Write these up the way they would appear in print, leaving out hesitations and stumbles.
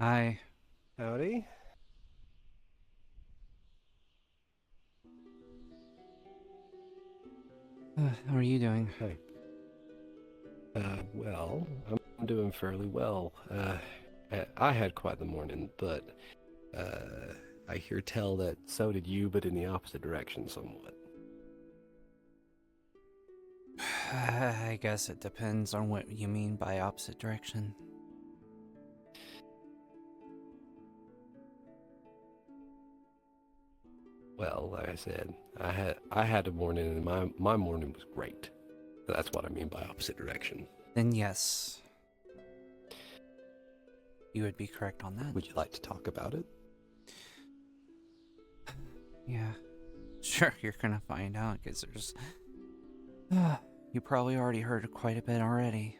Hi. Howdy. How are you doing? Hi. Well, I'm doing fairly well. I had quite the morning, but uh, I hear tell that so did you, but in the opposite direction somewhat. I guess it depends on what you mean by opposite direction. Well, like I said, I had a morning, and my morning was great. That's what I mean by opposite direction. Then yes, you would be correct on that. Would you like to talk about it? Yeah. Sure, you're gonna find out, because there's... you probably already heard quite a bit already.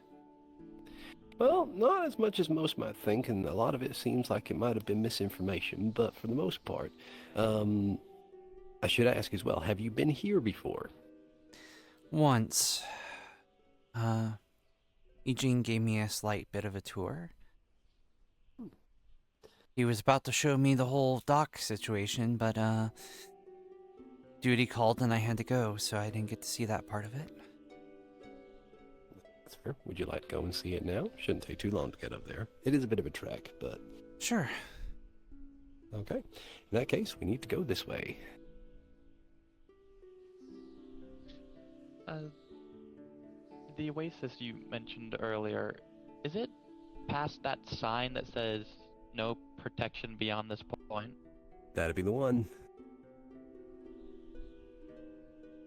Well, not as much as most might think, and a lot of it seems like it might have been misinformation, but for the most part, um, I should ask as well, have you been here before? Once, uh, Eugene gave me a slight bit of a tour. He was about to show me the whole dock situation, but, duty called and I had to go, so I didn't get to see that part of it. That's fair. Would you like to go and see it now? Shouldn't take too long to get up there. It is a bit of a trek, but Sure. okay. In that case, we need to go this way. Uh, the oasis you mentioned earlier, is it past that sign that says no protection beyond this point? That'd be the one.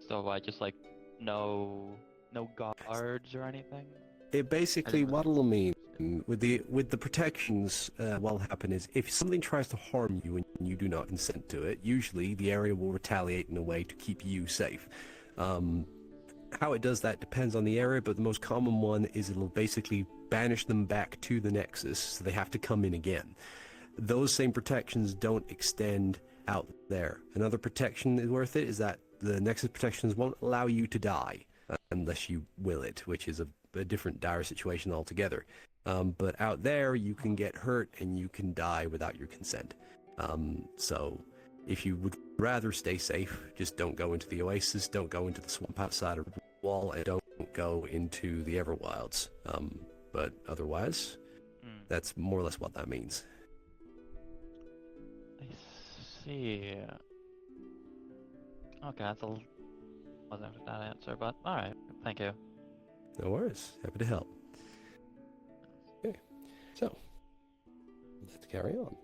So I just like no guards or anything? It I basically didn't what really it'll mean understand. with the protections. What'll happen is if something tries to harm you and you do not consent to it, usually the area will retaliate in a way to keep you safe. Um, how it does that depends on the area, but the most common one is it'll basically banish them back to the nexus, so they have to come in again. Those same protections don't extend out there. Another protection is worth it is that the nexus protections won't allow you to die unless you will it, which is a different dire situation altogether. But out there, you can get hurt and you can die without your consent. So if you would rather stay safe, just don't go into the oasis, don't go into the swamp outside of the wall, and don't go into the Everwilds. But otherwise, Hmm, that's more or less what that means. I see. Okay, wasn't that answer, but alright, thank you. No worries. Happy to help. Okay, so let's carry on.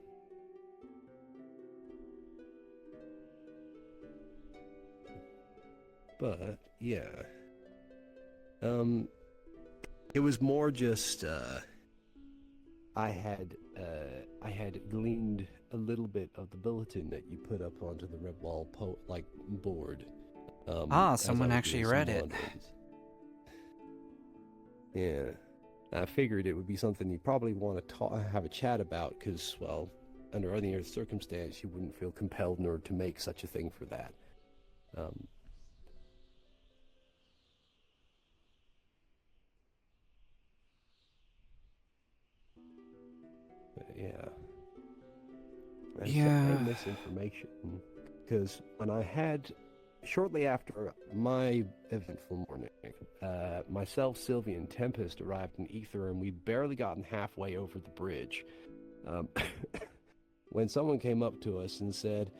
But yeah, um, it was more just I had gleaned a little bit of the bulletin that you put up onto the Redwall board. Ah, As I someone was actually doing some read it. wanderings. Yeah, I figured it would be something you probably want to have a chat about, because, well, under any other circumstance, you wouldn't feel compelled in order to make such a thing for that. Um, but yeah. And Yeah. saying this information, because when I had, shortly after my eventful morning, myself, Sylvia, and Tempest arrived in Aether, and we'd barely gotten halfway over the bridge. Um, when someone came up to us and said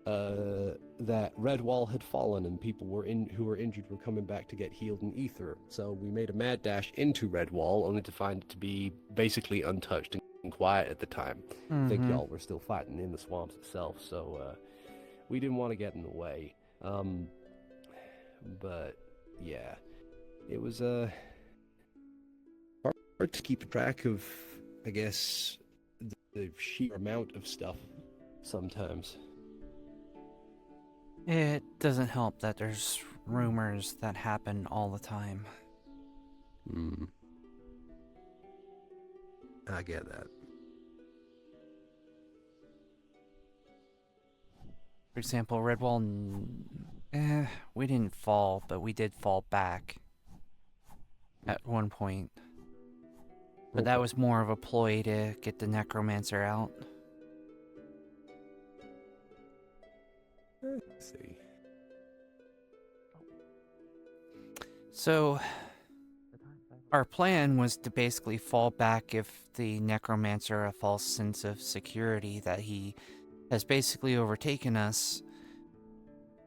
that Redwall had fallen and people who were injured were coming back to get healed in Aether. So we made a mad dash into Redwall, only to find it to be basically untouched and quiet at the time. I think Mm-hmm. y'all were still fighting in the swamps itself, so we didn't want to get in the way. But yeah, it was hard to keep track of, I guess, the sheer amount of stuff sometimes. It doesn't help that there's rumors that happen all the time. Hmm, I get that. For example, Redwall. We didn't fall, but we did fall back at one point. But that was more of a ploy to get the necromancer out. Let's see. So, our plan was to basically fall back, give the necromancer a false sense of security that he has basically overtaken us,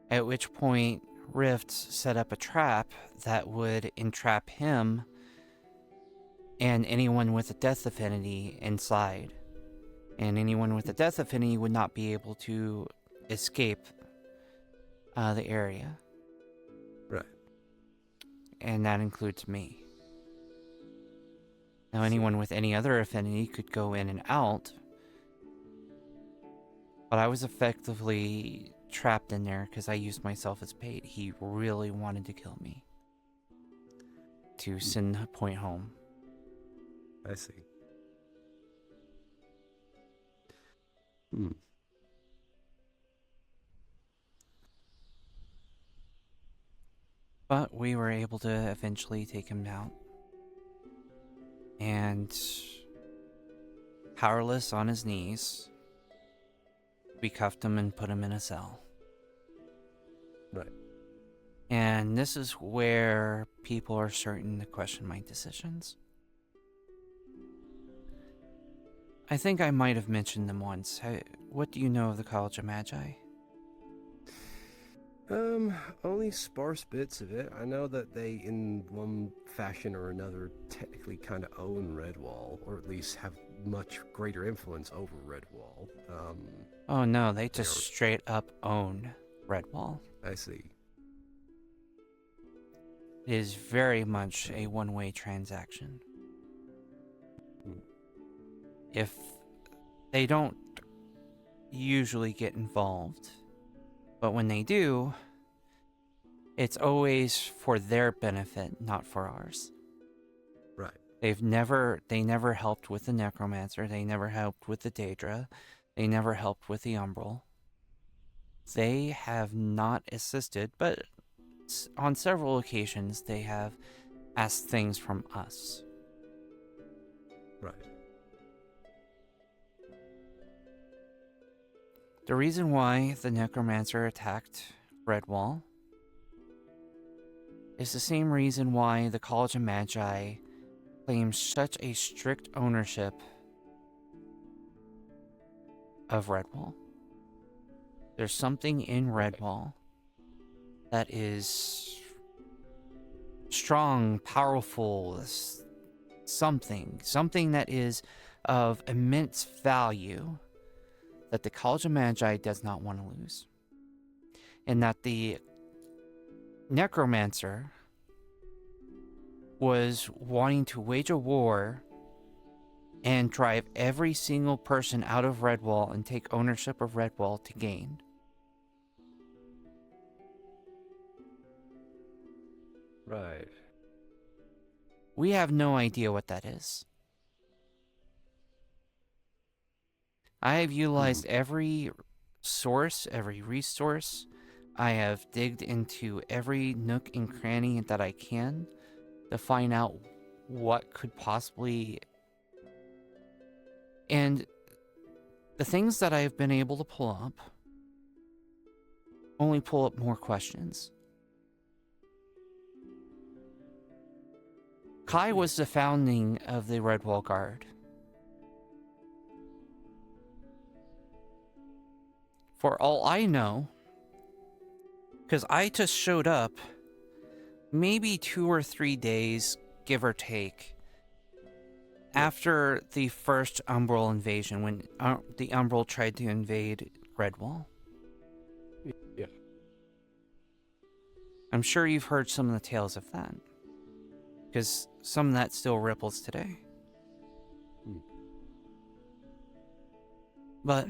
at which point Rift set up a trap that would entrap him and anyone with a death affinity inside. And anyone with a death affinity would not be able to escape the area. Right. And that includes me. Now, anyone with any other affinity could go in and out, but I was effectively trapped in there because I used myself as bait. He really wanted to kill me to send a point home. I see. But we were able to eventually take him down. And powerless on his knees, we cuffed him and put him in a cell. Right. And this is where people are starting to question my decisions. I think I might have mentioned them once. What do you know of the College of Magi? Only sparse bits of it. I know that they, in one fashion or another, technically kind of own Redwall, or at least have much greater influence over Redwall. Oh no, they just straight up own Redwall. I see. It is very much a one-way transaction. If they don't usually get involved, but when they do, it's always for their benefit, not for ours. Right. They never helped with the Necromancer, they never helped with the Daedra, they never helped with the Umbral. They have not assisted, but on several occasions they have asked things from us. Right. The reason why the Necromancer attacked Redwall is the same reason why the College of Magi claims such a strict ownership of Redwall. There's something in Redwall that is strong, powerful, something that is of immense value that the College of Magi does not want to lose. And that the Necromancer was wanting to wage a war and drive every single person out of Redwall and take ownership of Redwall to gain. Right. We have no idea what that is. I have utilized every source, every resource. I have digged into every nook and cranny that I can to find out what could possibly... And the things that I've been able to pull up only pull up more questions. Kai was the founding of the Redwall Guard. For all I know, because I just showed up maybe 2 or 3 days, give or take, after the first Umbral invasion, when the Umbral tried to invade Redwall. Yeah. I'm sure you've heard some of the tales of that, because some of that still ripples today. But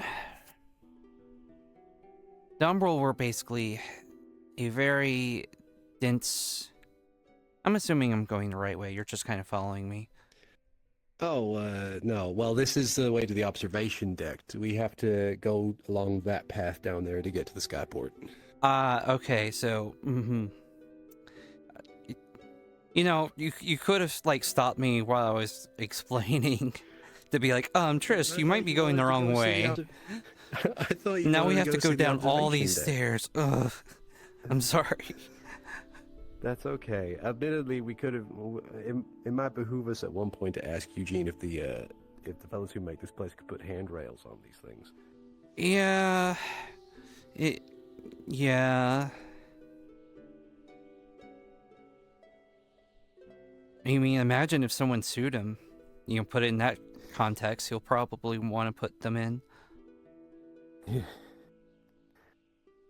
the Umbral were basically a very dense... I'm assuming I'm going the right way. You're just kind of following me. Oh, no. Well, this is the way to the observation deck. We have to go along that path down there to get to the skyport. Okay, so... You You know, you could have like stopped me while I was explaining to be like, Triss, I you might thought be you going the wanted to wrong go see the way. I thought you Now we wanted have to go go see the down all observation these deck. stairs. Ugh. I'm sorry. That's okay. Admittedly, we could have. It might behoove us at one point to ask Eugene if the fellows who make this place could put handrails on these things. Yeah. Yeah. I mean, imagine if someone sued him. You know, put it in that context, he'll probably want to put them in. You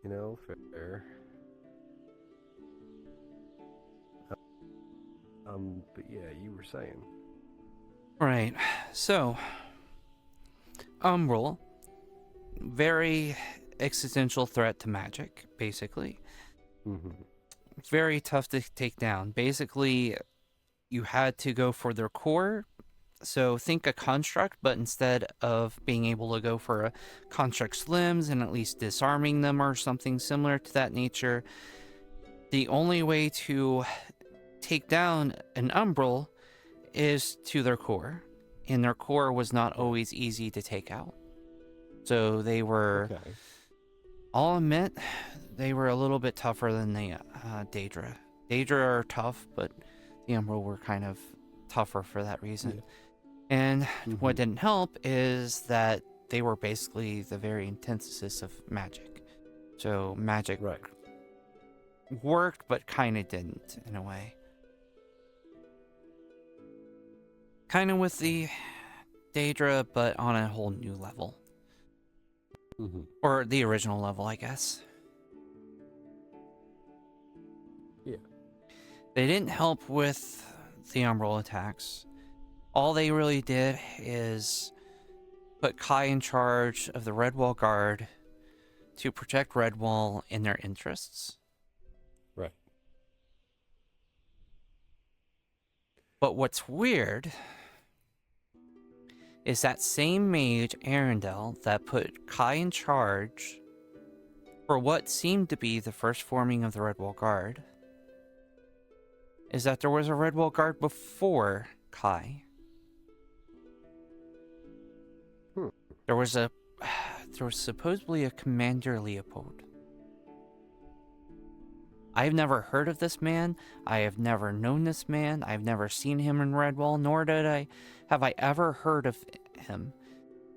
know, fair. But yeah, you were saying. Right. So, Umbral, very existential threat to magic, basically. Mm-hmm. Very tough to take down. Basically, you had to go for their core. So think a construct, but instead of being able to go for a construct's limbs and at least disarming them or something similar to that nature, the only way to take down an Umbral is to their core. And their core was not always easy to take out. So they were, Okay. I'll admit, they were a little bit tougher than the Daedra. Daedra are tough, but the Umbral were kind of tougher for that reason. Yeah. And what Mhm. didn't help is that they were basically the very antithesis of magic. So magic Right. worked, but kind of didn't in a way. Kind of with the Daedra, but on a whole new level. Mm-hmm. Or the original level, I guess. Yeah. They didn't help with the Umbral attacks. All they really did is put Kai in charge of the Redwall Guard to protect Redwall in their interests. Right. But what's weird is that same mage, Arendelle, that put Kai in charge for what seemed to be the first forming of the Redwall Guard, is that there was a Redwall Guard before Kai. There was supposedly a Commander Leopold. I've never heard of this man. I have never known this man. I've never seen him in Redwall, nor have I ever heard of him.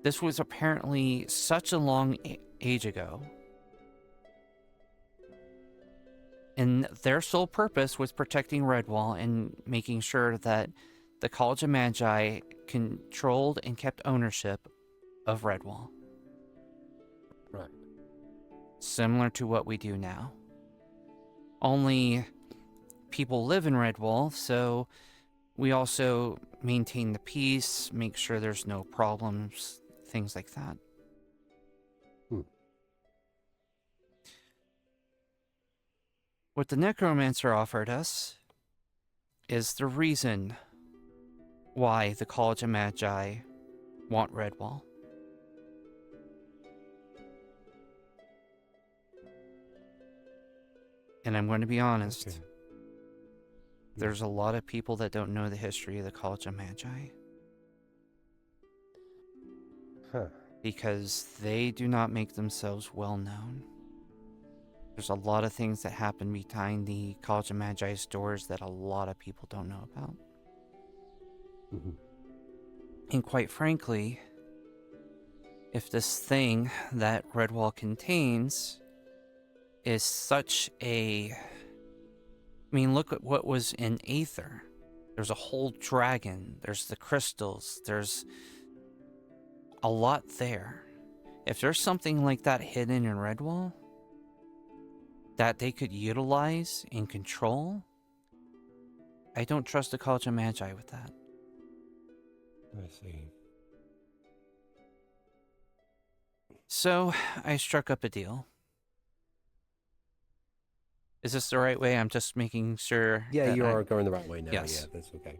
This was apparently such a long age ago. And their sole purpose was protecting Redwall and making sure that the College of Magi controlled and kept ownership of Redwall. Right. Similar to what we do now. Only people live in Redwall, so we also maintain the peace, make sure there's no problems, things like that. What the Necromancer offered us is the reason why the College of Magi want Redwall. And I'm going to be honest, Okay. there's a lot of people that don't know the history of the College of Magi. Huh. Because they do not make themselves well known. There's a lot of things that happen behind the College of Magi's doors that a lot of people don't know about. Mm-hmm. And quite frankly, if this thing that Redwall contains is such a... I mean, look at what was in Aether. There's a whole dragon, there's the crystals, there's a lot there. If there's something like that hidden in Redwall that they could utilize and control, I don't trust the College of Magi with that. I see. So, I struck up a deal. Is this the right way? I'm just making sure. Yeah, that you are going the right way now. Yes. Yeah, that's okay.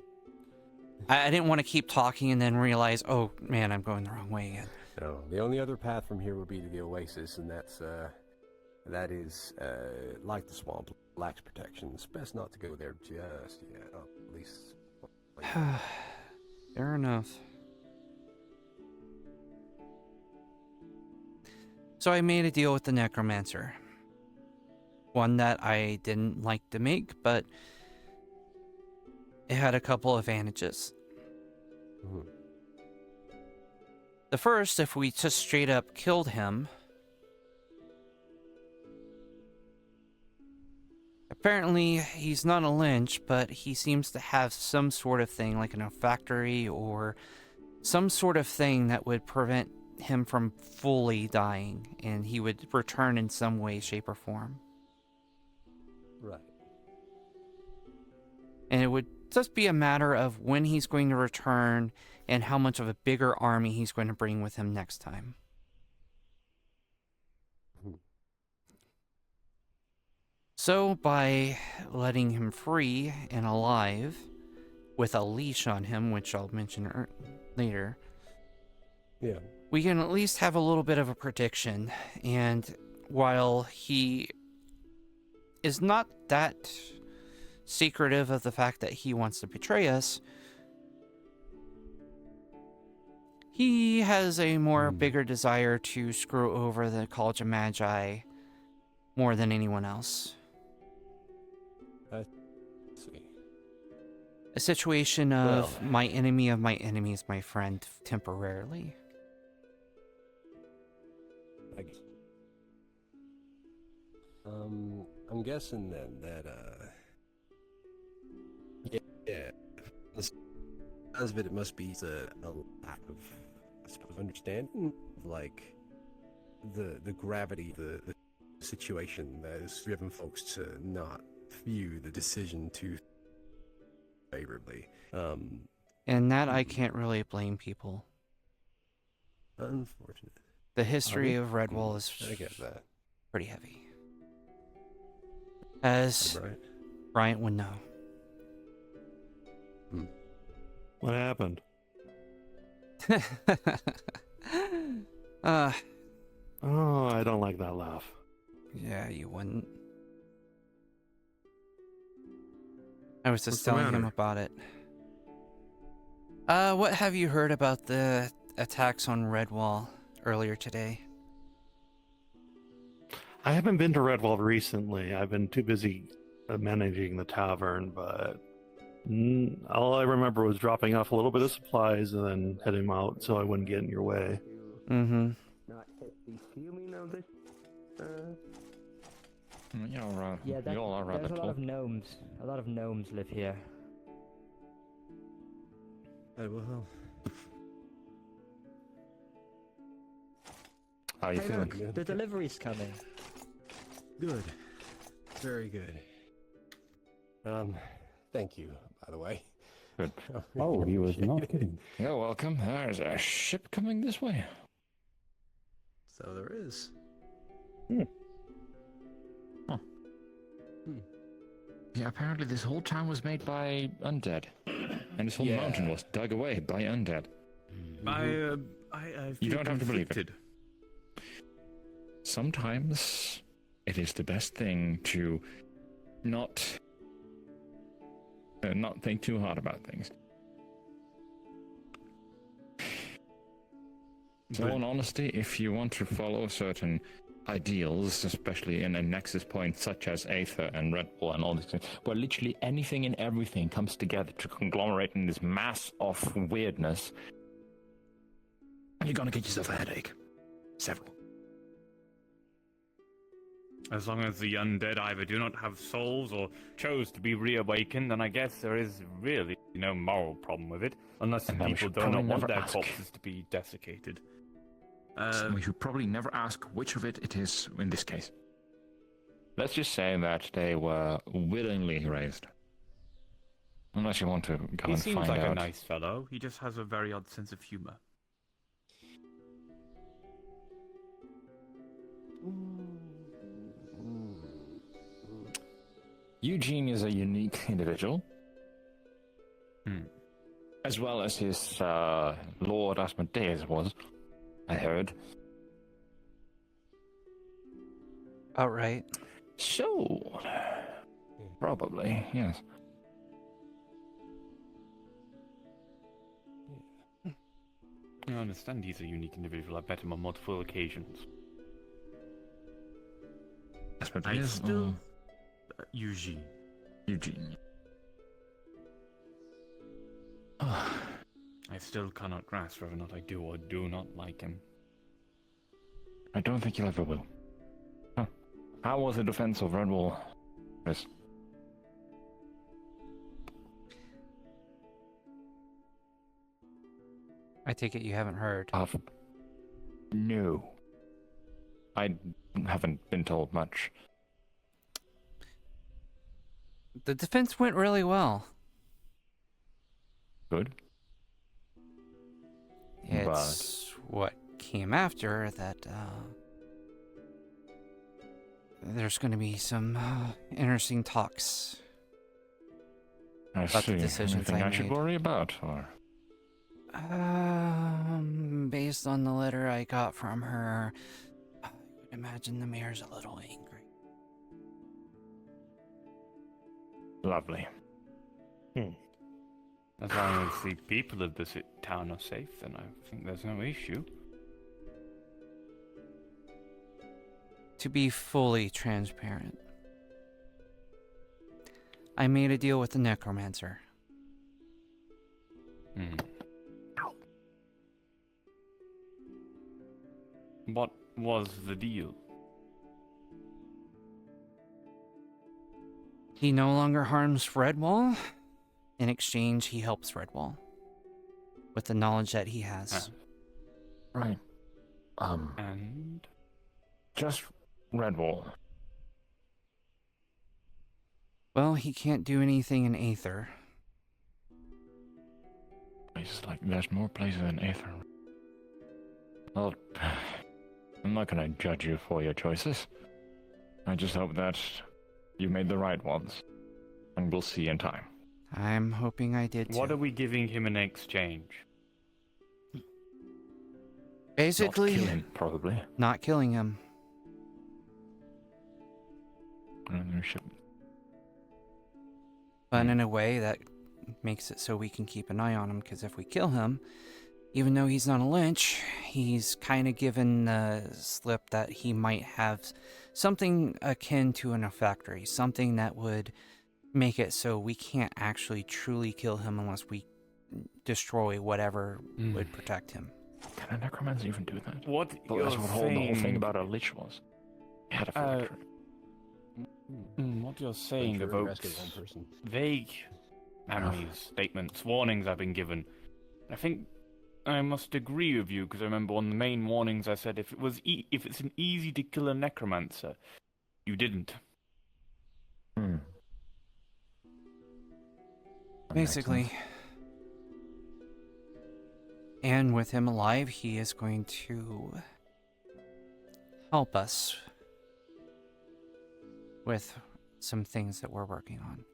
I didn't want to keep talking and then realize, oh man, I'm going the wrong way again. No, the only other path from here would be to the Oasis, and that is like the swamp lacks protection. It's best not to go there just yet. Oh, at least. Fair enough. So I made a deal with the necromancer. One that I didn't like to make, but it had a couple advantages. Mhm. The first, if we just straight up killed him, apparently he's not a lynch, but he seems to have some sort of thing, like in a factory or some sort of thing that would prevent him from fully dying, and he would return in some way, shape, or form. Right. And it would just be a matter of when he's going to return and how much of a bigger army he's going to bring with him next time. Mhm. So by letting him free and alive with a leash on him, which I'll mention later, Yeah. we can at least have a little bit of a prediction. And while he is not that secretive of the fact that he wants to betray us, he has a more bigger desire to screw over the College of Magi more than anyone else. Let's see. A situation of Well. my enemy is my friend temporarily. I guess. I'm guessing then that yeah. The sounds of it, it must be a lack of, I suppose, understanding of like the gravity of the situation that has driven folks to not view the decision too favorably. And that I can't really blame people. Unfortunate. The history of Redwall is I get that. pretty heavy. As Right. Bryant would know. What happened? Oh, I don't like that laugh. Yeah, you wouldn't. I was just What's the telling him matter? about it. What have you heard about the attacks on Redwall earlier today? I haven't been to Redwall recently. I've been too busy managing the tavern, but all I remember was dropping off a little bit of supplies and then heading out so I wouldn't get in your way. Mm-hmm. Not hit the ceiling of this. You all are rather there's a lot tall. of gnomes. A lot of gnomes live here. Well, How are you Hey, feeling? look, the delivery's coming. good. Very good. Thank you, by the way. Good. Oh, he was not kidding. You're welcome. There's a ship coming this way. So there is. Yeah, apparently this whole town was made by undead. And this whole Yeah. mountain was dug away by undead. I You feel don't have to believe it. conflicted. Sometimes it is the best thing to not think too hard about things. So, in honesty, if you want to follow certain ideals, especially in a nexus point such as Aether and Red Bull and all these things, where literally anything and everything comes together to conglomerate in this mass of weirdness, you're gonna get yourself a headache. Several. As long as the undead either do not have souls or chose to be reawakened, then I guess there is really no moral problem with it, unless And then we people should do not probably want never their ask. corpses to be desiccated. We should probably never ask which of it is in this case. Let's just say that they were willingly raised. Unless you want to go He and seems find like out. a nice fellow. He just has a very odd sense of humor. Eugene is a unique individual. Hmm. As well as his Lord Asmodeus was, I heard. Outright. So, Probably, yes. I understand he's a unique individual. I've met him on multiple occasions. Yes, but I he is still... Eugene. Eugene. I still cannot grasp whether or not I do or do not like him. I don't think you ever will. Huh. How was the defense of Redwall, Chris? I take it you haven't heard. No. I haven't been told much. The defense went really well. Good. It's what came after that, there's going to be some interesting talks. I About the see. decisions Anything I I should made. worry about, or? Based on the letter I got from her, I would imagine the mayor's a little angry. Lovely. As long as the people of this town are safe, then I think there's no issue. To be fully transparent, I made a deal with the necromancer. What was the deal? He no longer harms Redwall. In exchange, he helps Redwall with the knowledge that he has. Right. And? Just Redwall. Well, he can't do anything in Aether. Places like there's more places in Aether. Well, I'm not gonna judge you for your choices. I just hope that you made the right ones, and we'll see in time. I'm hoping I did too. What are we giving him in exchange? Basically, Not killing, probably. not killing him. But in a way that makes it so we can keep an eye on him, because if we kill him, even though he's not a lynch, he's kind of given the slip that he might have something akin to a factory, something that would make it so we can't actually truly kill him unless we destroy whatever would protect him. Can a necromancer even do that? What Well, you're that's what the whole thing about a lich was. He had a factory. What you're saying Venture evokes rescue one person. vague memories, statements, warnings I've been given. I think I must agree with you, because I remember one of the main warnings I said if it's an easy to kill a necromancer, you didn't. Basically. And with him alive, he is going to help us with some things that we're working on.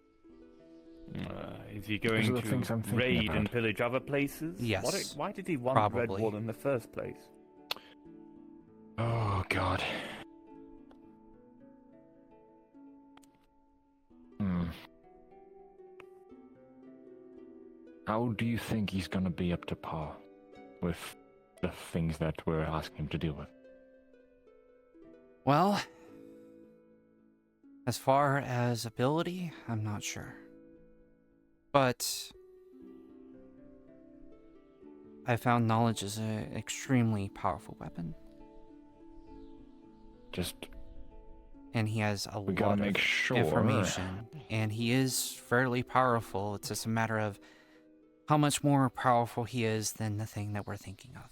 Is he going Those are the things I'm to thinking raid about. and pillage other places? Yes, Why did he want probably. Redwall in the first place? Oh, God. How do you think he's gonna be up to par with the things that we're asking him to deal with? Well, as far as ability, I'm not sure. But I found knowledge is an extremely powerful weapon. And he has a We lot gotta of make sure information. And he is fairly powerful. It's just a matter of how much more powerful he is than the thing that we're thinking of.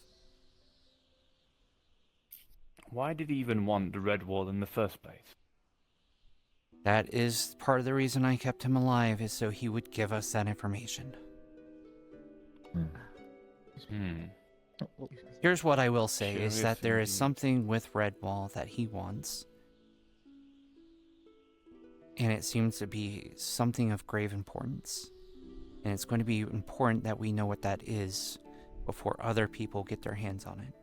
Why did he even want the Redwall in the first place? That is part of the reason I kept him alive, is so he would give us that information. Here's what I will say, is that there is something with Redwall that he wants. And it seems to be something of grave importance. And it's going to be important that we know what that is before other people get their hands on it.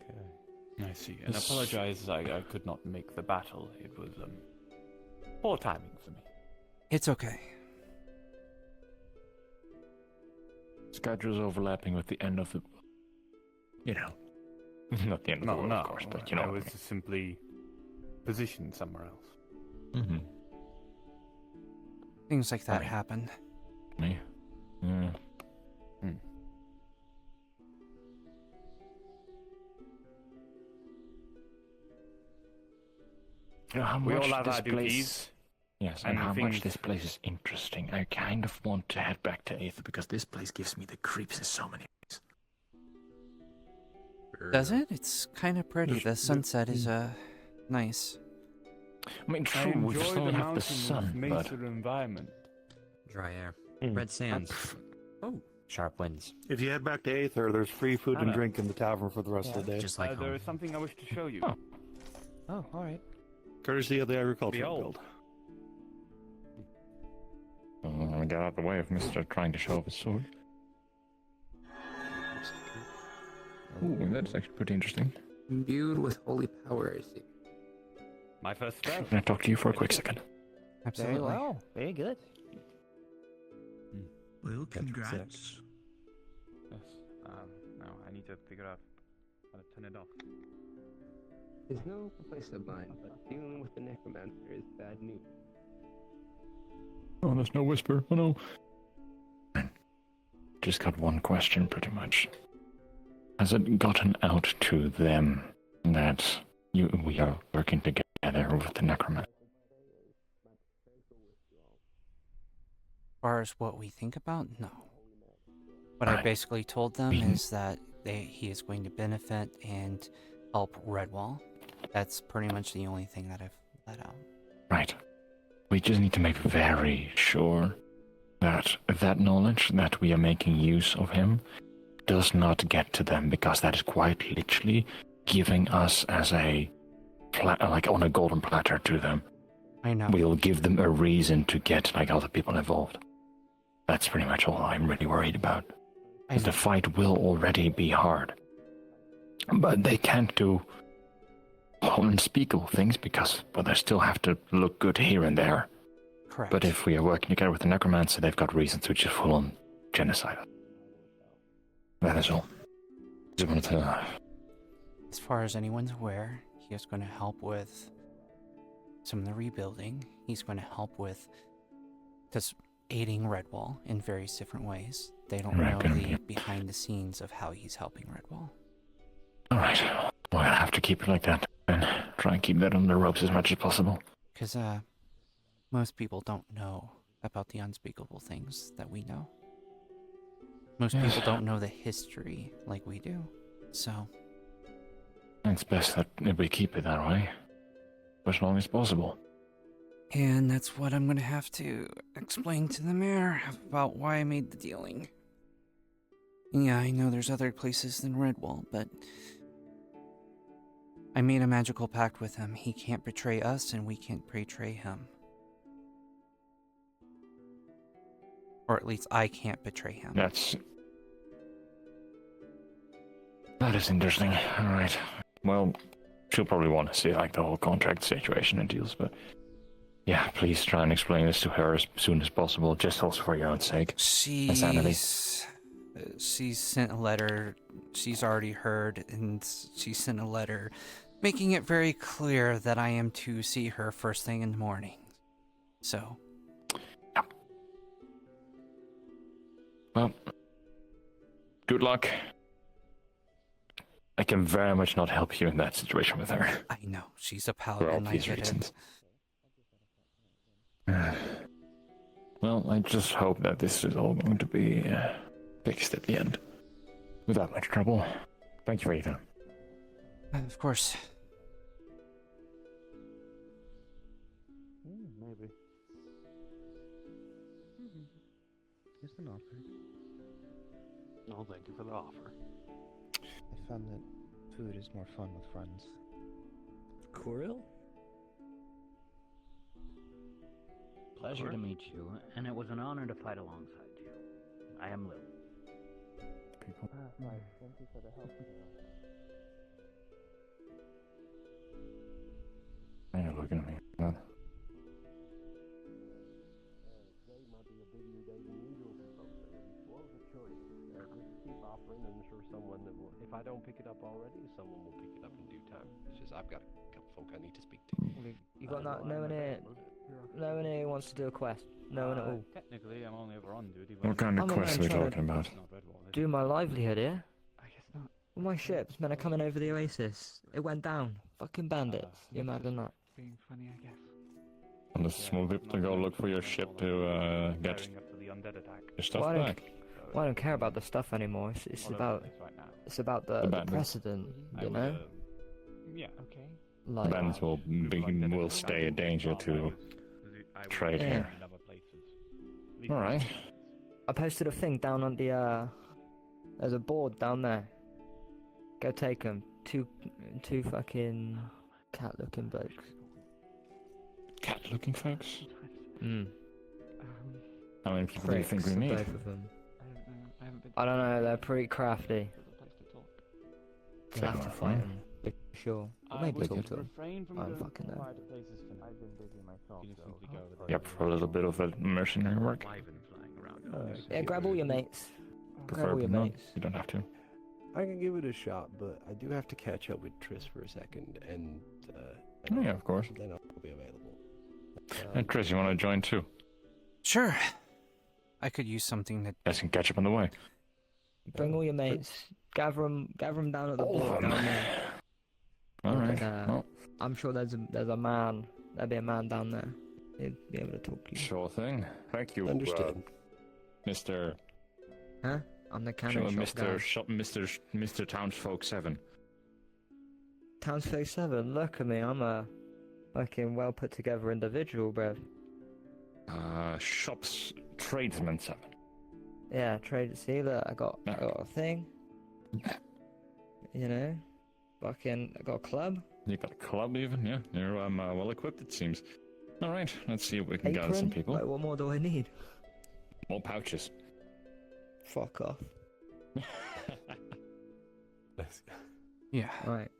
Okay. I I see. And apologize, I could not make the battle. It was poor timing for me. It's okay. Schedule's overlapping with the end of the. You know. Not the end of the world, of course, but you know. I was simply positioned somewhere else. Mm-hmm. Things like that Right. happen. Me? Yeah. You know how We much all have this our place... duties. Yes, and and how things- much this place is interesting. I kind of want to head back to Aether because this place gives me the creeps in so many ways. Does it? It's kind of pretty. The sunset is nice. I mean, I true, we enjoy just the only have the mountainous sun, but... mesa environment. Dry air. Mm. Red sands. Sharp winds. If you head back to Aether, there's free food and Hello. drink in the tavern for the rest of the day. Just like There home. is something I wish to show you. Oh. Oh, alright. Courtesy of the agricultural Behold. guild. Get out of the way of Mr. trying to show off his sword. Ooh, that's actually pretty interesting. Imbued with holy power, I see. My first spell. Can I talk to you for a quick second? Absolutely. Very well. Very good. Well, congrats. Yes. Now I need to figure out how to turn it off. There's no place of mine, but dealing with the necromancer is bad news. Oh, there's no whisper. Oh no. Just got one question, pretty much. Has it gotten out to them that we are working together with the necromancer? As far as what we think about, no. What I Right. basically told them Mhm. is that he is going to benefit and help Redwall. That's pretty much the only thing that I've let out. Right. We just need to make very sure that that knowledge that we are making use of him does not get to them, because that is quite literally giving us as a like on a golden platter to them. I know. We'll give them a reason to get like other people involved. That's pretty much all I'm really worried about. I The know. fight will already be hard, but they can't do unspeakable things because, well, they still have to look good here and there. Correct. But if we are working together with the necromancer, they've got reason to just full on genocide us. That is all. Just wanted to. As far as anyone's aware, he is going to help with some of the rebuilding. He's going to help with just aiding Redwall in various different ways. They don't know Reckon, the yeah. behind the scenes of how he's helping Redwall. Alright, we'll have to keep it like that and try and keep that under the ropes as much as possible. Because most people don't know about the unspeakable things that we know. Most Yes. people don't know the history like we do. So, It's best that we keep it that way for as long as possible. and that's what I'm going to have to explain to the mayor about why I made the dealing. Yeah, I know there's other places than Redwall, but I made a magical pact with him. He can't betray us, and we can't betray him. Or at least I can't betray him. That is interesting. Alright. Well, she'll probably want to see like the whole contract situation and deals, but yeah, please try and explain this to her as soon as possible, just also for your own sake. Insanity. She's sent a letter. She's already heard, and she sent a letter making it very clear that I am to see her first thing in the morning. So, Well, good luck. I can very much not help you in that situation with her. I know she's a For paladin. I obvious get reasons. it. Well, I just hope that this is all going to be fixed at the end. Without much trouble. Thank you for your time. Of course. Maybe. Here's an offer. No, thank you for the offer. I found that food is more fun with friends. Coril? Pleasure to meet you, and it was an honor to fight alongside you. I am Lil. My thank you for the help. offering. I'm sure someone that will, if I don't pick it up already, someone will pick it up in due time. It's just I've got a couple folk I need to speak to. You got no one here. No one here wants to do a quest. No one at all. Technically, I'm only ever on duty. What kind of I'm a quest are man we trying to talking about? do my livelihood here. I guess not. All my ships meant to come in over the Oasis. It went down. Fucking bandits. You imagine that? Being funny, I guess. And this small bit to go look for your ship to get Gearing up for the undead attack. your stuff Well, I don't- back. Well, I don't care about the stuff anymore. It's about the bandits. precedent, you know. Yeah. Okay. Like Bands will stay a danger to trade here. All right. I posted a thing down on the there's a board down there. Go take them. Two fucking cat-looking blokes. Cat-looking folks. Hmm. How many people do you think we need? Both of them. I don't know. They're pretty crafty. We'll have to fight them. For sure. Or maybe talk to them. I don't fucking know. Yep, for a little bit of a mercenary work. Yeah, grab all your mates. Grab all Preferably your not. mates. You don't have to. I can give it a shot, but I do have to catch up with Triss for a second, and Oh, yeah, of course. then I'll be available. And Chris, you want to join too? Sure. I could use something to. Guys can catch up on the way. Bring all your mates. Gather them down at the All of board them. down there. All right. Well, I'm sure there's a man. There'll be a man down there. He'd be able to talk to you. Sure thing. Thank you. Understood. Mr. Huh? I'm the cannon shop Mr. guy. Mr. Townsfolk 7. Townsfolk 7. Look at me. I'm a fucking well put together individual, bruv. Shops Tradesman 7. Yeah, trade. See, look, I got a thing. You know, fucking, I got a club. You got a club even, yeah. You're well equipped, it seems. All right, let's see if we can gather Apron. some people. Like, what more do I need? More pouches. Fuck off. Yeah. Right.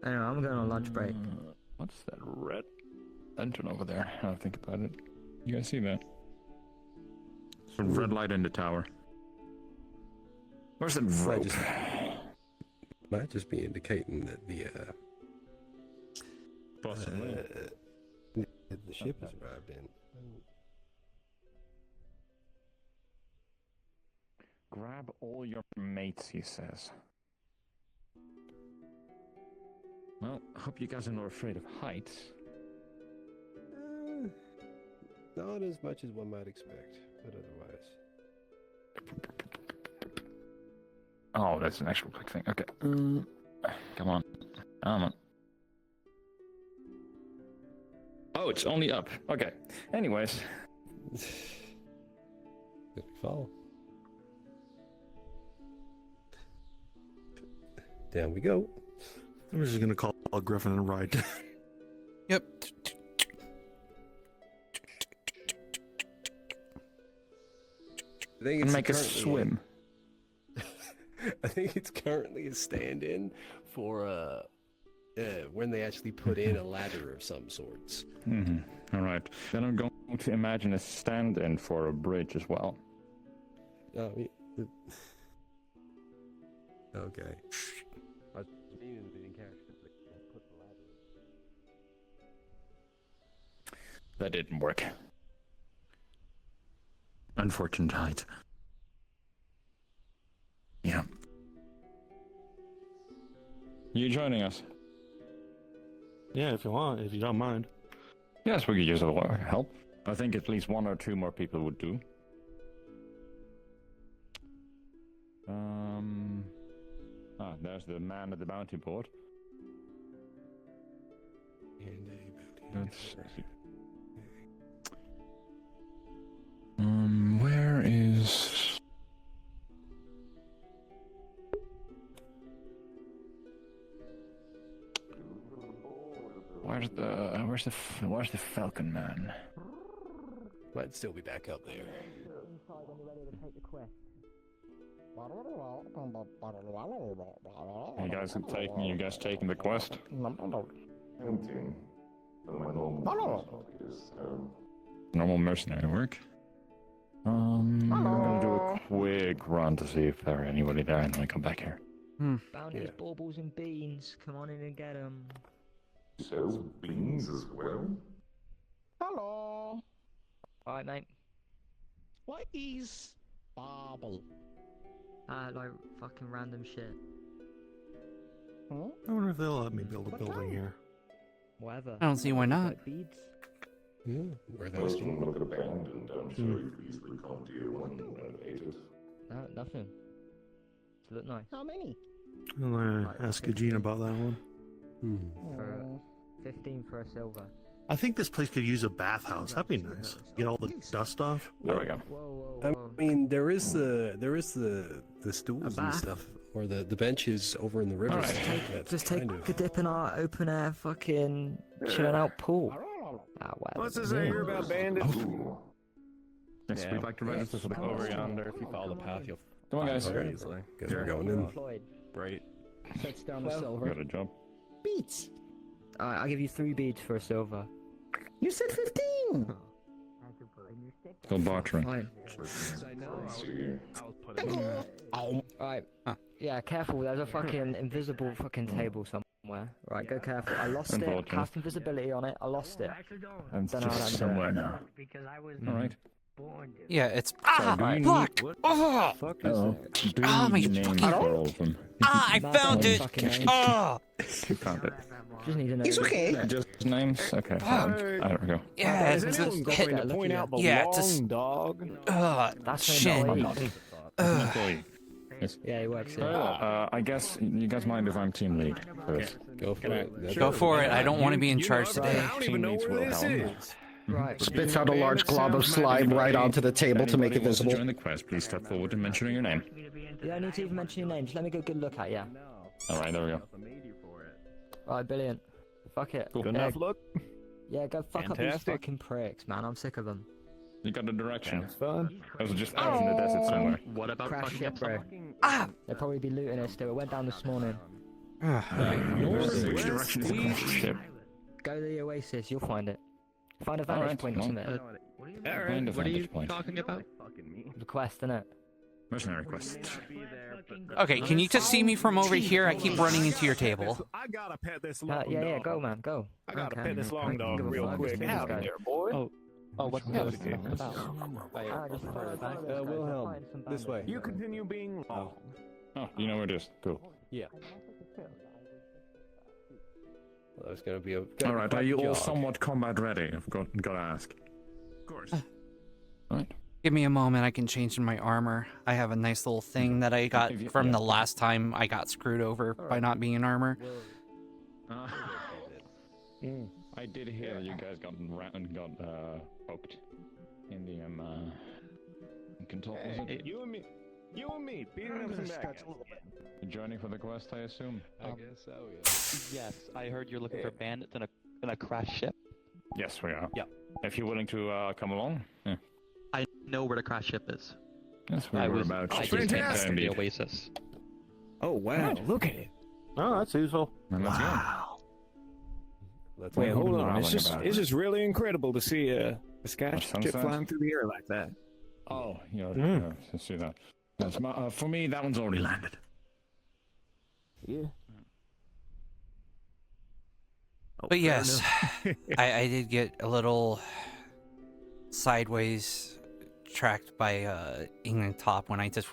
Anyway, I'm going on lunch break. What's that red lantern over there? Now I think about it. You guys see that? It's a red light in the tower. Where's that rope? Might just be indicating that the ship has arrived in. Grab all your mates, he says. Well, I hope you guys are not afraid of heights. Not as much as one might expect, but otherwise. Oh, that's an actual quick thing. Okay. Come on. Come on. Oh, it's only up. Okay. Anyways. Good fall. Down we go. I'm just gonna call Griffin and ride. Yep. I think And it's make us currently swim. I think it's currently a stand-in for when they actually put in a ladder of some sorts. All right. Then I'm going to imagine a stand-in for a bridge as well. Oh, yeah. Okay. I was meaning that they didn't character, but they put the ladder. That didn't work. Unfortunate height. Yeah. You joining us? Yeah, if you want, if you don't mind. Yes, we could use a lot of help. I think at least one or two more people would do. There's the man at the bounty board. Let's see. Where is... Where's the Falcon Man? Might still be back up there. You guys taking the quest? Normal mercenary work. I'm gonna do a quick run to see if there are anybody there, and then I come back here. Bounties, baubles, and beans. Come on in and get them. Sells beans as well? Hello. Alright, mate. What is bauble? Like fucking random shit. I wonder if they'll let me build a building here. Whatever. I don't see why not. Like beads. Yeah, where Those those don't look abandoned. I'm sure you could easily come to your one and renovate it. No, nothing. It look nice. How many? I'm gonna ask Eugene about that one. For 15 for a silver. I think this place could use a bathhouse. That'd be nice. Get all the dust off. There we go. I mean, there is the stools and stuff, or the benches over in the river. Just take a dip in our open air fucking chilling out pool. What's this I hear about bandits? Yes, we'd like to register for the over yonder. If you follow the path, you'll. Come on, guys. Guys are going in. Right. Sets down a silver. Got a jump. Beats. Alright, I'll give you 3 beads for a silver. You said 15. Still bartering. Fine. Right. Yeah, careful. There's a fucking invisible fucking table somewhere. Right, go careful. I lost it. Cast invisibility on it. I lost it. And Don't know how just to somewhere now. Alright. Yeah, it's Right. block. Oh, Do my you need names fucking- for all of them? I found it. Oh, You found it. Just need to know. It's okay. Just names? Okay. There we go. yeah, Is it's anyone hit. going to point out the Yeah, long just- dog? That's shit. annoying. Employee. Yes. Yeah, he works here. I guess you guys mind if I'm team lead for this? Go for it. Go for it. I don't want to be in charge today. I don't even know where this is. Right. Spits out a large glob of slime right onto the table to make it Anybody wants to visible. join the quest, please step forward and mention your name. You don't need to even mention your name. Just let me get a good look at you. Alright, there we go. Right, brilliant. Fuck it. Cool. Good enough look. Yeah, go fuck up these Fantastic. fucking pricks, man. I'm sick of them. You got the direction. Sounds fun. Those are just out in the desert somewhere. What about Crash fucking ship, up bro. Ah! They'll probably be looting it still. It went down this morning. Which direction is the crash ship? Go to the oasis. You'll find it. Find a vantage point from it. Find a vantage point. talking about? The quest, innit? Mercenary quest. Okay, can you just see me from over here? I keep running into your table. I gotta pet this long dog. Yeah, go, man. Go. I gotta Okay. pet this long I dog don't give a real fuck. quick. Just leave Howdy this guy. there, boy. Oh, what's Howdy this there. about? Just follow the back. Wilhelm, this way. You continue being long. Oh, you know where it is. Cool. Yeah. Well, that's gonna be a. Alright, are you all somewhat combat ready? I've got to ask. Of course. Alright. Give me a moment. I can change my armor. I have a nice little thing that I got from the last time I got screwed over by not being in armor. I did hear that you guys got poked in the control. Hey, you and me, beating up some bad guys. You joining for the quest, I assume. I guess so. Yeah. Yes, I heard you're looking for bandits in a crash ship. Yes, we are. Yeah. If you're willing to come along. Yeah. I know where the crash ship is. Yes, I we were was about I to just take came that from the indeed. oasis. Oh wow! Look at it. Oh, that's useful. And let's go. Let's Wait, hold on. Growling It's just about it's it. just really incredible to see a sky A ship sunset? flying through the air like that. Oh, yeah, let's see that. That's for me, that one's already landed. Yeah. But yes, I did get a little sideways tracked by England Top when I just,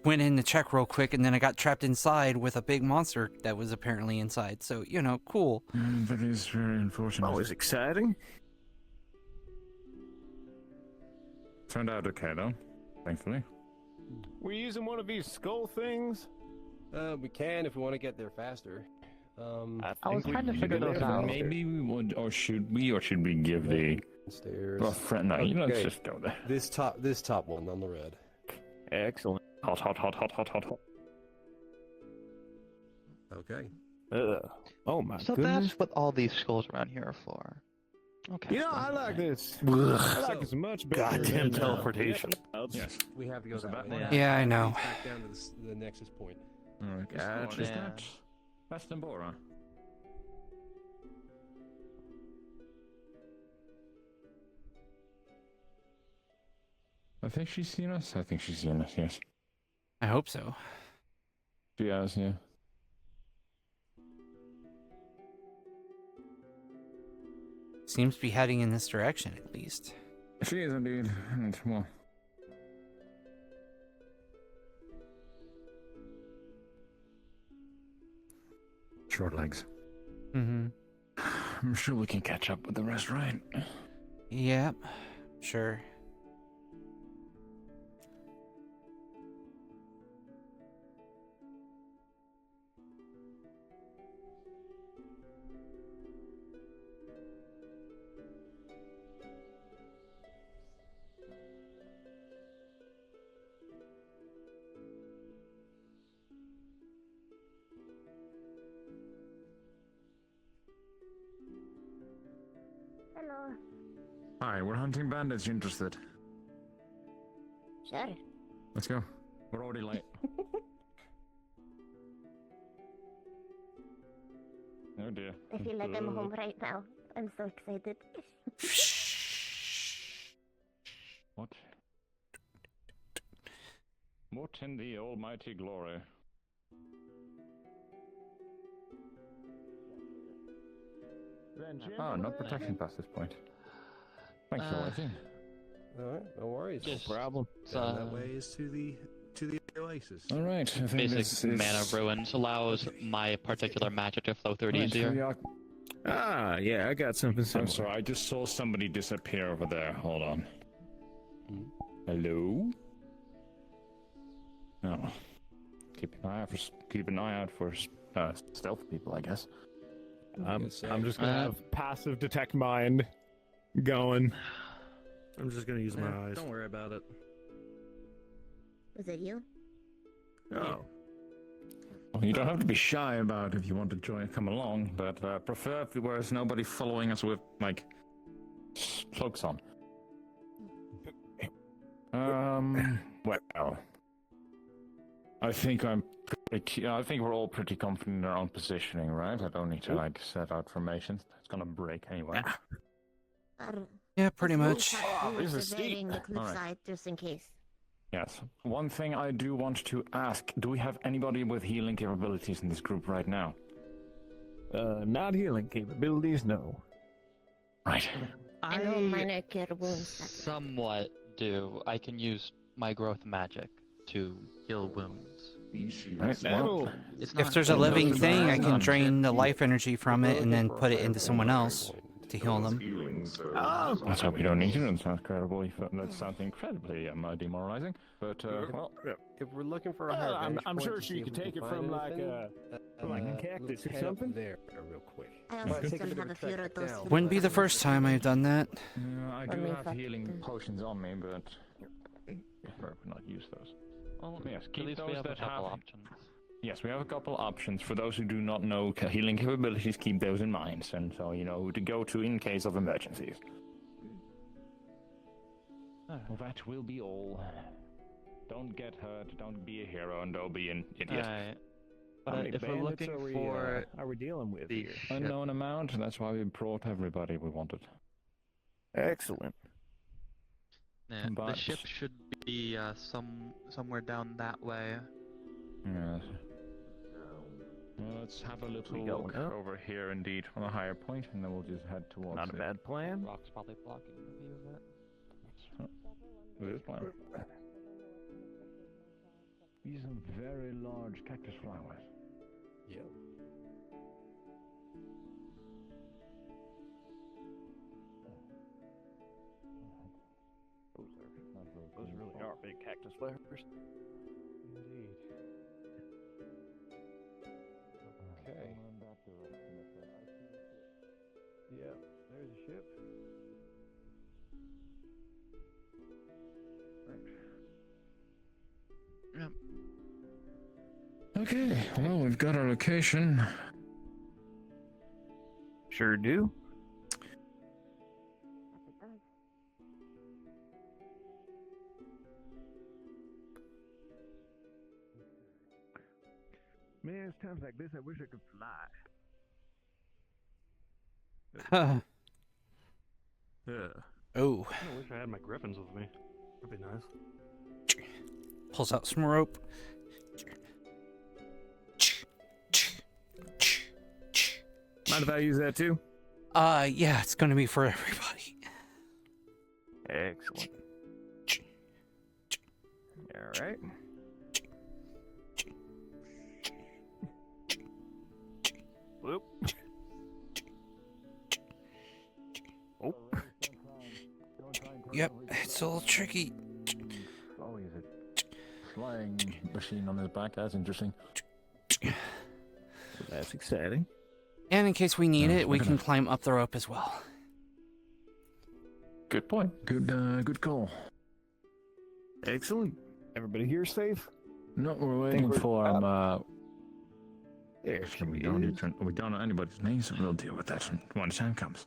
went in to check real quick, and then I got trapped inside with a big monster that was apparently inside. So, cool. That is very unfortunate. Always exciting. Turned out okay, though. Thankfully. We're using one of these skull things. We can if we want to get there faster. I was trying to figure those out. Maybe we would, or should we give the stairs. Well, friend, no, let's Okay. just go there. This top one on the red. Excellent. Hot. Okay. Oh my So goodness. that's what all these skulls around here are for. Okay. You know, I like this. I like this much better. Goddamn than, teleportation. Yes. We have to go that way. Yeah, I know. Back down to the nexus point. Alright, Gotcha. is that Westernbora? I think she's seen us. I think she's seen us, yes. I hope so. She has, yeah. Seems to be heading in this direction, at least. She is indeed. And, well, short legs. Mm-hmm. I'm sure we can catch up with the rest, right? Yep. Sure. Hello. Hi, we're hunting bandits. You interested? Sure. Let's go. We're already late. Oh dear. I feel like I'm home right now. I'm so excited. What? What in the almighty glory? Oh, not protection past this point. Thanks for waiting. Alright, no worries. Yes. No problem. It's, Down that way is to the Oasis. Alright, I think Basic this is... mana ruins allows my particular magic to flow through it easier. Ah, yeah, I got something similar. I'm sorry, I just saw somebody disappear over there. Hold on. Hello? Oh. Keep an eye out for stealth people, I guess. I'm just gonna have passive detect mind going. I'm just gonna use my eyes. Don't worry about it. Was it you? Oh. Well, you don't have to be shy about if you want to join, come along, but prefer if there's nobody following us with, like, cloaks on. Well, I think we're all pretty confident in our own positioning, right? I don't need to, like, set out formations. It's gonna break anyway. Yeah, pretty much. This is steep. The cliffside, Alright. just in case. Yes. One thing I do want to ask, do we have anybody with healing capabilities in this group right now? Not healing capabilities, no. Right. I know minor cure wounds. Somewhat do. I can use my growth magic to heal wounds. Right, well, If there's a living thing, I can drain the life energy from it and then put it into someone else to heal them. let's hope you don't need to. That sounds incredibly. That sounds incredibly demoralizing. But well, if we're looking for a higher vantage I'm point sure to she see if could we take can it find from like anything, a cactus or head up something. there real quick. I also Take still a bit have of a few trek of those. down. Wouldn't be the first time I've done that. I do have healing potions on me, but prefer not use those. Well, yes, at keep least those we have a that couple have. options. Yes, we have a couple options. For those who do not know healing capabilities, keep those in mind, and so you know who to go to in case of emergencies. Well, that will be all. Don't get hurt, don't be a hero, and don't be an idiot. Alright. How But many if we're bandits looking are we, for are we dealing with the here? Unknown amount, that's why we brought everybody we wanted. Excellent. Yeah, the But- ship should be somewhere down that way. Yes. Well, let's have a little We going look up? over here, indeed, on a higher point, and then we'll just head towards Not a it. bad plan. Rock's probably blocking the view of it. It is fine. These are very large cactus flowers. Yeah. Those really are big cactus flowers. Indeed. Okay. Yeah, there's a ship. Yep. Okay, well, we've got our location. Sure do. Man, it's times like this I wish I could fly. Yeah. Oh. I wish I had my griffins with me. That'd be nice. Pulls out some rope. Mind if I use that too? Yeah, it's gonna be for everybody. Excellent. All right. Whoop. Oh. Yep, it's a little tricky. Oh, he's a flying machine on his back. That's interesting. That's exciting. And in case we need Oh, it, we look at can that. climb up the rope as well. Good point. Good call. Excellent. Everybody here safe? No, we're waiting we're for There we don't know anybody's names, so we'll deal with that when the time comes.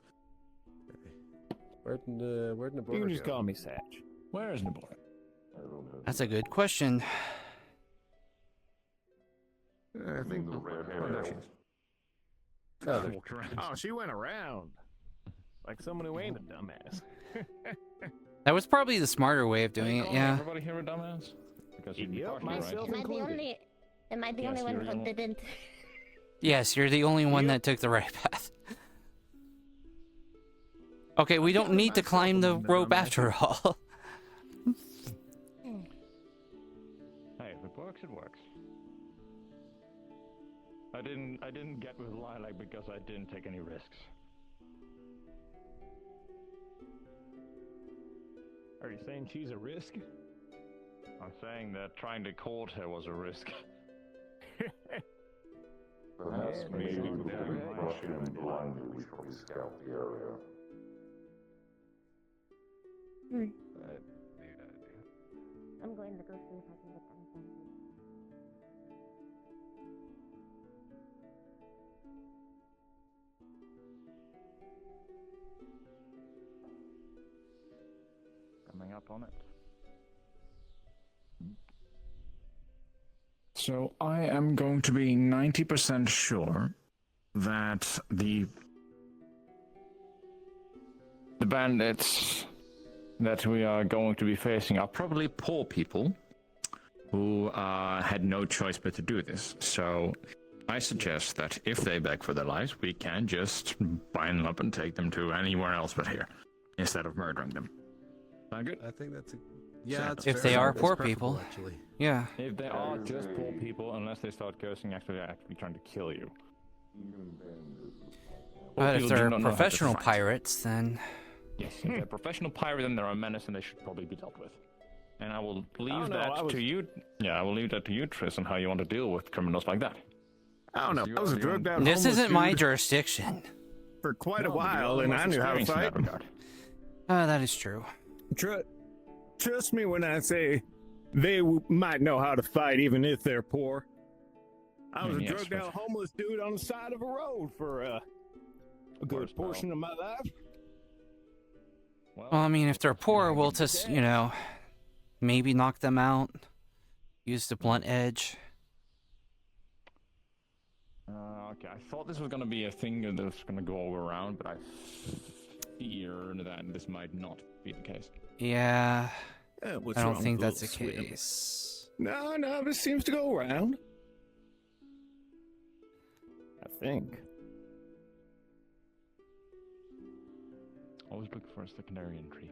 Where'd Nabora You can just go? call me Satch. Where is Nabora? That's a good question. I think. Oh, she went around. Like someone who ain't a dumbass. That was probably the smarter way of doing it, yeah. Everybody here a dumbass? Because you'd be Yep, partially right. myself Am I the included. only? Am I the Yes, only one you're the who only- didn't? Yes, you're the only one that took the right path. Okay, we don't need to climb the rope after all. Hey, if it works, it works. I didn't get with Lilac because I didn't take any risks. Are you saying she's a risk? I'm saying that trying to court her was a risk. Perhaps Yeah, maybe maybe before we that. rush in blindly, we should scout the area. I'm going to go see if I can get anything. Coming up on it. So I am going to be 90% sure that the bandits that we are going to be facing are probably poor people who had no choice but to do this. So I suggest that if they beg for their lives, we can just bind them up and take them to anywhere else but here, instead of murdering them. Sound good? I think that's a If they are poor people. Actually. Yeah. If they are just poor people, unless they start cursing, actually trying to kill you. But if people do they're not know how to professional fight. pirates, then Yes, if they're professional pirate, then they're a menace and they should probably be dealt with. And I will leave that to you. Yeah, I will leave that to you, Tris, on how you want to deal with criminals like that. I don't know. I was a drugged out this homeless isn't my dude jurisdiction. for quite a No, but you're while, the and most I knew how to experienced in fight. that regard. That is true. Trust me when I say they might know how to fight, even if they're poor. I was a Yes, drugged but- out homeless dude on the side of a road for a good Worse, portion of my life. Well, I mean, if they're poor, we'll just, maybe knock them out. Use the blunt edge. Okay, I thought this was going to be a thing that was going to go all around, but I fear that this might not be the case. Yeah. What's I don't wrong think with that's the Little Swim? case. No, this seems to go around. I think. Always look for a secondary entry.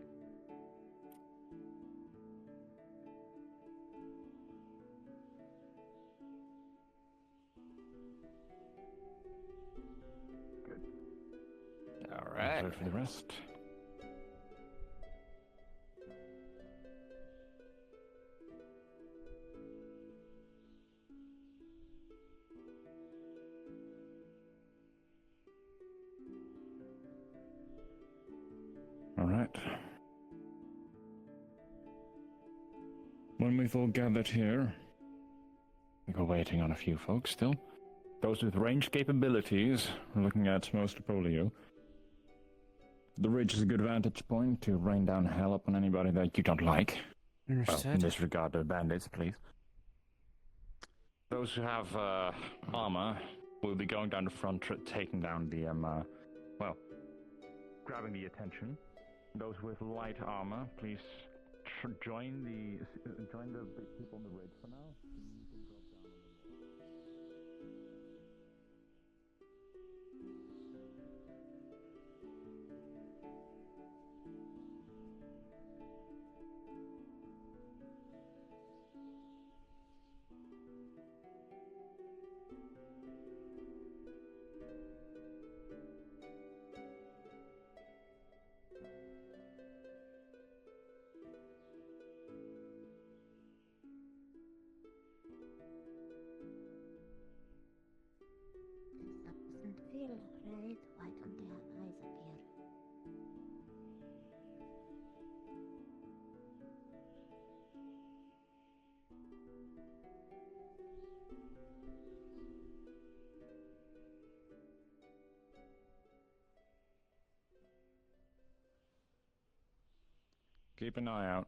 All right. For the rest. All right. When we've all gathered here, we're waiting on a few folks still. Those with range capabilities, we're looking at most of Polio. The ridge is a good vantage point to rain down hell upon anybody that you don't like. Well, in Understood. this regard, the bandits, please. Those who have armor will be going down the front, taking down the, grabbing the attention. Those with light armor, please join the big people on the ridge for now. That doesn't feel right. Why don't they have eyes up here? Keep an eye out.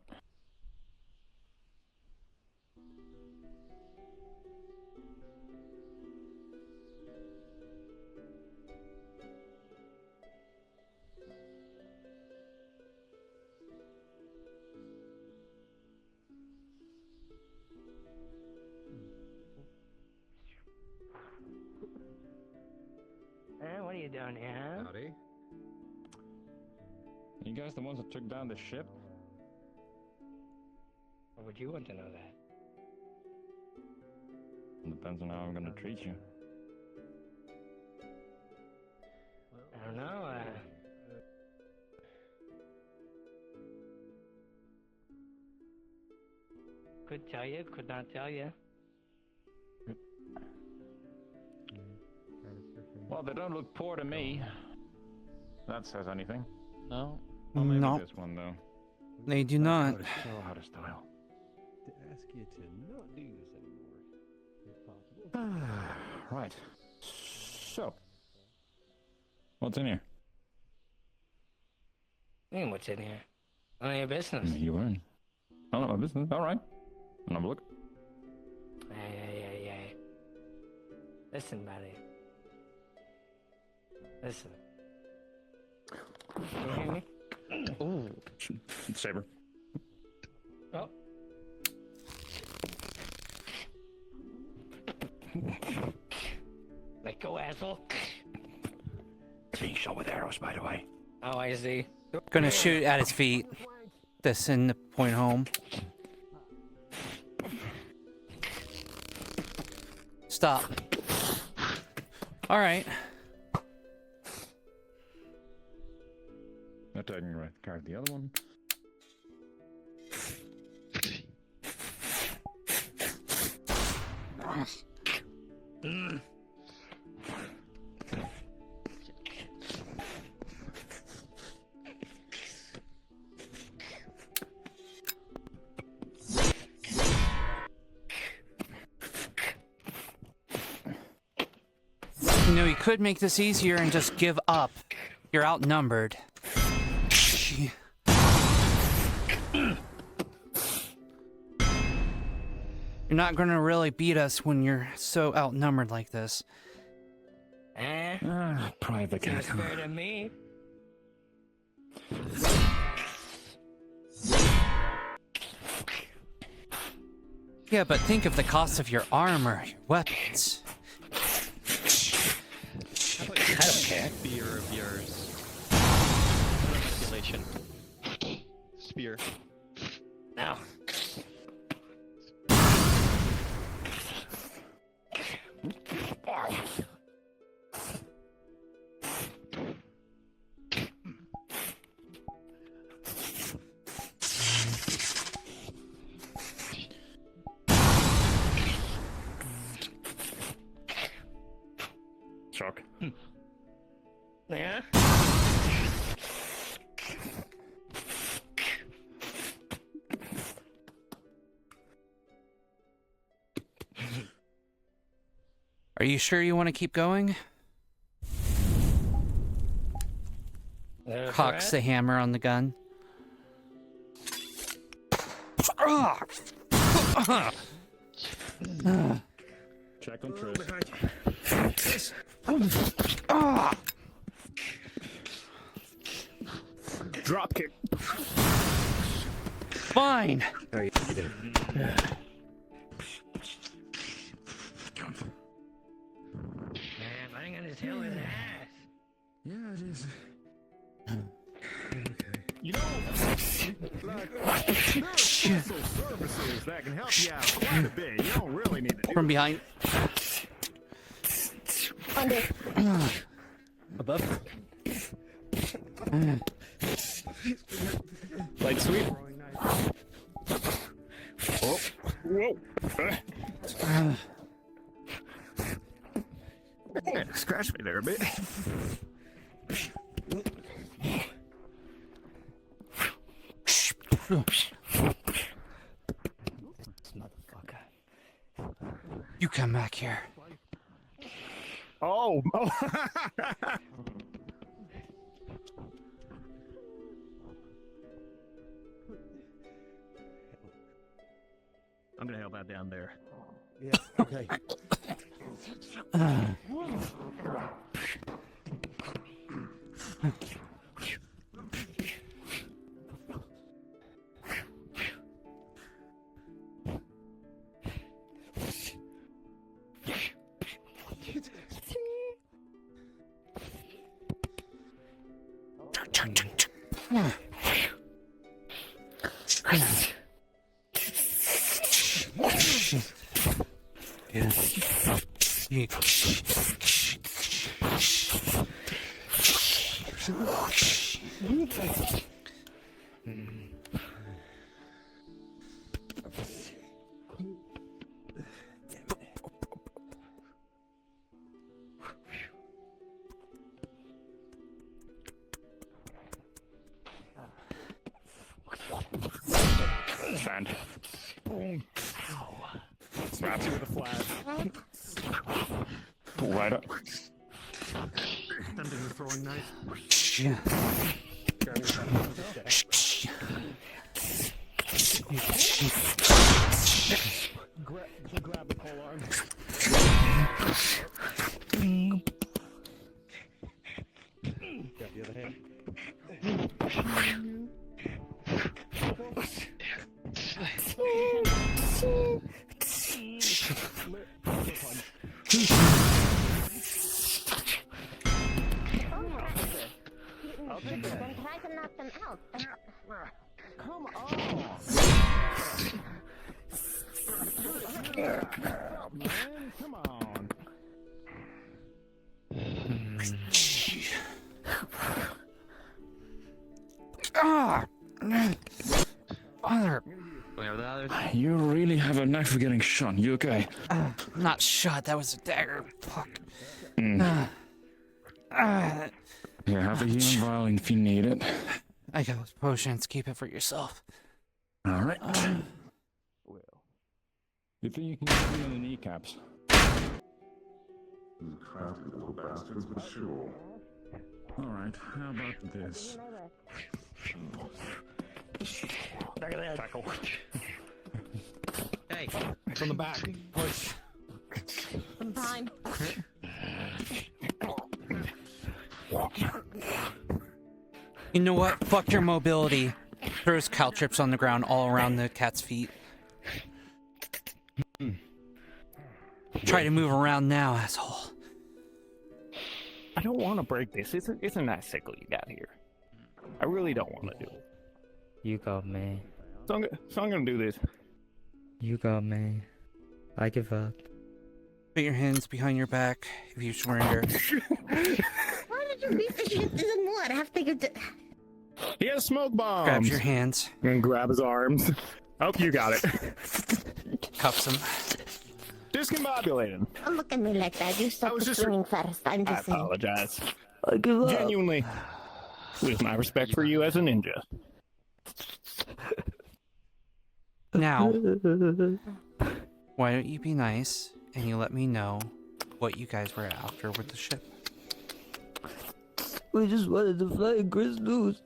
What are you doing here? Howdy. You guys the ones that took down the ship? Or would you want to know that? Depends on how I'm gonna treat you. I don't know. Could tell you, could not tell you. Well, they don't look poor to me. That says anything. No. Well, maybe No. this one though. They do not. So out of style. To ask you to not do this anymore, if possible. Right. So, what's in here? What's in here? None of your business. You weren't. None of my business. All right. I'll have a look. Hey. Listen, buddy. Listen. Can you hear me? Ooh. Saber. Oh. Let go, asshole. It's being shot with arrows, by the way. Oh, I see. Gonna shoot at his feet. To send the point home. Stop. All right. Not taking the right card. The other one. You know, you could make this easier and just give up. You're outnumbered. You're not gonna really beat us when you're so outnumbered like this. Private You're scared of me? Yeah, but think of the cost of your armor, your weapons. I don't care. Spear of yours. Manipulation. Spear. No. Shock. Yeah? Are you sure you want to keep going? Cocks the hammer on the gun. Check on Tris. Drop kick. fine. Oh, you did. Man, running on his tail with an ass. Yeah, it is. You know, like, there are special services that can help you out quite a bit. You don't really need to do From behind. Under. Above. Like sweet. Oh, whoa. Yeah, scratch me there a bit. Motherfucker. You come back here. Oh. I'm gonna help out down there. Yeah, okay. Sand. Smash you with a flag. Pull right up. Thunder the throwing knife. Yeah. Grab the pole arm. Grab the other hand. Then try to knock them out. Come on. Man, come on. Ah! Father. You really have a knife for getting shot. You okay? Not shot, that was a dagger. Fuck. Yeah, have a healing vial if you need it. I got those potions, keep it for yourself. Alright. You think you can get me in the kneecaps? Crafty little bastards, but sure. Alright, how about this? Tackle. Hey, From the back. Push. Some time. You know what? Fuck your mobility. Throws caltrips on the ground all around the cat's feet. Try to move around now, asshole. I don't want to break this. Isn't that sickle you got here? I really don't want to do it. you got me. So I'm gonna do this. You got me. I give up. Put your hands behind your back if you surrender. Why did you beat the shit in wood? I have to get to... He has smoke bombs. Grabs your hands. And grab his arms. Oh, you got it. Cuffs him. Discombobulated. Don't look at me like that. You start swinging first. I'm I just saying. apologize. I give up. Genuinely. With my respect for you as a ninja. Now, why don't you be nice and you let me know what you guys were after with the ship? We just wanted to find crystals.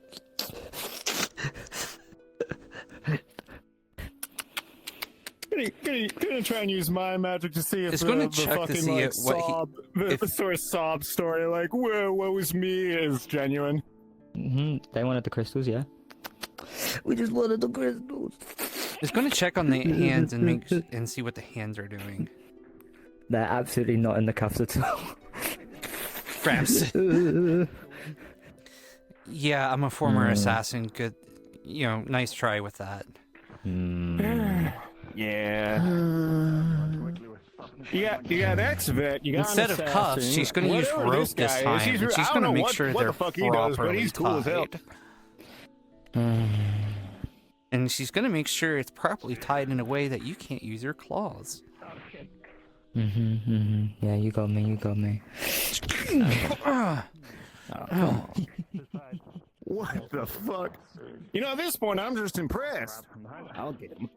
Gonna try and use my magic to see if It's the, gonna the check to fucking see like it- what he- sob, the if- sort of sob story, like "whoa, what was me" is genuine. They wanted the crystals, yeah. We just wanted the crystals. He's going to check on the hands and see what the hands are doing. They're absolutely not in the cuffs at all. Grabs. Yeah, I'm a former assassin. Good, nice try with that. Yeah. You got ex-vet, you got Instead an of cuffs, assassin. she's going to use Whatever rope this guy time. is, And she's I going don't to know make sure what they're the fuck he does, but properly he's cool as hell. tied. And she's going to make sure it's properly tied in a way that you can't use your claws. Yeah, you got me. Oh, come on. What the fuck? At this point, I'm just impressed. I'll get him.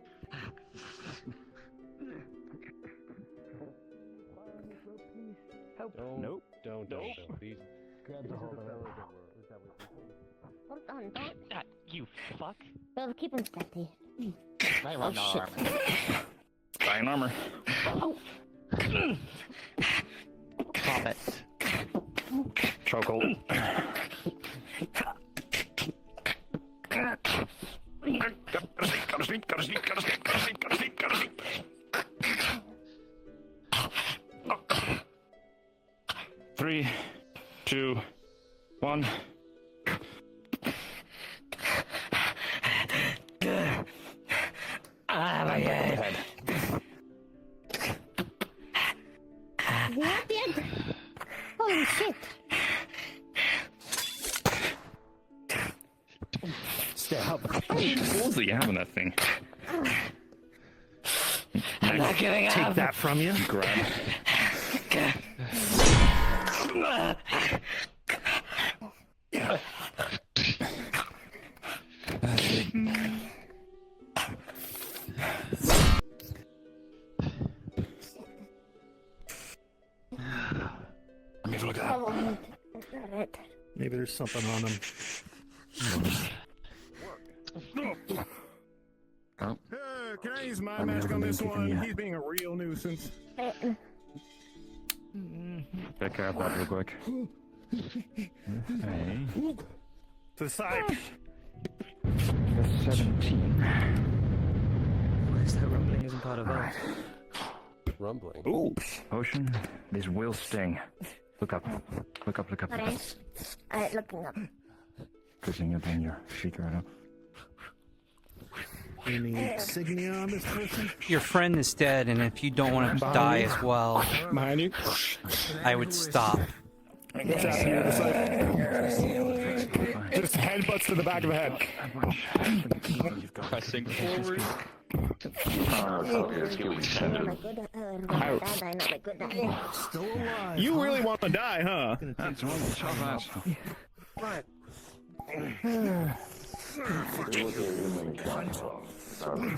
Nope. Don't. Please. Hold on, don't. That, you fuck. Well, keep him steady. My Oh, shit. Iron armor. Stop it. Chokehold. Gotta sleep. 3, 2, 1. My head. What the? Holy shit. Stop. How many tools do you have in that thing? I'm not getting Take out. that from you. Grab. Let me look at that. Maybe there's something on him. Can I use my magic on this one? He's being a real nuisance. Take care of that real quick. Hey. To the side. 17. Where's that rumbling? Isn't part of that. Rumbling. Ooh. Potion. This will sting. Look up. Alright. Looking up. Pushing it in your sheet right now. Any insignia on this person? Your friend is dead, and if you don't want to die as well, Behind you. I would stop. What's happening on the side? Just headbutts to the back of the head. Pressing forward. You really want to die, huh?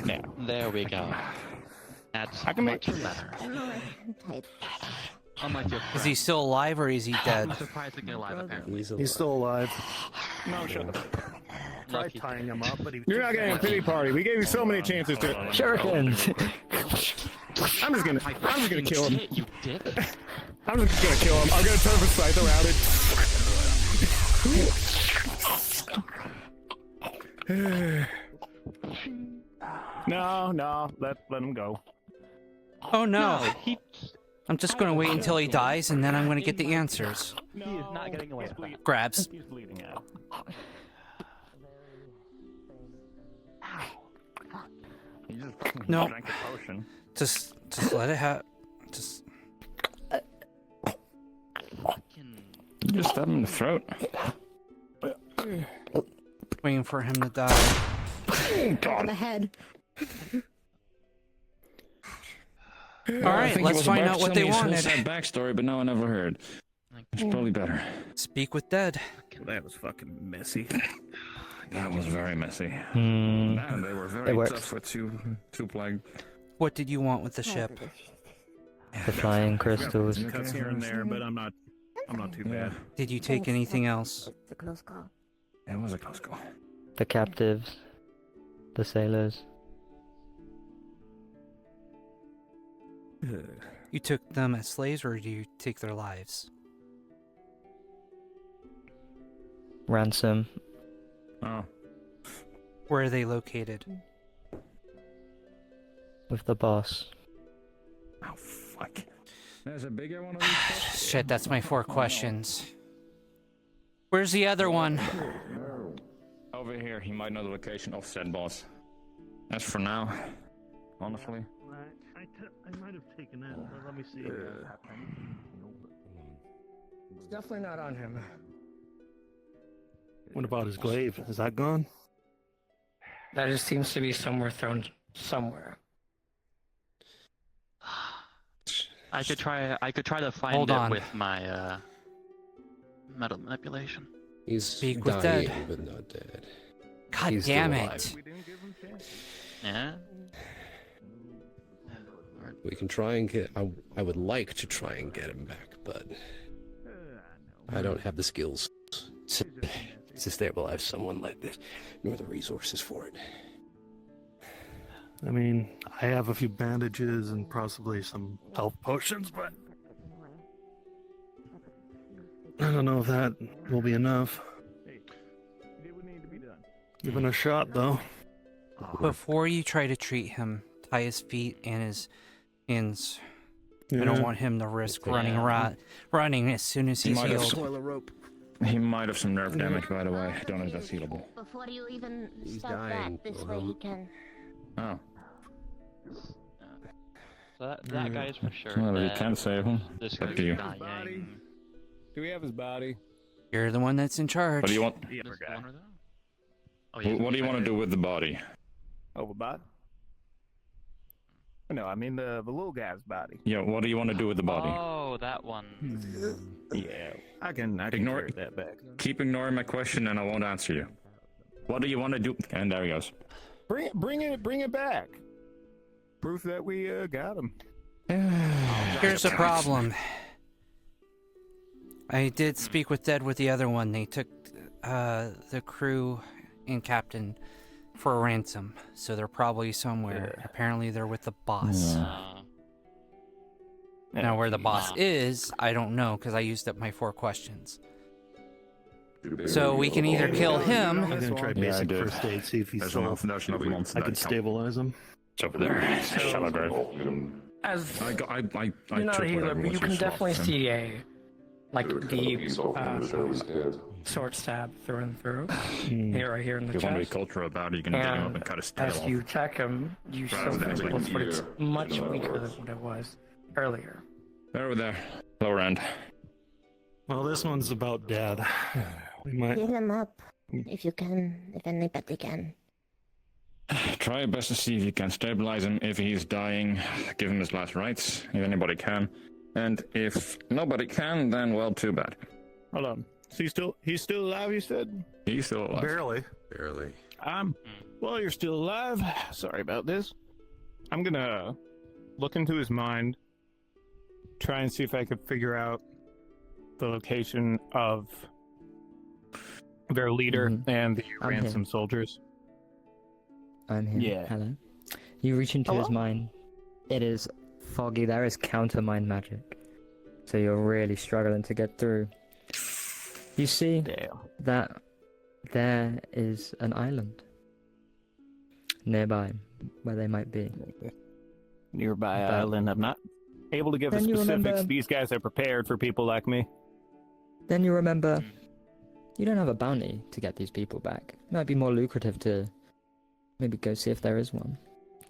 Now, there we go. That's much better. I'm like your Is he still alive or is he dead? surprisingly alive, apparently. He's still alive. No, shut up. Tried tying him up, but he. You're not getting a pity party. We gave you so many chances to. Shurikens! I'm just gonna kill him. You did it. I'm just gonna kill him. I'm gonna turn the scythe around it. No, let him go. Oh no! I'm just going to wait until he dies, and then I'm going to get the answers. He is not getting away with that. Grabs. He's bleeding out. You just fucking No. drank a potion. Just let it have. Just. You just stabbed him in the throat. Waiting for him to die. On the head. Alright, let's find out what they wanted. Sad backstory, but now I never heard. It's probably better. Speak with dead. That was fucking messy. That was very messy. Hmm. Man, they were very It works. tough for two plague. What did you want with the ship? The flying crystals. Cuts here and there, but I'm not too bad. Did you take anything else? It's a close call. It was a close call. The captives. The sailors. You took them as slaves, or did you take their lives? Ransom. Oh. Where are they located? With the boss. Oh, fuck. There's a bigger one of these. Shit, that's my 4 questions. Where's the other one? Over here, he might know the location of said boss. As for now, honestly. I might have taken it, but let me see. It's definitely not on him. What about his glaive? Is that gone? That just seems to be somewhere thrown somewhere. I could try to find Hold it on. with my metal manipulation. He's Speak with dying, dead. but not dead. God He's damn still it. alive. Yeah. We can try and get. I would like to try and get him back, but I don't have the skills to stabilize someone like this, nor the resources for it. I mean, I have a few bandages and possibly some health potions, but I don't know if that will be enough. Give it a shot, though. Before you try to treat him, tie his feet and his hands. I don't Yeah. want him to risk running as soon as he's healed. He might have some nerve damage, by the way. I don't know if that's healable. Before you even He's start dying. that, this way he can. Oh. So that guy is for sure. Well, we dead. can't save him. This Up guy's to you. dying. Do we have his body? You're the one that's in charge. What do you want? This one or that? Oh, What do you want to do with the body? Oh, the body? No, I mean the little guy's body. Yeah, what do you want to do with the body? Oh, that one. Yeah, I can Ignore carry that back. Keep ignoring my question and I won't answer you. What do you want to do? And there he goes. Bring it back. Proof that we got him. Here's the problem. I did speak with Dead with the other one. They took the crew and captain for a ransom, so they're probably somewhere. Apparently, they're with the boss. Now, where the boss is, I don't know because I used up my 4 questions. So we can either kill him. I'm gonna try basic first aid, see if he's still. I can stabilize him. It's over there. Shallow grave. As I you're not a took healer, whatever but you was can useful definitely for him. see the sword stab through and through. Here, right here in the If you want to be chest. cultural about it, you can dig him up and cut his tail As off. you attack him, you Rather still than feel like it, but it's much weaker than what it was earlier. Over there. Lower end. Well, this one's about Dad. We might. Heal him up, if you can, if anybody can. Try your best to see if you can stabilize him. If he's dying, give him his last rites, if anybody can. And if nobody can, then well, too bad. Hold on. So he's still alive, you said? He's still alive. Barely. Well, you're still alive. Sorry about this. I'm gonna look into his mind, try and see if I could figure out the location of their leader and the I'm here. ransom soldiers. I'm here. Yeah. Hello. You reach into his Hello? mind. It is foggy. There is counter mind magic. So you're really struggling to get through. You see that there is an island nearby where they might be. Nearby But- island. I'm not able to give the Then you specifics. remember- These guys are prepared for people like me. Then you remember you don't have a bounty to get these people back. It might be more lucrative to maybe go see if there is one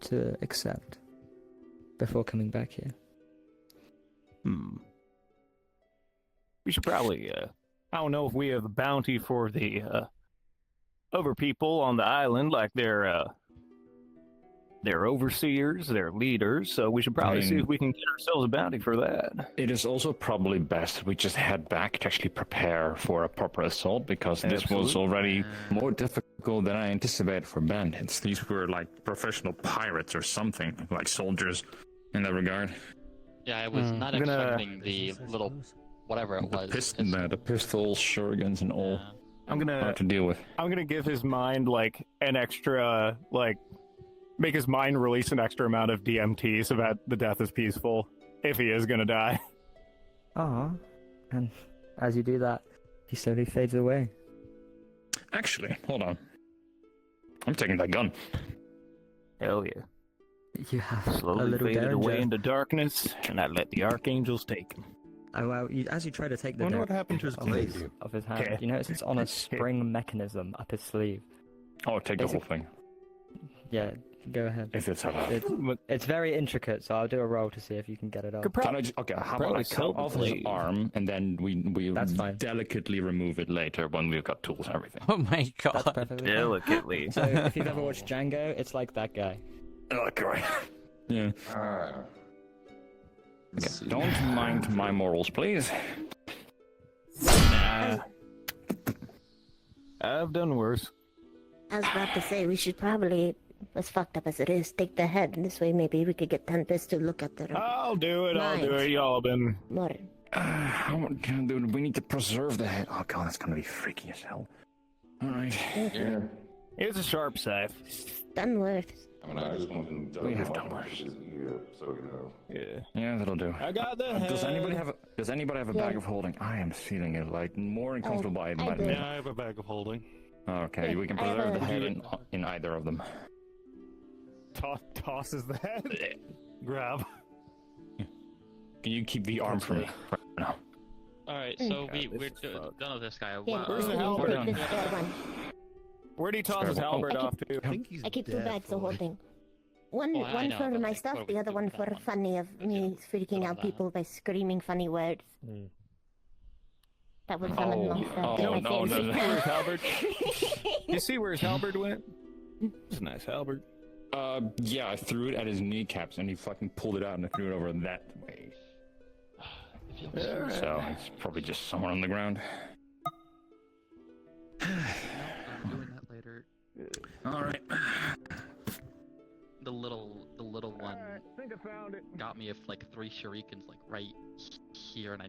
to accept before coming back here. We should probably, I don't know if we have a bounty for the, other people on the island, like their overseers, their leaders, so we should probably see if we can get ourselves a bounty for that. It is also probably best we just head back to actually prepare for a proper assault, because this was already more difficult than I anticipated for bandits. These were like professional pirates or something, like soldiers in that regard. Yeah, I was not expecting the little whatever it was. The pistols, shurikens, and all. I'm gonna Hard to deal with. I'm gonna give his mind like an extra, make his mind release an extra amount of DMT so that the death is peaceful if he is gonna die. And as you do that, he slowly fades away. Actually, hold on. I'm taking that gun. Hell yeah. You have a Slowly little faded away danger. into darkness, and I let the archangels take him. Oh well, as you try to take the Wonder dagger what happened to his case. of his hand, Okay. you notice it's on a spring mechanism up his sleeve. Oh, take the whole thing. Yeah, go ahead. If it's how It's very intricate, so I'll do a roll to see if you can get it off. Can I just, okay, how about I cut off his arm and then we That's fine. delicately remove it later when we've got tools and everything. Oh my god. That's perfectly fine. Delicately. So if you've ever watched Django, it's like that guy. Oh, great. Yeah. Okay. Don't mind my morals, please. Nah. I've done worse. I was about to say, we should probably, as fucked up as it is, take the head. And this way maybe we could get Tempest to look at the I'll do it. mind. Y'all been. More. Dude, we need to preserve the head. Oh god, that's gonna be freaky as hell. Alright. Yeah. It's a sharp scythe. Done worse. I mean, I just wanted to We have done worse. Here, so you know. Yeah. Yeah, that'll do. I got the head. Does anybody have a bag of holding? I am feeling it like more uncomfortable by the minute. Yeah, I have a bag of holding. Okay, we can I have preserve the a- head in either of them. Tosses the head. Grab. Can you keep the arm for me? Right now. Alright, so we're done with this guy. Yeah, Where's the we halberd? take this spare one. Where'd he toss his halberd off to? I keep two bags of holding. One Oh, I one know, for but my like, stuff, what the we other do one with for that funny of me freaking out people by screaming funny words. That was some of my halberd. You see where his halberd went? It's a nice halberd. Yeah, I threw it at his kneecaps and he fucking pulled it out and I threw it over that way. So it's probably just somewhere on the ground. I'm doing that later. Alright. The little one I think I found it. got me with like 3 shurikens like right here, and I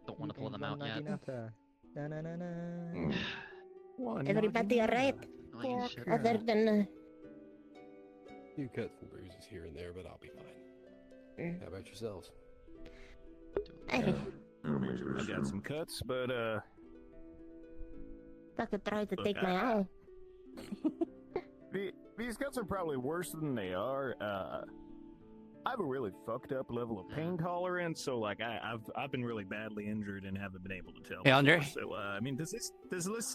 don't want to pull them out yet. Everybody alright? Annoying shit. Other than few cuts and bruises here and there, but I'll be fine. How about yourselves? I got some cuts, but I could try to Look, take my eye. these cuts are probably worse than they are. I have a really fucked up level of pain tolerance, so like I've been really badly injured and haven't been able to tell. Hey, Andre? before. So I mean, does this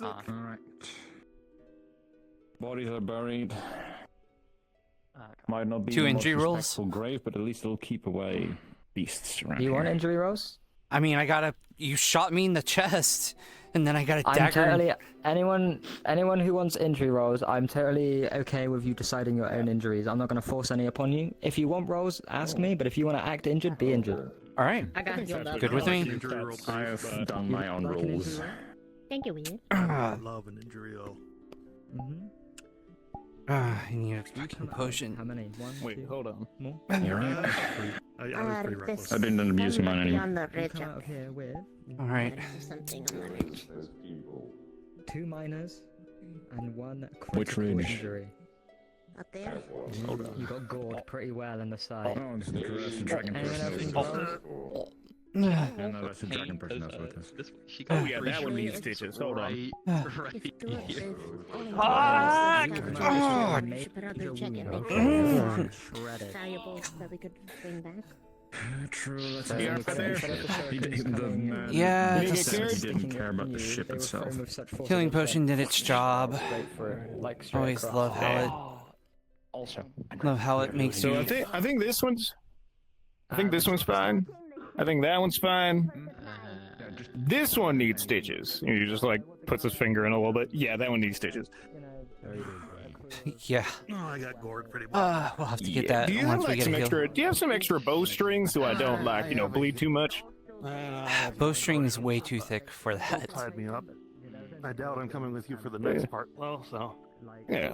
look? Alright. Bodies are buried. Might not be 2 the most injury rolls? respectful grave, but at least it'll keep away beasts around Do you here. want injury rolls? I mean, you shot me in the chest, and then I got a I'm dagger. totally anyone who wants injury rolls, I'm totally okay with you deciding your own injuries. I'm not going to force any upon you. If you want rolls, ask me. But if you want to act injured, be injured. All right. I got you on that. Good with me. I have done my own rules. Thank you, Weird. I love an injury roll. I need a fucking potion. How many? One, Wait, two, hold on. more? You're right. I was pretty reckless. I didn't end up using mine anymore. On the You ridge come out up. of here with All right. Something on the ridge. 2 minors and 1 Which critical ridge? injury. Up there? You got gored pretty well in the side. Oh, it's the dragon Anyone else person. need rolls? No, that's the dragon person that's with us. She Oh got yeah, that one needs stitches. Hold on. right here. We should probably check and make sure it's Shredded. valuable that we could bring back. True, let's Yeah, have a look there. at the man Yeah, he just- said he didn't care about the ship itself. Healing potion did its job. Like Always love how it makes So you. I think this one's fine. I think that one's fine. This one needs stitches. He just like puts his finger in a little bit. Yeah, that one needs stitches. Yeah. Oh, I got gored pretty much. We'll have to get that Do you have once we like get some a heal. extra? Do you have some extra bowstring so I don't like bleed too much? Bowstring is way too thick for that. Tied me up. I doubt I'm coming with you for the next part. Well, so. Yeah.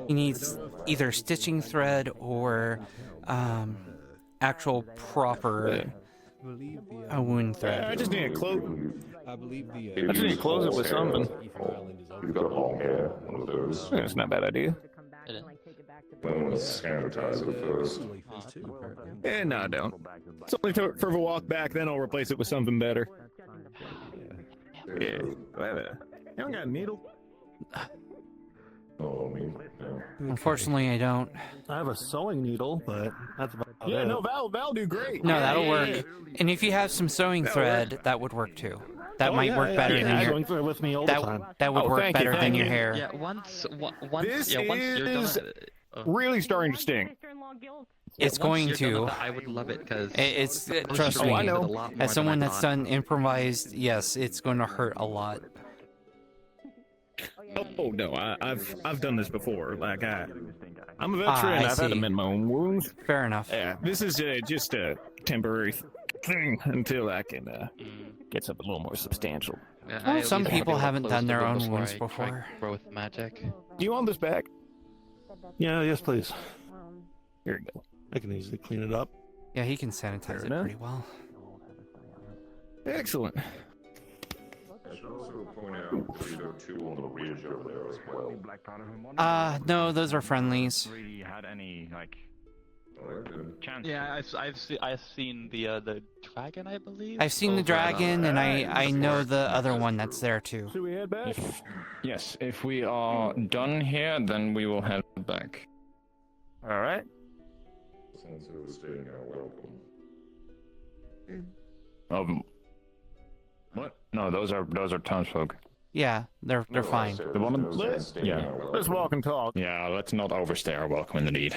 He needs either stitching thread or actual proper wound thread. I just need to close. I believe I just need to close it with something. You've got a long hair, one of those. Yeah, it's not a bad idea. Well, let's sanitize it first. Eh, no, I don't. It's only for the walk back, then I'll replace it with something better. Yeah. You don't got a needle? Oh, me. Unfortunately, I don't. I have a sewing needle, but that's about Yeah, it. no, that'll do great. No, Yeah, that'll yeah, work. yeah. And if you have some sewing That'll thread, work. that would work too. That Oh, might yeah, work yeah, better yeah, than I your. sewing thread with me all the time. That would Oh, work thank you, better than thank your you. hair. Yeah, once This you're is done. really starting to sting. It's going you're done to. with it, I would love it because Trust me. I know. As someone that's done improvised, yes, it's going to hurt a lot. Oh no, I've done this before. Like I'm a veteran. I I've had to see. mend my own wounds. Fair enough. Yeah, this is just a temporary thing until I can get something a little more substantial. Well, some people haven't done their own wounds before. Growth magic. Do you want this back? Yeah, yes, please. Here you go. I can easily clean it up. Yeah, he can sanitize it enough. pretty well. Excellent. I should also point out there's no two on the ridge over there as well. No, those are friendlies. Really had any like chance? Yeah, I've seen the dragon, I believe. I've seen the dragon, and I know the other one that's there too. Should we head back? Yes, if we are done here, then we will head back. All right. Since it was stating our welcome. What? No, those are townsfolk. Yeah, they're fine. The woman? Yeah. Let's walk and talk. Yeah, let's not overstay our welcome in the deed.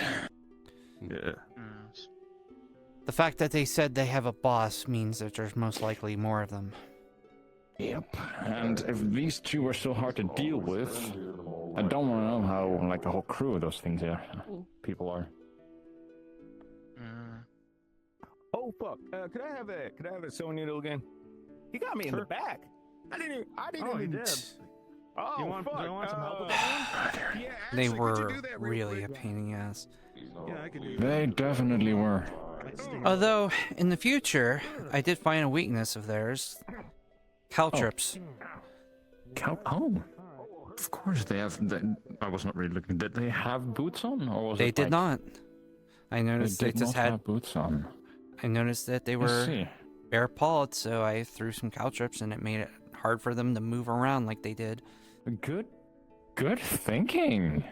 Yeah. The fact that they said they have a boss means that there's most likely more of them. Yep. And if these two are so hard to deal with, I don't want to know how like the whole crew of those things are. People are. Oh fuck! Could I have a sewing needle again? He got me in the back. I didn't Oh, he even. did. Oh, Do you want some help with that one? Yeah, They actually, could you were do that real really quick? a pain in the ass. Yeah, I can do They definitely were. Although, in the future, I did find a weakness of theirs. Caltrips. Oh. Of course they have. I was not really looking. Did they have boots on, or was They it did like, not. I noticed They they did just not had. have boots on. I noticed that they I were see. bare-pawed, so I threw some caltrips, and it made it hard for them to move around like they did. Good thinking.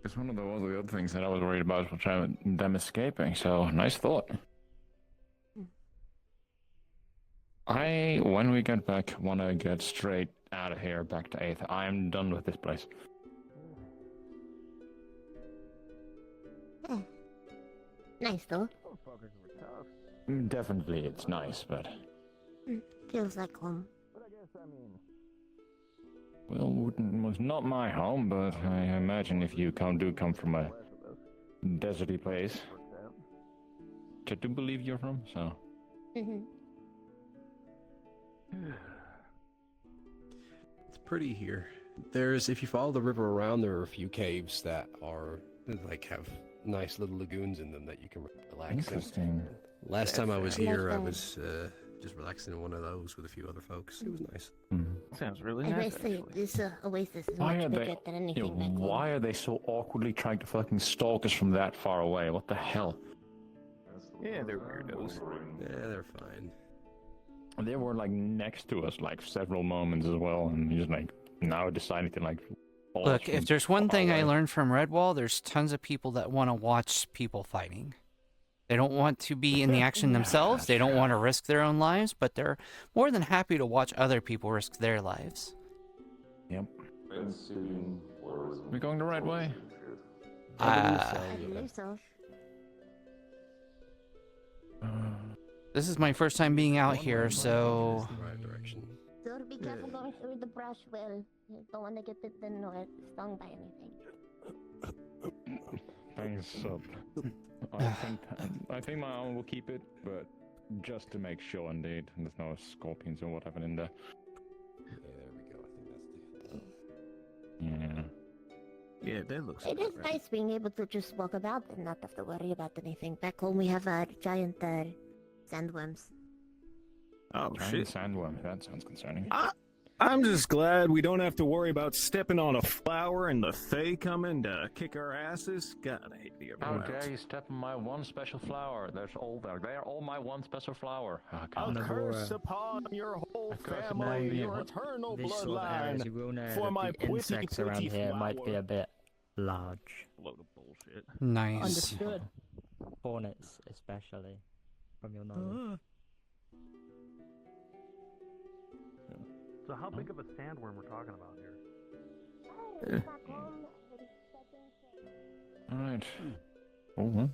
It's one of the other things that I was worried about was them escaping. So nice thought. When we get back, want to get straight out of here, back to Aether. I am done with this place. Nice though. Definitely, it's nice, but Feels like home. well, it was not my home. But I imagine if you do come from a deserty place, I do believe you're from. So It's pretty here. If you follow the river around, there are a few caves that are have nice little lagoons in them that you can relax in. interesting. Last time I was here, I was just relaxing in one of those with a few other folks. It was nice. Sounds really And I nice. say this oasis is Why much are bigger they? than anything back home. Why are they so awkwardly trying to fucking stalk us from that far away? What the hell? Yeah, they're weirdos. Yeah, they're fine. They were like next to us like several moments as well, and just like now decided to like. follow us Look, if from there's one far thing I away. learned from Redwall, there's tons of people that want to watch people fighting. They don't want to be in the action themselves. They don't want to risk their own lives, but they're more than happy to watch other people risk their lives. Yep. We're going the right way. I believe so. This is my first time being out here, so Right direction. So be careful going through the brush, Will. You don't want to get bitten or stung by anything. Thanks, sub. I think my arm will keep it, but just to make sure, indeed, there's no scorpions or whatever in there. Yeah, there we go. I think that's the. Yeah. Yeah, that looks It is nice being able to just walk about and not have to worry about anything. Back home we have giant sandworms. Oh Giant shit. sandworm. That sounds concerning. I'm just glad we don't have to worry about stepping on a flower and the Fae coming to kick our asses. God, I hate the How everyone dare else. you step on my one special flower? There's all there. They are all my one special flower. Oh, A God. curse upon your whole curse family, upon me. your eternal These sort of areas, you will know for that my the insects around pretty here might be flower. a bit large. Load of bullshit. Nice. Understood. Hornets, especially, from your knowledge. So how big of a sandworm we're talking about here? Alright. Oh,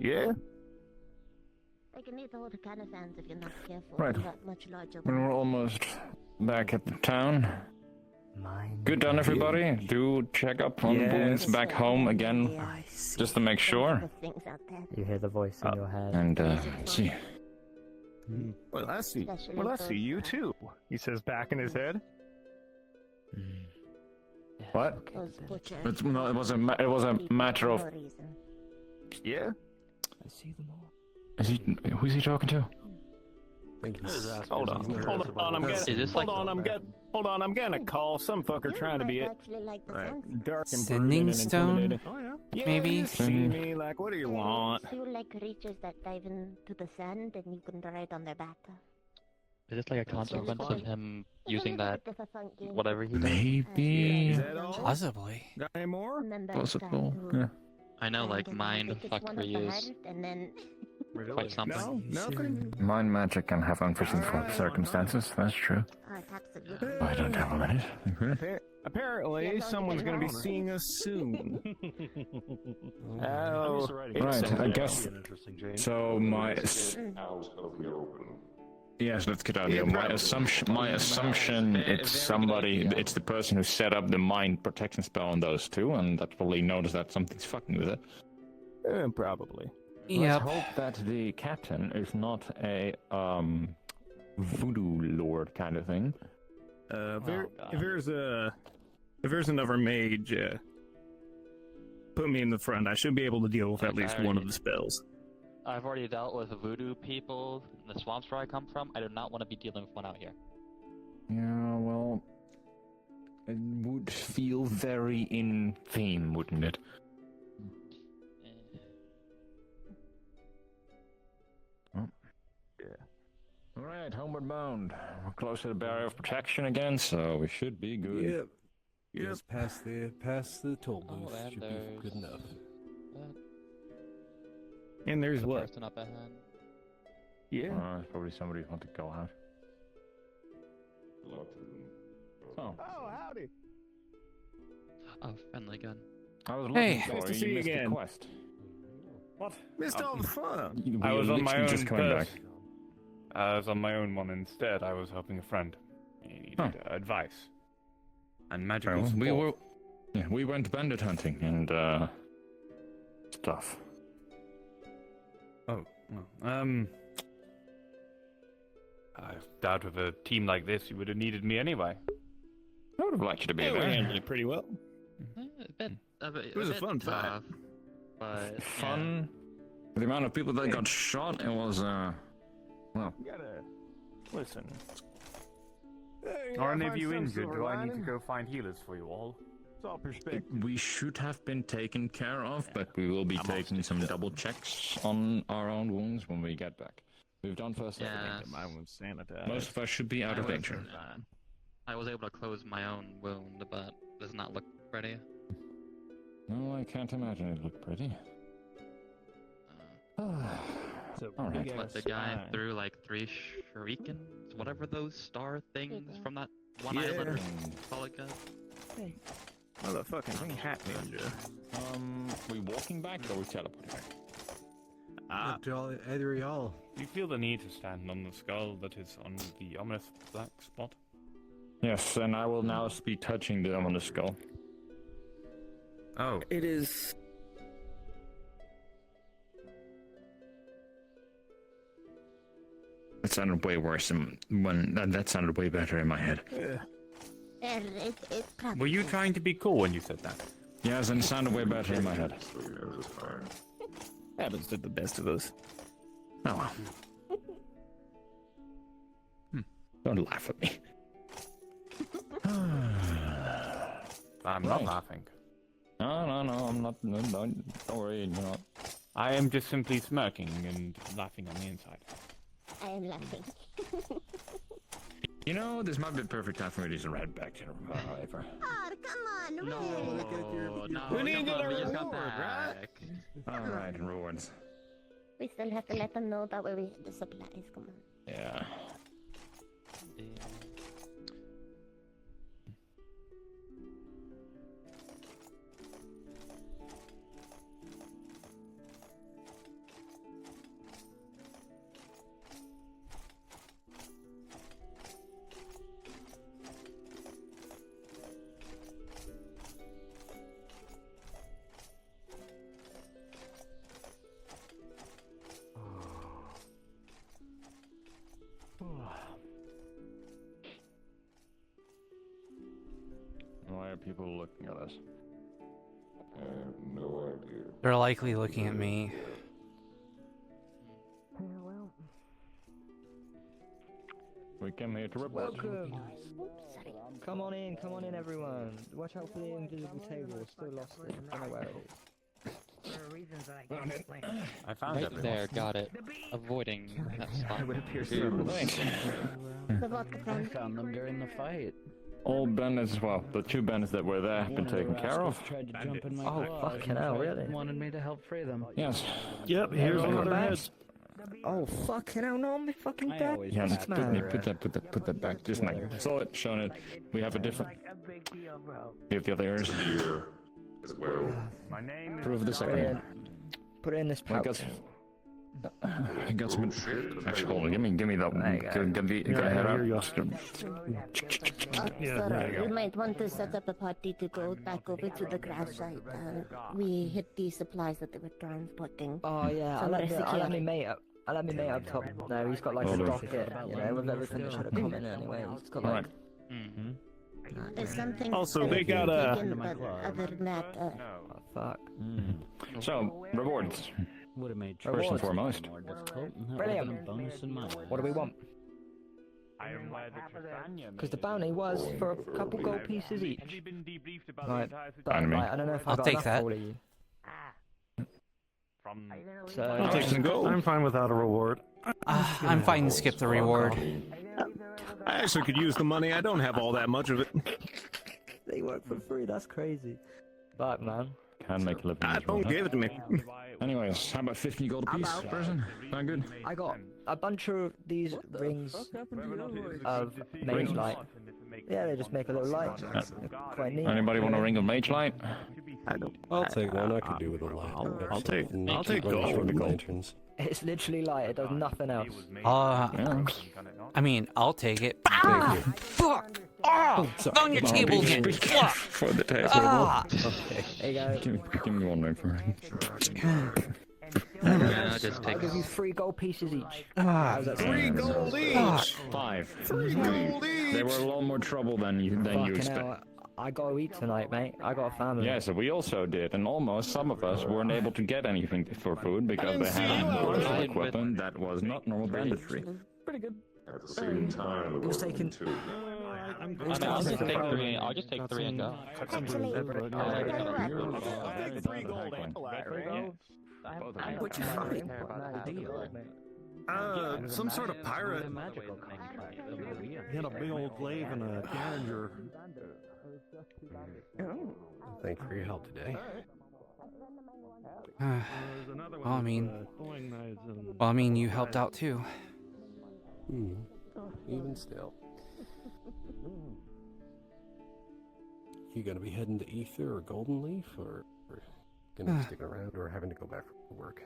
Yeah? They can eat the whole can of fans if you're not careful. Right. They're much larger. when we're almost back at the town. Good done, everybody. Do check up on the wounds back home again, just to make sure. You hear the voice in your head. And, see. Well, I see. Well, I see you too. He says back in his head. What? No, it was a matter of. Yeah. I see them all. Is he? Who's he talking to? Hold on, I'm getting a call. Some fucker trying to be it. Dark and Sending brooding and stone? intimidating. Oh yeah. Yeah, Maybe? you see me, like, what do you want? Feel like creatures that dive into the sand and you can ride on their back. Is this like a consequence of him using that whatever he does? Maybe. Possibly. Got any more? Possible. Yeah. I know, like, mind fuck for years. Quite something. No, nothing. Mind magic can have unforeseen circumstances. That's true. I don't have a minute. Apparently, someone's going to be seeing us soon. Oh, Right, I guess. So my. Out of the open. Yes, let's get out of here. My assumption, it's somebody. It's the person who set up the mind protection spell on those two, and that probably noticed that something's fucking with it. Probably. Let's hope that the captain is not a voodoo lord kind of thing. If there's another mage, put me in the front. I should be able to deal with at least one of the spells. I've already dealt with voodoo people in the swamps where I come from. I do not want to be dealing with one out here. Yeah, well, it would feel very in theme, wouldn't it? Oh. Yeah. Alright, homeward bound. We're close to the barrier of protection again, so we should be good. Yep. Just past the toll booth. Oh, and Should be there's good enough. And there's the what? person up ahead. Yeah. There's probably somebody who wants to go out. Oh. Oh, howdy. Oh, friendly gun. I was Hey. looking for Nice to you. see you missed again. the quest. What? Missed all the fun. I was on my own just coming back. first. I was on my own one instead. I was helping a friend. He needed advice. And magical Well, support. we went bandit hunting and stuff. Oh, well, I doubt with a team like this you would have needed me anyway. I would have liked you to be Yeah, we there. handled it pretty well. It was a bit fun fight. tough, but Fun. The amount of people that got shot, it was well. You gotta listen. Are any of you injured? Do I need to go find healers for you all? It's all perspective. We should have been taken care of, but we will be taking some double checks on our own wounds when we get back. We've done first aid. My wound's sanitized. Most of us should be out of danger. I was able to close my own wound, but does not look pretty. No, I can't imagine it looked pretty. Alright. But the guy threw like 3 shurikens, whatever those star things from that one island or solid gun. Hey, motherfucking hat ninja. We walking back or we teleporting back? Up to either of y'all. Do you feel the need to stand on the skull that is on the ominous black spot? Yes, and I will now be touching them on the skull. Oh. It is. That sounded way worse that sounded way better in my head. Were you trying to be cool when you said that? Yes, and it sounded way better in my head. Happens to the best of us. Oh well. Don't laugh at me. I'm not laughing. No, I'm not. No, don't worry, you're not. I am just simply smirking and laughing on the inside. I am laughing. You know, this might be the perfect time for me to use a red back to Aether. Oh, come on, We need to get our we just got reward, back. right? Alright, rewards. We still have to let them know about where we hit the supplies. Come on. Yeah. Why are people looking at us? I have no idea. They're likely looking at me. We came here to report. Welcome. Come on in, everyone. Watch out for the invisible table. Still lost it. Don't know where it is. There are reasons that I can't explain. I found Right it. there, Got it. Avoiding that spot. It would appear so. The vodka I pen. found them during the fight. All bandits, well, the two bandits that were there have been taken care of. Tried to jump in my Oh, claws fucking and hell, really? wanted me to help free them. Yes. Yep, here's Everyone another back? head. Oh, fucking hell, no, my fucking I dad. always Yeah, have man. put that back. Just like saw it, shown it. We have a different. We have the other ears. Here as well. My name is Prove the Put it second. in, put it in this I pouch. got. I got some. Actually, hold on. Give me that. Give the. Go ahead. here you go. Yeah, there you go. we might want to set up a party to go back over to the crash site. We hit the supplies that they were transporting. Oh yeah, I'll let me mate up. I'll let me mate up top. No, he's got like a docket, you know, with everything that should have come in anyway. He's got like. There's something. Also, they got a. Other than that, Oh, fuck. So rewards. Would have made First and foremost. more difficult. And that Brilliant. would have been a bonus in my way. What do we want? I am glad that Trisyra Because the bounty was for a couple gold pieces each. Have you been debriefed about Right, the entire but Enemy. like, I don't know if I I'll got take enough that. for all of you. From So I'll take some gold. I'm fine without a reward. I'm fine to skip the reward. I actually could use the money. I don't have all that much of it. they work for free. That's crazy. Fuck, man. Can make a living. Ah, don't give it to me. Anyways, how about 50 gold apiece, person? Sound good? I got a bunch of these rings of mage light. Yeah, they just make a little light. They're quite neat. Anybody want a ring of mage light? I don't. I'll take one. I could do with a light. I'll take Keep running gold. short of lanterns. It's literally light. It does nothing else. Yeah. I mean, I'll take it. Thank you. Fuck! Oh, on your table again. Fuck! For the taste. Ah! There you go. Give me one ring for Yeah, I'll just I'll take give you 3 gold pieces each. Ah, How's that Three sound? gold each. Fuck. 5. 3 gold each. They were a lot more trouble than you Fucking expect. hell. I gotta eat tonight, mate. I got a family. Yeah, so we also did, and almost some of us weren't able to get anything for food because they had normal equipment that was not normal banditry. Pretty good. At the same time, It was taken. too. I'll just take 3. I'll just take 3 and go. actually, I'll take 3 gold and What you fucking some sort of pirate. He had a big old glaive and a derringer. Thank you for your help today. Well, I mean, you helped out too. Even still. You gonna be heading to Aether or Golden Leaf, or gonna be sticking around, or having to go back for work?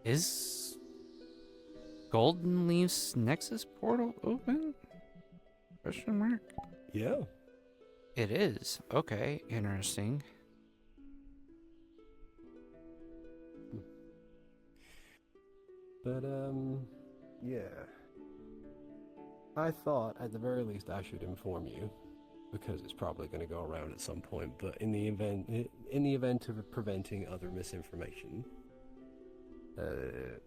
Is Golden Leaf's Nexus portal open? Question mark. Yeah. It is. Okay, interesting. But yeah. I thought at the very least I should inform you, because it's probably going to go around at some point. But in the event of preventing other misinformation,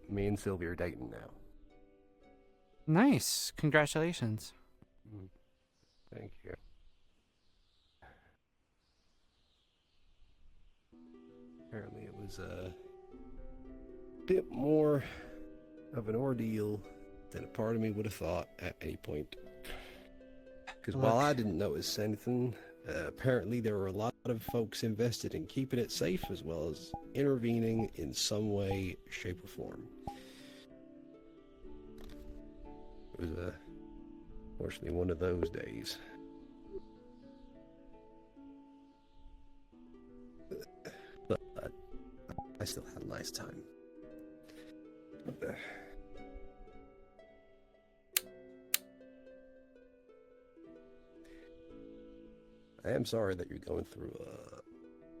me and Sylvia are dating now. Nice. Congratulations. Thank you. Apparently it was a bit more of an ordeal than a part of me would have thought at any point. Because while I didn't notice anything, apparently there were a lot of folks invested in keeping it safe as well as intervening in some way, shape, or form. It was, unfortunately, one of those days. But I still had a nice time. I am sorry that you're going through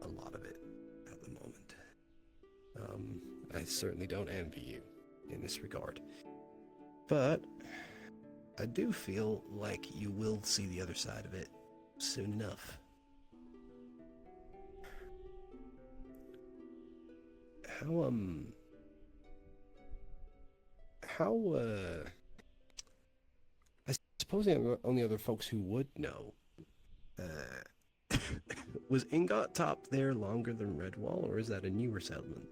a lot of it at the moment. I certainly don't envy you in this regard. But I do feel like you will see the other side of it soon enough. I suppose the only other folks who would know, was Ingot Top there longer than Redwall, or is that a newer settlement?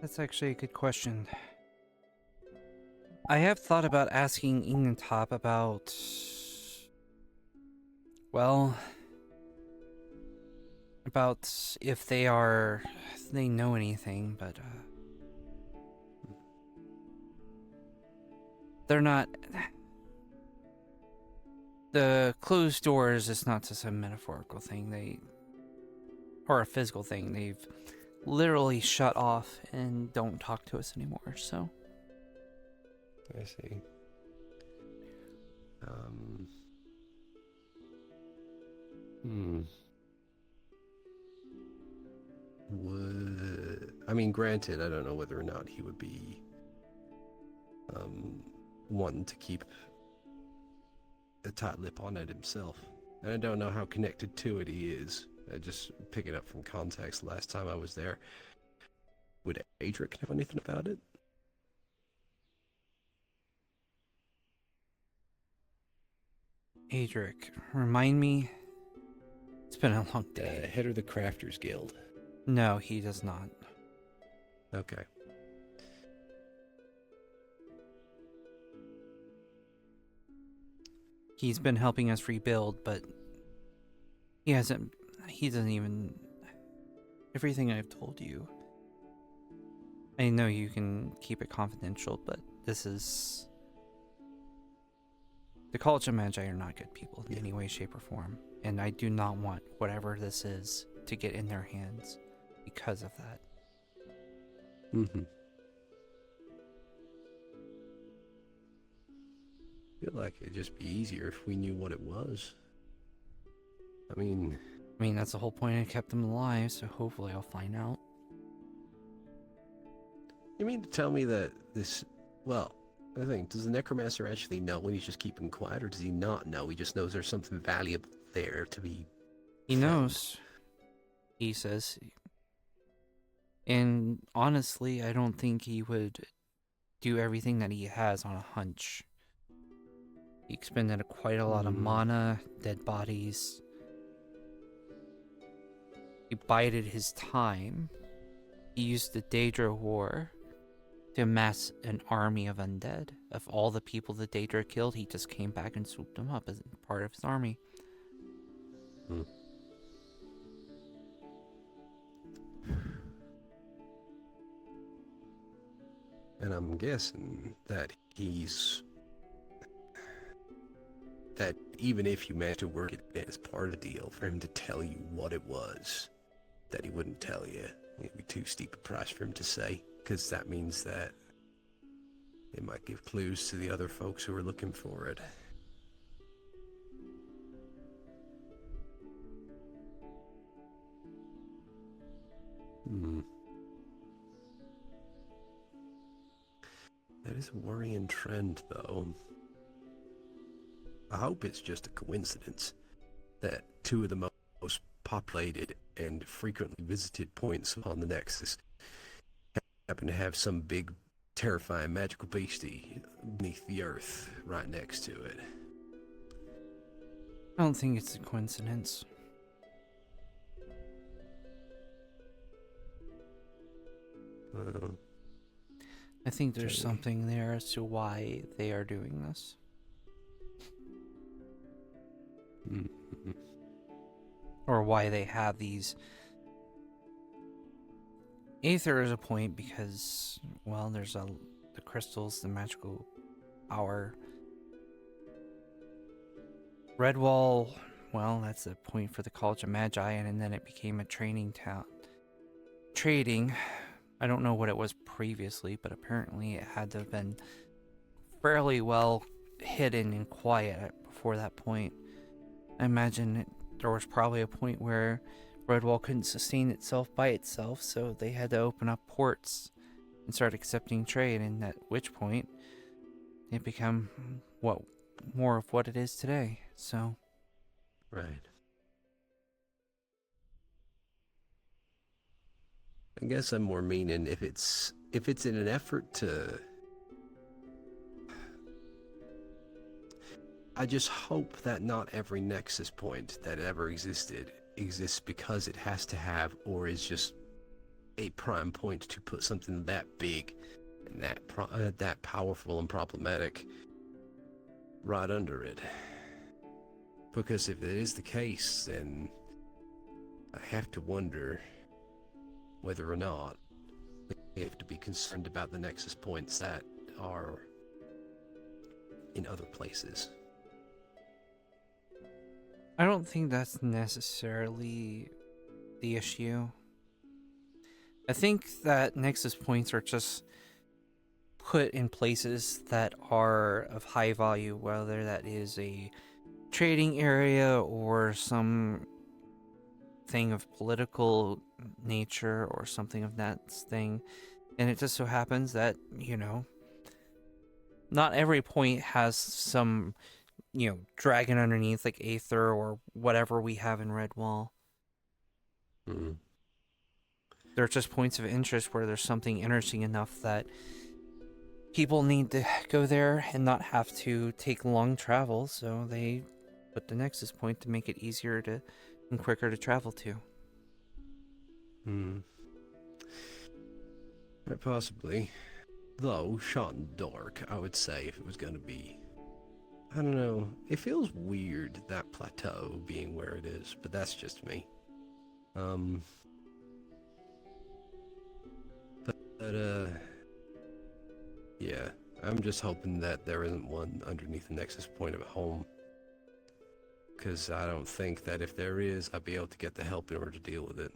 That's actually a good question. I have thought about asking Ingentop about, well, about if they know anything, but they're not. The closed doors is not just a metaphorical thing, or a physical thing. They've literally shut off and don't talk to us anymore, so. I see. I mean, granted, I don't know whether or not he would be wanting to keep a tight lip on it himself. And I don't know how connected to it he is. Just picking up from context, last time I was there. Would Adric know anything about it? Adric, remind me. It's been a long day. Head of the Crafters Guild. No, he does not. Okay. He's been helping us rebuild, but he doesn't even, everything I've told you, I know you can keep it confidential, but this is, the College of Magi are not good people in any way, shape, or form, and I do not want whatever this is to get in their hands because of that. Mm-hmm. I feel like it'd just be easier if we knew what it was. I mean, that's the whole point. I kept them alive, so hopefully I'll find out. You mean to tell me that this... Well, I think, does the Necromancer actually know when he's just keeping quiet, or does he not know? He just knows there's something valuable there to be... He knows. He says. And honestly, I don't think he would do everything that he has on a hunch. He expended quite a lot of mana, dead bodies. He bided his time. He used the Daedra War to amass an army of undead. Of all the people the Daedra killed, he just came back and swooped them up as part of his army. And I'm guessing that that even if you managed to work it as part of the deal, for him to tell you what it was, that he wouldn't tell you. It'd be too steep a price for him to say, because that means that it might give clues to the other folks who are looking for it. That is a worrying trend, though. I hope it's just a coincidence that two of the most populated and frequently visited points on the Nexus happen to have some big terrifying magical beastie beneath the earth right next to it. I don't think it's a coincidence. I think there's something there as to why they are doing this. Mm-hmm. Or why they have these. Aether is a point because, well, there's the crystals, the magical power. Redwall, well, that's a point for the College of Magi, and then it became a training town. Trading, I don't know what it was previously, but apparently it had to have been fairly well hidden and quiet before that point. I imagine there was probably a point where Redwall couldn't sustain itself by itself, so they had to open up ports and start accepting trade, and at which point it became more of what it is today. So, right. I guess I'm more meaning if it's in an effort to. I just hope that not every nexus point that ever existed exists because it has to have, or is just a prime point to put something that big and that powerful and problematic right under it. Because if it is the case, then I have to wonder whether or not we have to be concerned about the nexus points that are in other places. I don't think that's necessarily the issue. I think that nexus points are just put in places that are of high value, whether that is a trading area or some thing of political nature or something of that thing. And it just so happens that, not every point has some, dragon underneath, like Aether or whatever we have in Redwall. Mm-hmm. They're just points of interest where there's something interesting enough that people need to go there and not have to take long travel, so they put the nexus point to make it easier to and quicker to travel to. Possibly. Though, shot in the dark, I would say if it was going to be... I don't know. It feels weird, that plateau being where it is, but that's just me. Yeah, I'm just hoping that there isn't one underneath the nexus point at home. Because I don't think that if there is, I'd be able to get the help in order to deal with it.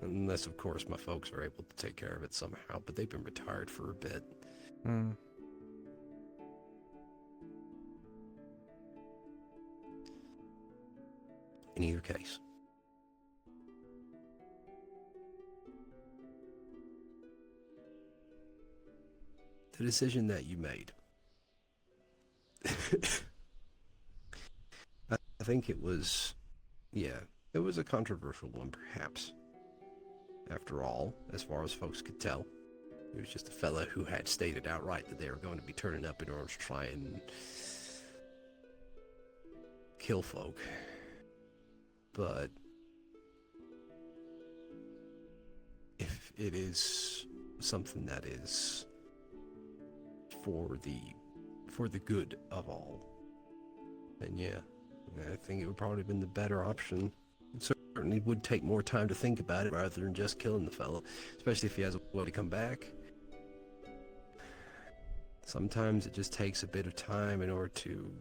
Unless, of course, my folks are able to take care of it somehow, but they've been retired for a bit. In either case. The decision that you made. I think it was, it was a controversial one, perhaps. After all, as far as folks could tell, it was just a fella who had stated outright that they were going to be turning up in order to try and kill folk. But if it is something that is for the good of all, then I think it would probably have been the better option. It certainly would take more time to think about it rather than just killing the fellow, especially if he has a way to come back. Sometimes it just takes a bit of time in order to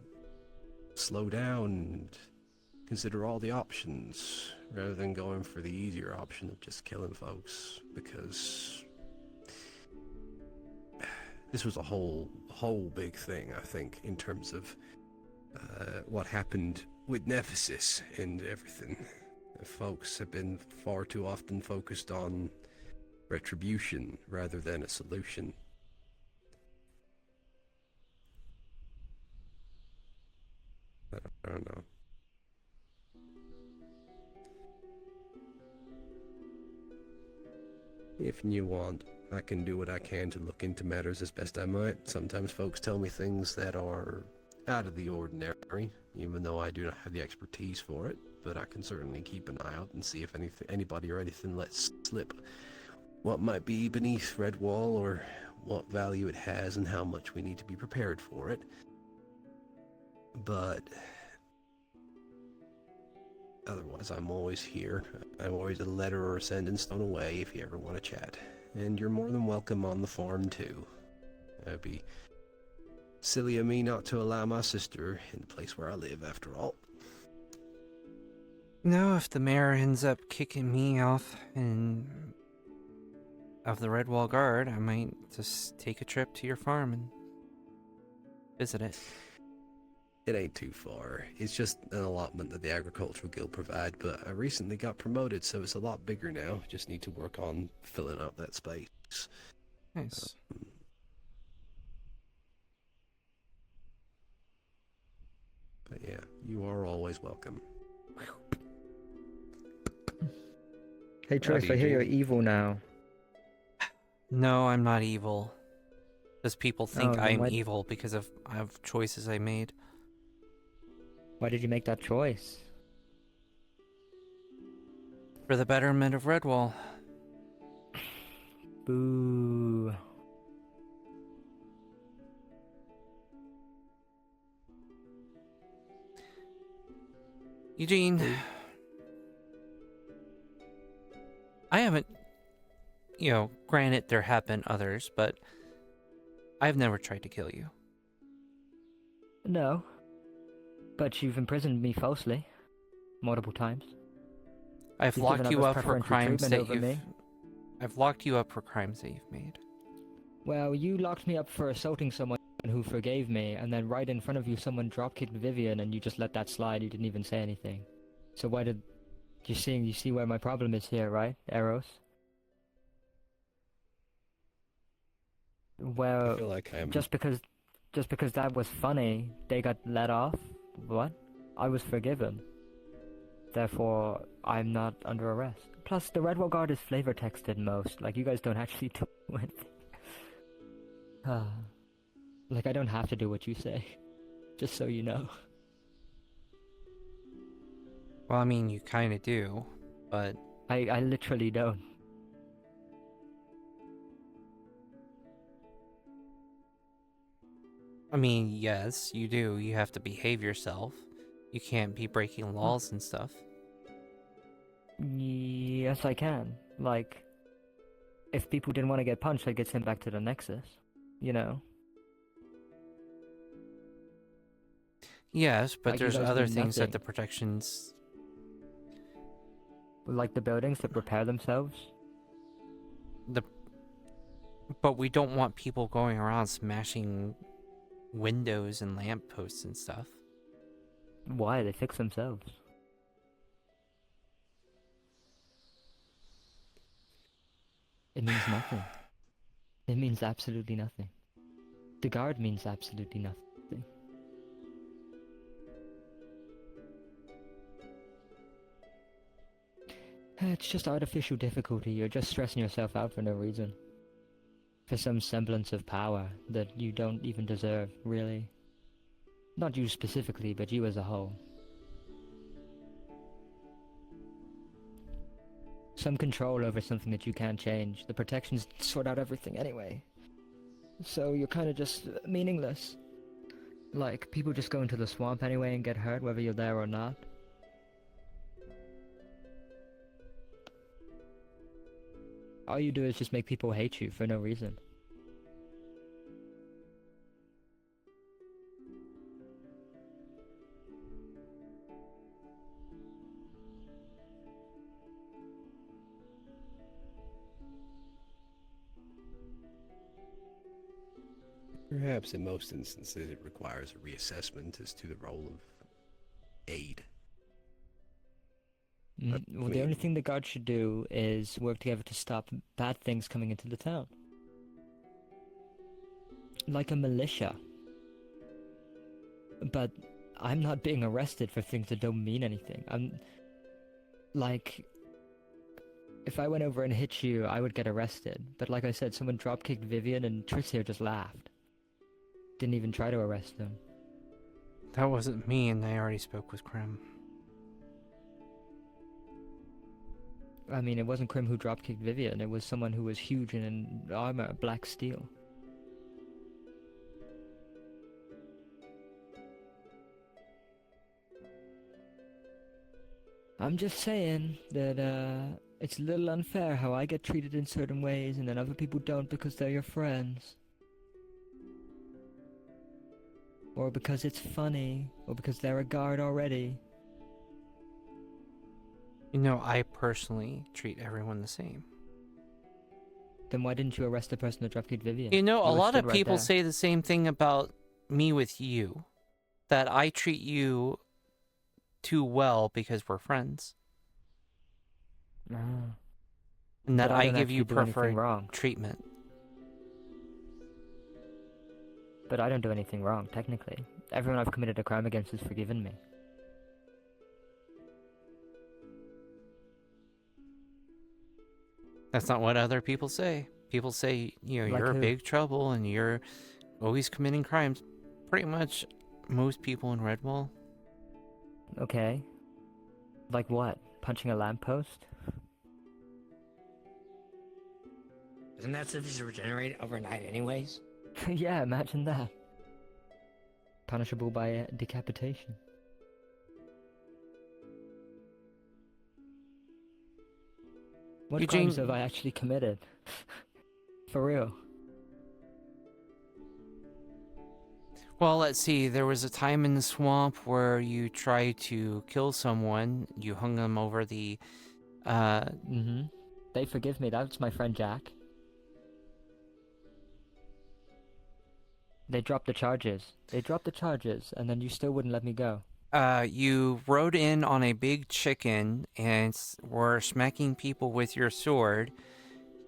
slow down and consider all the options rather than going for the easier option of just killing folks, because this was a whole big thing, I think, in terms of what happened with Nephesis and everything. Folks have been far too often focused on retribution rather than a solution. I don't know. If you want, I can do what I can to look into matters as best I might. Sometimes folks tell me things that are out of the ordinary, even though I do not have the expertise for it, but I can certainly keep an eye out and see if anybody or anything lets slip what might be beneath Redwall, or what value it has and how much we need to be prepared for it. But otherwise, I'm always here. I'm always a letter or a sending stone away if you ever want to chat. And you're more than welcome on the farm, too. It'd be silly of me not to allow my sister in the place where I live, after all. No, if the mayor ends up kicking me off of the Redwall Guard, I might just take a trip to your farm and visit it. It ain't too far. It's just an allotment that the Agricultural Guild provide, but I recently got promoted, so it's a lot bigger now. Just need to work on filling out that space. Nice. But yeah, you are always welcome. Hey Trish, I hear you're evil now. No, I'm not evil. Just people think then I'm why- evil because of choices I made. Why did you make that choice? For the betterment of Redwall. Boo. Eugene, I haven't, granted there have been others, but I've never tried to kill you. No. But you've imprisoned me falsely. Multiple times. I've You've locked given you others up for preferential crimes treatment that over me. I've locked you up for crimes that you've made. Well, you locked me up for assaulting someone who forgave me, and then right in front of you someone dropkicked Vivian and you just let that slide, you didn't even say anything. So why did... You see where my problem is here, right, Eros? Well, I feel like I'm... just because that was funny, they got let off? What? I was forgiven. Therefore, I'm not under arrest. Plus, the Redwall Guard is flavor texted most. Like, you guys don't actually do anything. Like, I don't have to do what you say. Just so you know. Well, I mean, you kind of do, but... I literally don't. I mean, yes, you do. You have to behave yourself. You can't be breaking laws and stuff. Yes, I can. Like, if people didn't want to get punched, I'd get sent back to the Nexus. You know? Yes, but Like, you there's guys other do things that nothing. the protections... Like the buildings that repair themselves? But we don't want people going around smashing windows and lampposts and stuff. Why? They fix themselves. It means nothing. It means absolutely nothing. The guard means absolutely nothing. It's just artificial difficulty. You're just stressing yourself out for no reason. For some semblance of power that you don't even deserve, really. Not you specifically, but you as a whole. Some control over something that you can't change. The protections sort out everything anyway. So you're kind of just meaningless. Like, people just go into the swamp anyway and get hurt whether you're there or not. All you do is just make people hate you for no reason. Perhaps in most instances it requires a reassessment as to the role of aid. Well, the only thing the guard should do is work together to stop bad things coming into the town. Like a militia. But I'm not being arrested for things that don't mean anything. I'm... like... If I went over and hit you, I would get arrested. But like I said, someone drop-kicked Vivian and Trisyra just laughed. Didn't even try to arrest him. That wasn't me, and I already spoke with Krim. I mean, it wasn't Krim who drop-kicked Vivian. It was someone who was huge and in armor, black steel. I'm just saying that, it's a little unfair how I get treated in certain ways and then other people don't because they're your friends. Or because it's funny, or because they're a guard already. You know, I personally treat everyone the same. Then why didn't you arrest the person that drop-kicked Vivian? You know, a lot of right people there. say the same thing about me with you. That I treat you too well because we're friends. Ah. And that But I don't give you actually do anything preferred wrong. treatment. But I don't do anything wrong, technically. Everyone I've committed a crime against has forgiven me. That's not what other people say. People say, you know, Like you're who? a big trouble and you're always committing crimes. Pretty much most people in Redwall. Okay. Like what? Punching a lamppost? Isn't that supposed to regenerate overnight anyways? Yeah, imagine that. Punishable by decapitation. What Eugene- crimes have I actually committed? For real. Well, let's see. There was a time in the swamp where you tried to kill someone. You hung them over the, Mm-hmm. They forgive me. That's my friend Jack. They dropped the charges. They dropped the charges, and then you still wouldn't let me go. You rode in on a big chicken and were smacking people with your sword.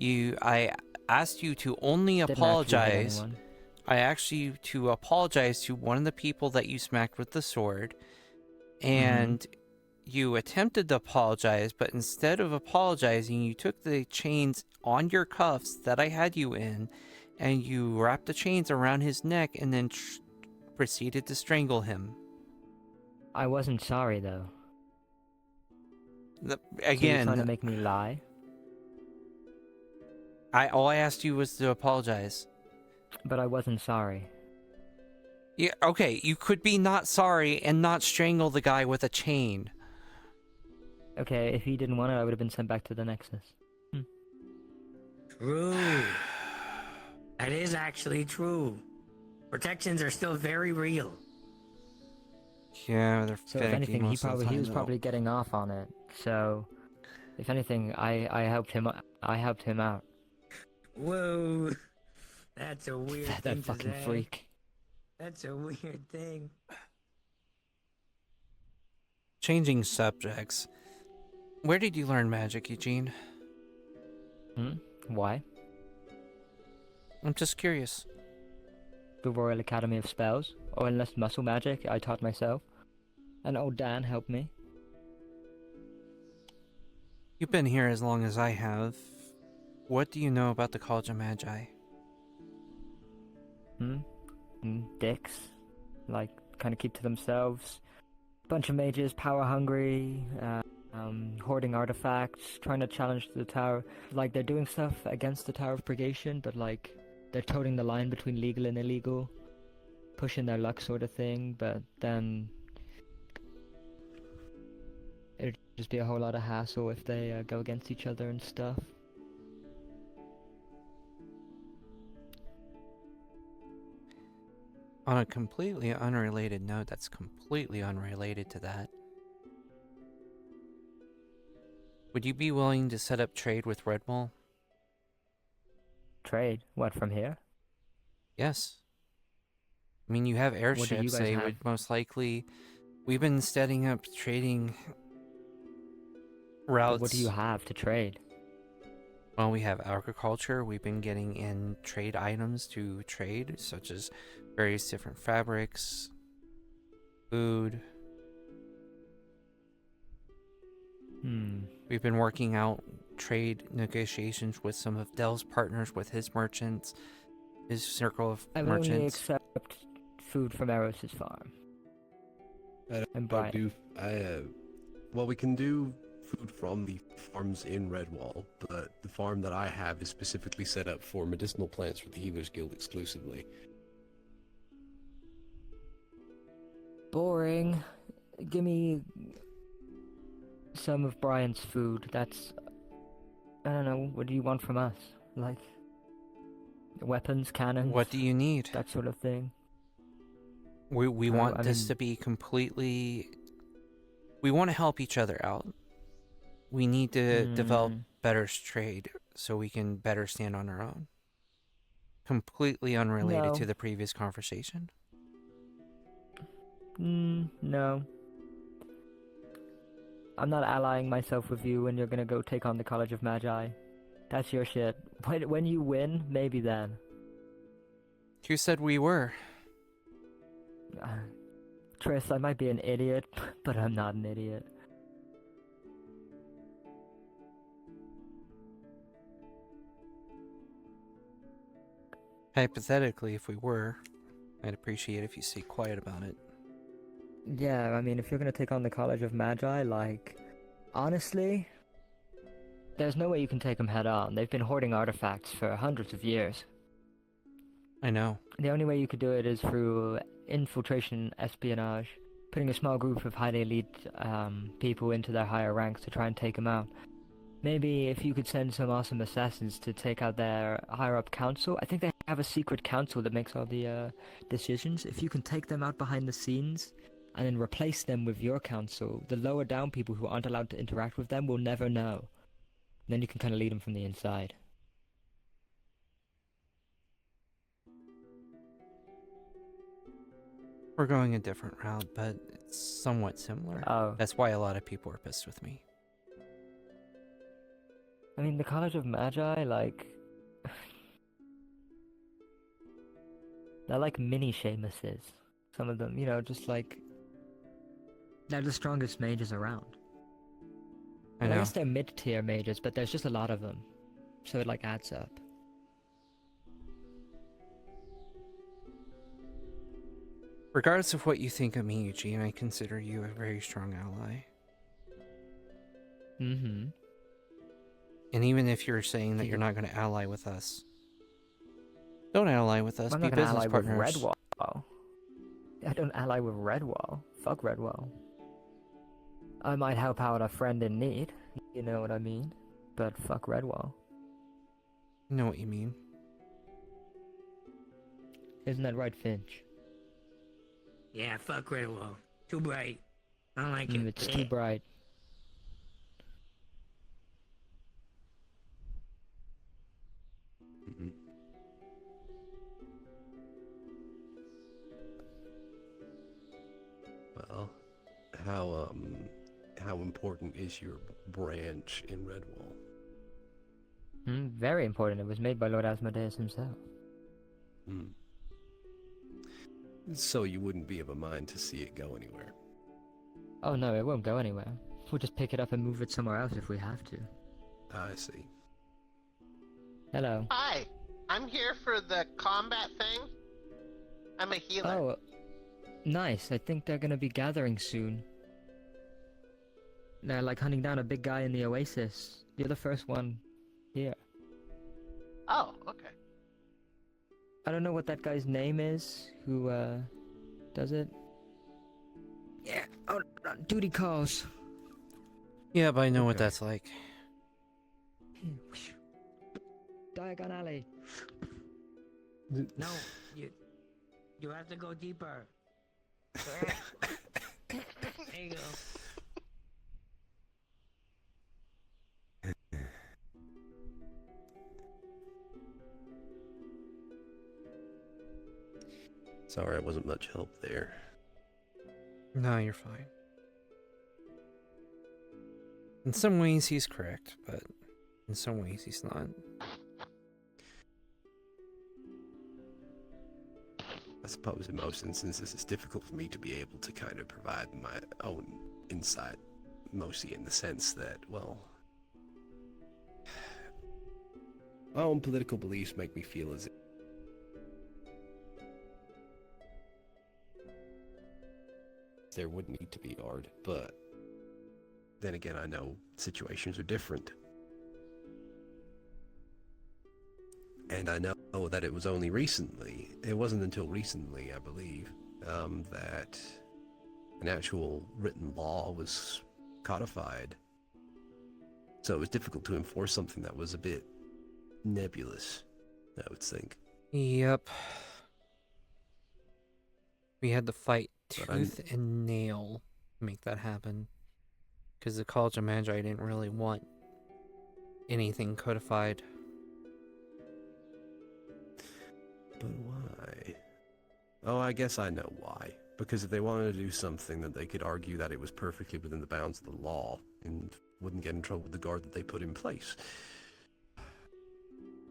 I asked you to only Didn't actually hit apologize. anyone. I asked you to apologize to one of the people that you smacked with the sword, and you attempted to apologize, but instead of apologizing, you took the chains on your cuffs that I had you in, and you wrapped the chains around his neck and then proceeded to strangle him. I wasn't sorry, though. So you're Again, trying to make me lie? all I asked you was to apologize. But I wasn't sorry. Yeah, okay, you could be not sorry and not strangle the guy with a chain. Okay, if he didn't want it, I would have been sent back to the Nexus. True. That is actually true. Protections are still very real. Yeah, they're So if anything, he was probably getting off on it. So, if anything, I helped him. I helped him out. Whoa. That's a weird thing That to fucking say. freak. That's a weird thing. Changing subjects. Where did you learn magic, Eugene? Why? I'm just curious. The Royal Academy of Spells, or unless muscle magic, I taught myself. And old Dan helped me. You've been here as long as I have. What do you know about the College of Magi? Dicks. Like, kind of keep to themselves. Bunch of mages, power hungry, hoarding artifacts, trying to challenge the Tower. Like, they're doing stuff against the Tower of Purgation, but like, they're toting the line between legal and illegal. Pushing their luck sort of thing, but then it'd just be a whole lot of hassle if they go against each other and stuff. On a completely unrelated note, that's completely unrelated to that. Would you be willing to set up trade with Redwall? Trade? What, from here? Yes. I mean, you have What do you airships. guys They have? would most likely... We've been setting up trading routes. What do you have to trade? Well, we have agriculture. We've been getting in trade items to trade, such as various different fabrics, food. We've been working out trade negotiations with some of Dell's partners, with his merchants, his circle of I will only merchants. accept food from Eros's farm. And Brian. Well, we can do food from the farms in Redwall, but the farm that I have is specifically set up for medicinal plants for the Healers Guild exclusively. Boring. Give me some of Brian's food. That's... I don't know, what do you want from us? Like, weapons, cannons? What do you need? That sort of thing. We want this to be completely... We want to help each other out. We need to develop better trade so we can better stand on our own. Completely unrelated to the previous conversation. No. I'm not allying myself with you when you're gonna go take on the College of Magi. That's your shit. When you win, maybe then. Who said we were? Tris, I might be an idiot, but I'm not an idiot. Hypothetically, if we were, I'd appreciate if you stay quiet about it. Yeah, I mean, if you're gonna take on the College of Magi, like, honestly, there's no way you can take them head on. They've been hoarding artifacts for hundreds of years. I know. The only way you could do it is through infiltration, espionage, putting a small group of highly elite people into their higher ranks to try and take them out. Maybe if you could send some awesome assassins to take out their higher-up council. I think they have a secret council that makes all the decisions. If you can take them out behind the scenes and then replace them with your council, the lower down people who aren't allowed to interact with them will never know. And then you can kind of lead them from the inside. We're going a different route, but it's somewhat similar. Oh. That's why a lot of people are pissed with me. I mean, the College of Magi, like... they're like mini Seamuses. Some of them, you know, just like... they're the strongest mages around. I know. I guess they're mid-tier mages, but there's just a lot of them. So it, like, adds up. Regardless of what you think of me, Eugene, I consider you a very strong ally. Mm-hmm. And even if you're saying that you're not going to ally with us, don't ally with us. I'm Be not gonna business ally partners. with Redwall. I don't ally with Redwall. Fuck Redwall. I might help out a friend in need. You know what I mean? But fuck Redwall. I know what you mean. Isn't that right, Finch? Yeah, fuck Redwall. Too bright. I don't like it. It's too bright. Well, how important is your branch in Redwall? Very important. It was made by Lord Asmodeus himself. So you wouldn't be of a mind to see it go anywhere? Oh no, it won't go anywhere. We'll just pick it up and move it somewhere else if we have to. I see. Hello. Hi, I'm here for the combat thing. I'm a healer. Oh, nice. I think they're gonna be gathering soon. They're like hunting down a big guy in the oasis. You're the first one here. Oh, okay. I don't know what that guy's name is, who, does it. Yeah, oh, duty calls. Yeah, but I know what that's like. Diagon Alley. No, you have to go deeper. There you go. Sorry, I wasn't much help there. No, you're fine. In some ways, he's correct, but in some ways, he's not. I suppose in most instances it's difficult for me to be able to kind of provide my own insight, mostly in the sense that, well, my own political beliefs make me feel as if there would need to be guard, but then again, I know situations are different. And I know that it wasn't until recently, I believe, that an actual written law was codified. So it was difficult to enforce something that was a bit nebulous, I would think. Yep. We had to fight tooth and nail to make that happen. Because the College of Magi didn't really want anything codified. But why? Oh, I guess I know why. Because if they wanted to do something, then they could argue that it was perfectly within the bounds of the law and wouldn't get in trouble with the guard that they put in place.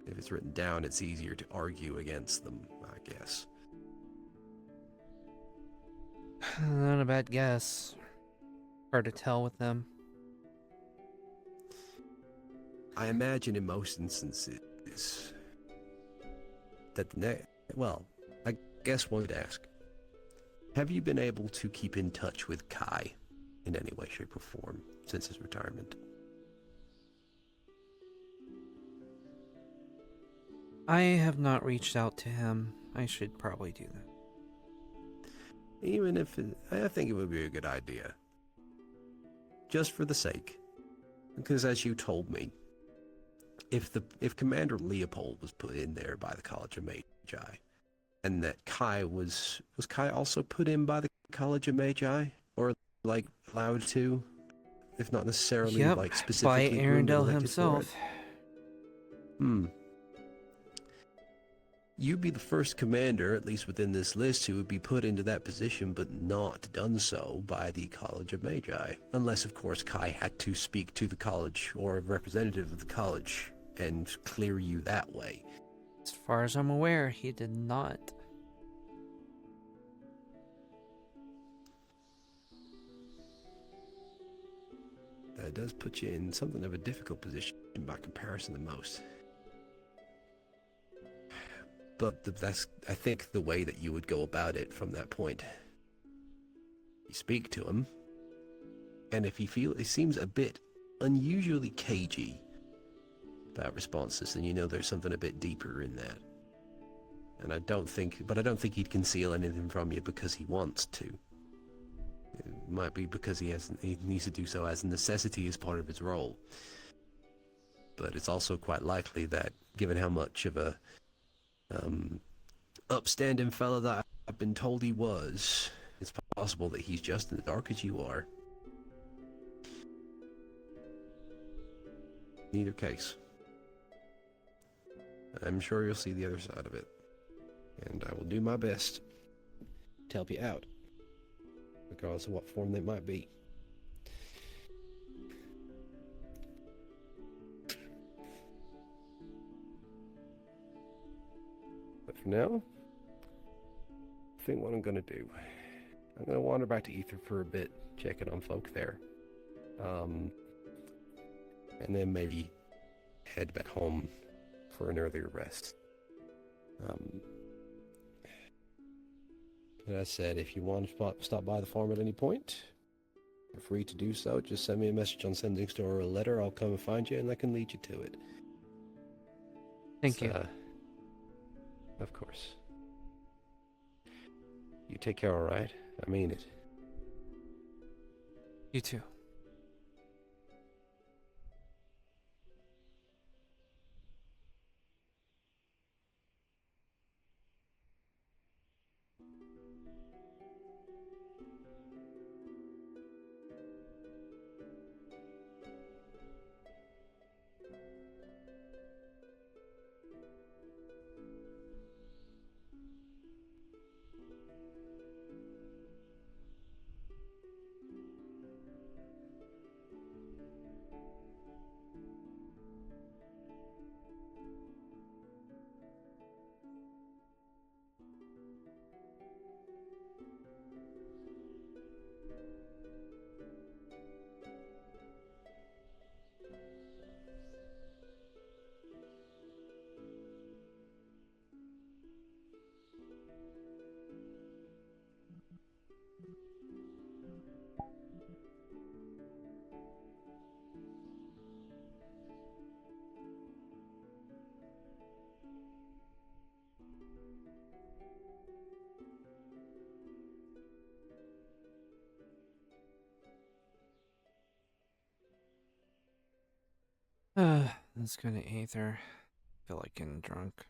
If it's written down, it's easier to argue against them, I guess. Not a bad guess. Hard to tell with them. I imagine in most instances that I guess one could ask, have you been able to keep in touch with Kai in any way, shape, or form since his retirement? I have not reached out to him. I should probably do that. Even if I think it would be a good idea. Just for the sake. Because as you told me, if Commander Leopold was put in there by the College of Magi, and that Kai was Kai also put in by the College of Magi? Or, like, allowed to? If not necessarily, yep, like, specifically by Arundel himself. You'd be the first commander, at least within this list, who would be put into that position, but not done so by the College of Magi. Unless, of course, Kai had to speak to the college, or a representative of the college, and clear you that way. As far as I'm aware, he did not. That does put you in something of a difficult position by comparison to most. But that's, I think, the way that you would go about it from that point. You speak to him, and if you feel it seems a bit unusually cagey about responses, then you know there's something a bit deeper in that. And I don't think he'd conceal anything from you because he wants to. It might be because he needs to do so as a necessity as part of his role. But it's also quite likely that, given how much of a upstanding fella that I've been told he was, it's possible that he's just in the dark as you are. In either case, I'm sure you'll see the other side of it, and I will do my best to help you out, regardless of what form they might be. But for now, I think what I'm going to do, I'm going to wander back to Aether for a bit, checking on folk there. And then maybe head back home for an earlier rest. As I said, if you want to stop by the farm at any point, you're free to do so. Just send me a message on Sending Store or a letter. I'll come and find you, and I can lead you to it. Thank you. Of course. You take care, all right? I mean it. You too. Let's go to Aether. Feel like getting drunk.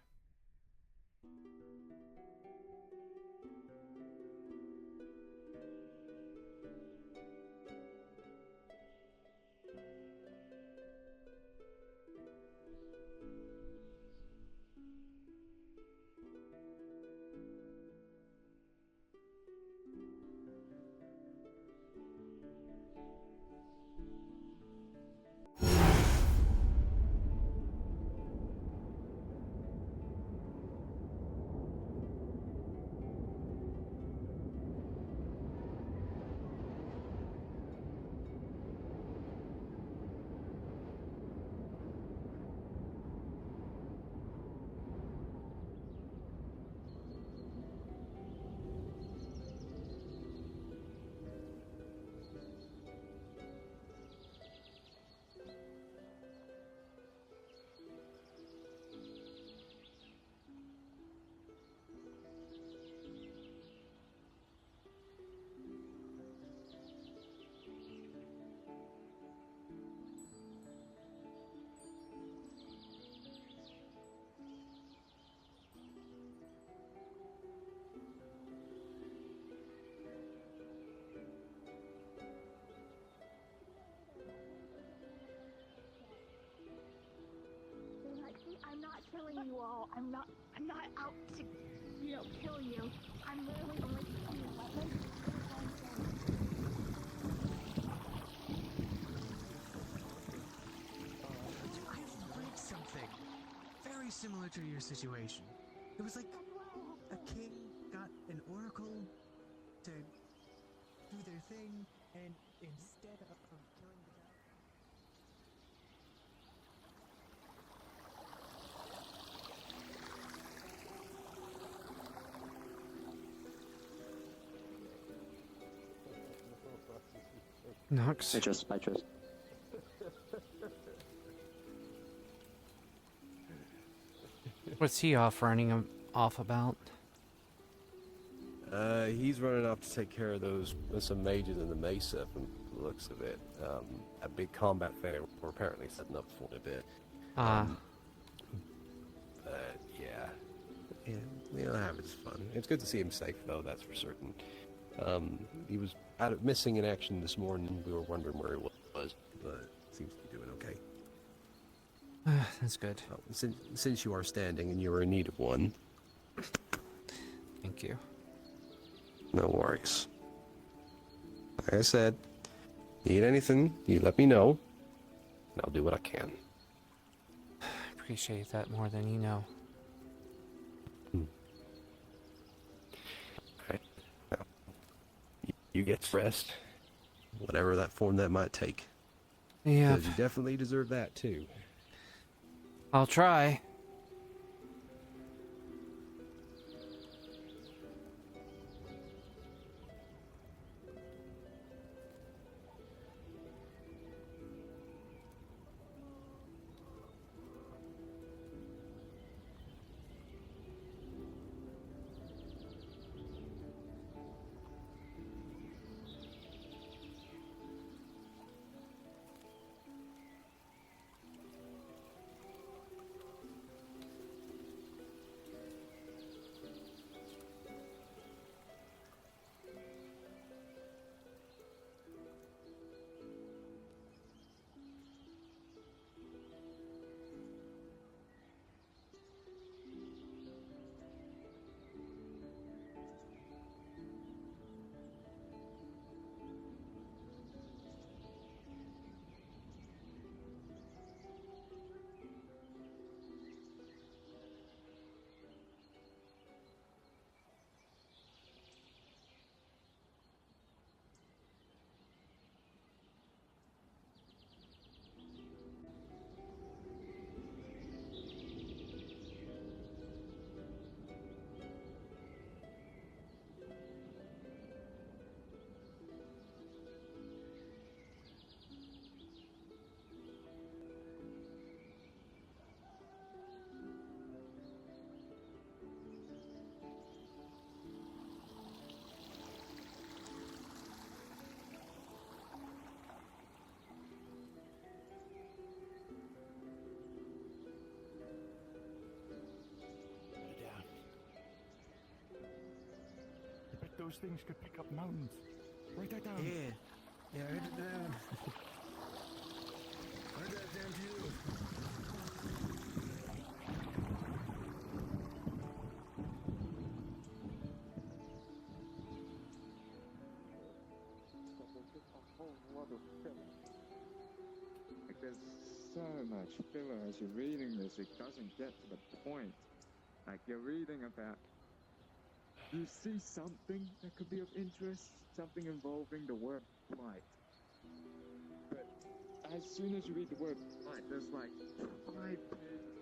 I'm not killing you all. I'm not out to, kill you. I'm literally only killing you. I've read something very similar to your situation. It was like a king got an oracle to do their thing, and instead of killing the guy. Nox. I just. What's he running off about? He's running off to take care of some mages in the Mesa from the looks of it. A big combat fair we're apparently setting up for in a bit. But yeah, having fun. It's good to see him safe though, that's for certain. He was missing in action this morning. We were wondering where he was, but seems to be doing okay. That's good. Since you are standing and you are in need of one. Thank you. No worries. Like I said, need anything, you let me know, and I'll do what I can. Appreciate that more than you know. Alright. Now, you get rest, whatever that form that might take. Yeah. Because you definitely deserve that too. I'll try. those things could pick up mountains. Write that down. Yeah, write it down. Write that down too. Like, there's so much filler as you're reading this, it doesn't get to the point. Like, you're reading about, you see something that could be of interest, something involving the word blight. But as soon as you read the word blight, there's like 5 pages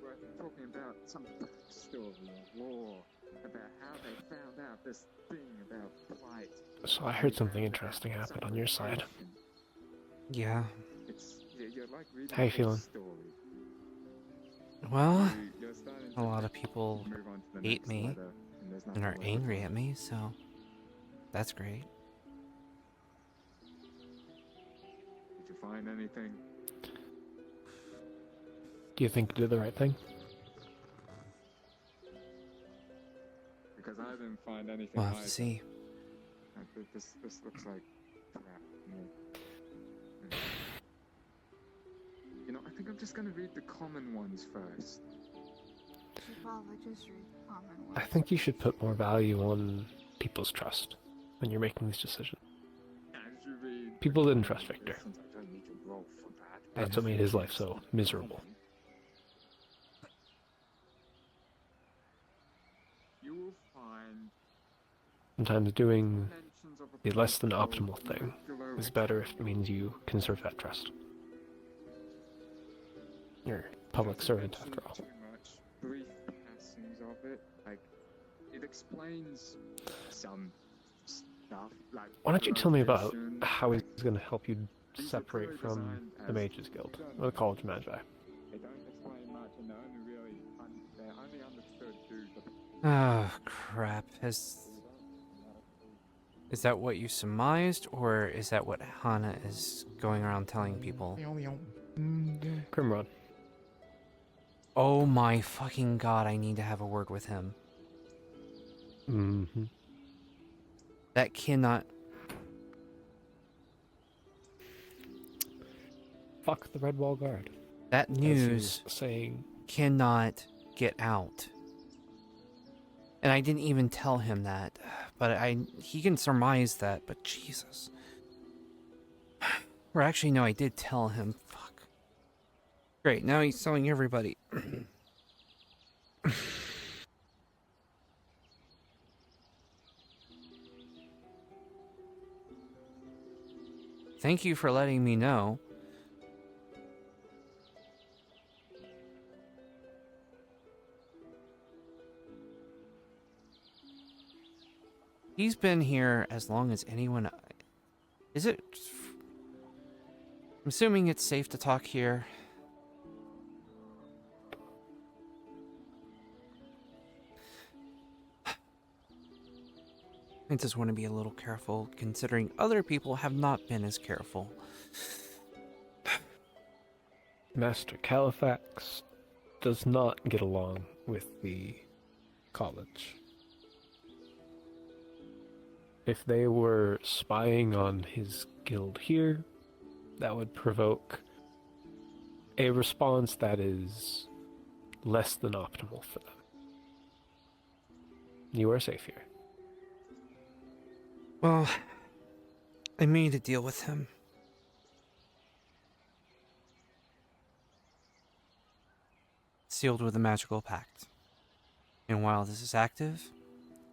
worth of talking about some backstory or lore, about how they found out this thing about blight. So I heard something interesting happened on your side. Yeah. You're like reading How you a feeling? story. Well, You're starting a to lot of people move on to the hate next me letter, and there's and nothing are left to angry find. at me, so that's great. Did you find anything? Do you think you did the right thing? Because I didn't find anything. We'll have to either. see. This looks like crap to me. You know, I think I'm just gonna read the common ones first. Should probably just read the common ones. I think you should put more value on people's trust when you're making these decisions. As you read People didn't trust Victor. since I don't need to roll for that. That's what made his life so miserable. You will find Sometimes doing the less than optimal thing is better if it means you conserve that trust. You're a public servant after all. too much. Brief passings of it, like it explains some stuff. Like Why don't you tell me about location. how he's going to help you separate from the Mages Guild, or the College of Magi? They don't explain much, and they're only understood due to. Oh, crap. Is that what you surmised, or is that what Hana is going around telling people? Primrod. Oh my fucking god, I need to have a word with him. Mm-hmm. That cannot... Fuck the Red Wall Guard. That As he news was saying cannot get out. And I didn't even tell him that. But he can surmise that, but Jesus. Or actually, no, I did tell him. Fuck. Great, now he's telling everybody. Thank you for letting me know. He's been here as long as anyone... Is it... I'm assuming it's safe to talk here. I just want to be a little careful, considering other people have not been as careful. Master Califax does not get along with the college. If they were spying on his guild here, that would provoke a response that is less than optimal for them. You are safe here. Well, I may need to deal with him. Sealed with a magical pact. And while this is active,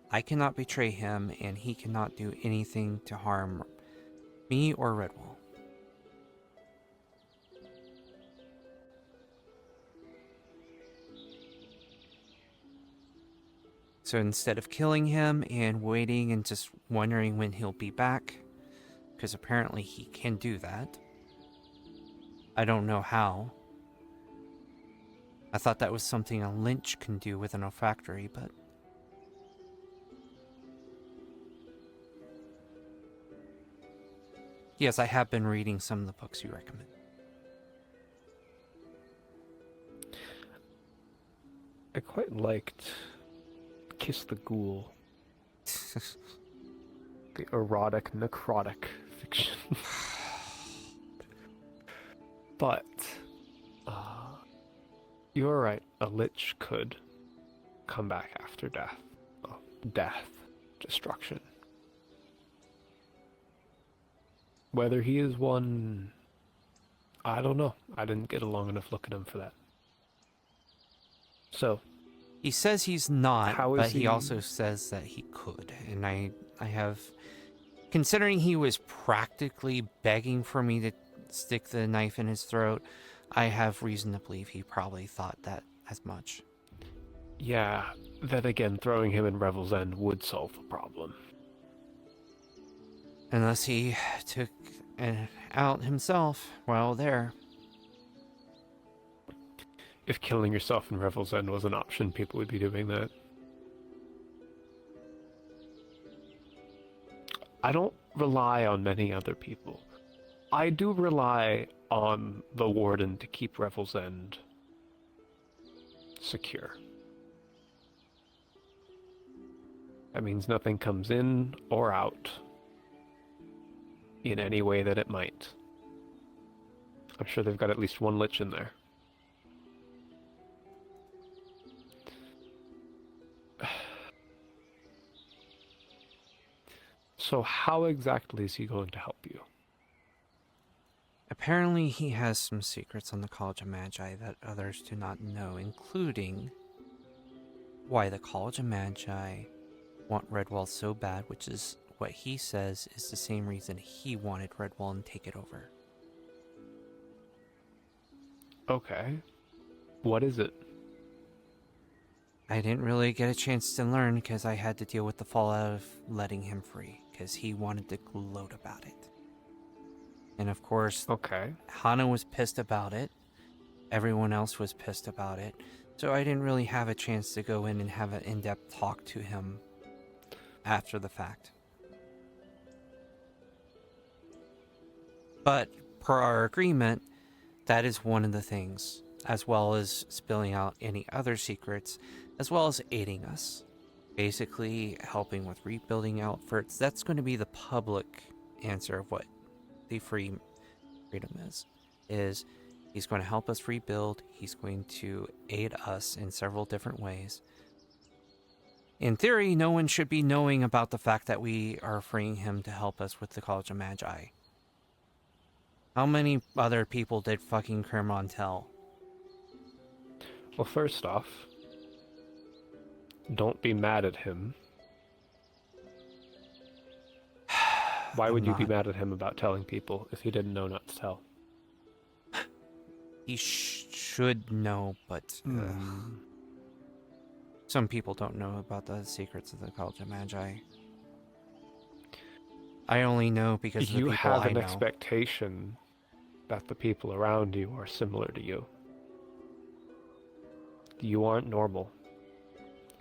I cannot betray him, and he cannot do anything to harm me or Redwall. So instead of killing him and waiting and just wondering when he'll be back, because apparently he can do that. I don't know how. I thought that was something a Lynch can do with an olfactory, but... Yes, I have been reading some of the books you recommend. I quite liked Kiss the Ghoul. The erotic, necrotic fiction. But, you're right. A lich could come back after death. Oh, death. Destruction. Whether he is one... I don't know. I didn't get a long enough look at him for that. So... He says he's not, How but is he also says that he could. And I have... Considering he was practically begging for me to stick the knife in his throat, I have reason to believe he probably thought that as much. Yeah, then again, throwing him in Revel's End would solve the problem. Unless he took out himself while there. If killing yourself in Revel's End was an option, people would be doing that. I don't rely on many other people. I do rely on the Warden to keep Revel's End secure. That means nothing comes in or out in any way that it might. I'm sure they've got at least one lich in there. So how exactly is he going to help you? Apparently he has some secrets on the College of Magi that others do not know, including why the College of Magi want Redwall so bad, which is what he says is the same reason he wanted Redwall and take it over. Okay. What is it? I didn't really get a chance to learn because I had to deal with the fallout of letting him free, because he wanted to gloat about it. And of course, Hana was pissed about it. Everyone else was pissed about it. So I didn't really have a chance to go in and have an in-depth talk to him after the fact. But per our agreement, that is one of the things, as well as spilling out any other secrets, as well as aiding us. Basically helping with rebuilding outfits. That's going to be the public answer of what the freedom is he's going to help us rebuild. He's going to aid us in several different ways. In theory, no one should be knowing about the fact that we are freeing him to help us with the College of Magi. How many other people did fucking Kermon tell? Well, first off, don't be mad at him. Why would you be mad at him about telling people if he didn't know not to tell? He should know, but some people don't know about the secrets of the College of Magi. I only know because of the people I know. You have an expectation that the people around you are similar to you. You aren't normal,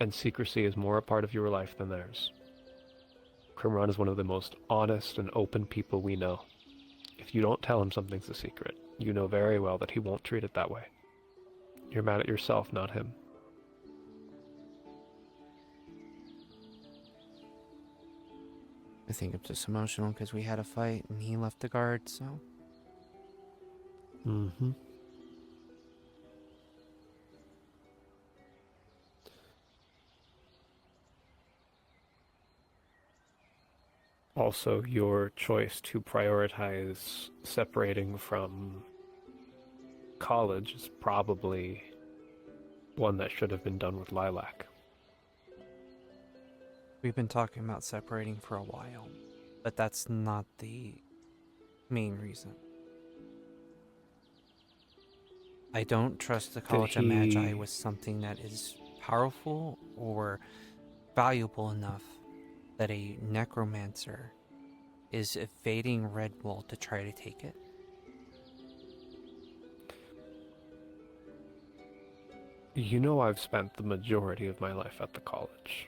and secrecy is more a part of your life than theirs. Qumran is one of the most honest and open people we know. If you don't tell him something's a secret, you know very well that he won't treat it that way. You're mad at yourself, not him. I think it's just emotional because we had a fight and he left the guard, so... Mm-hmm. Also, your choice to prioritize separating from college is probably one that should have been done with Lilac. We've been talking about separating for a while, but that's not the main reason. I don't trust the College of Magi with something that is powerful or valuable enough that a necromancer is evading Redwall to try to take it. You know I've spent the majority of my life at the college.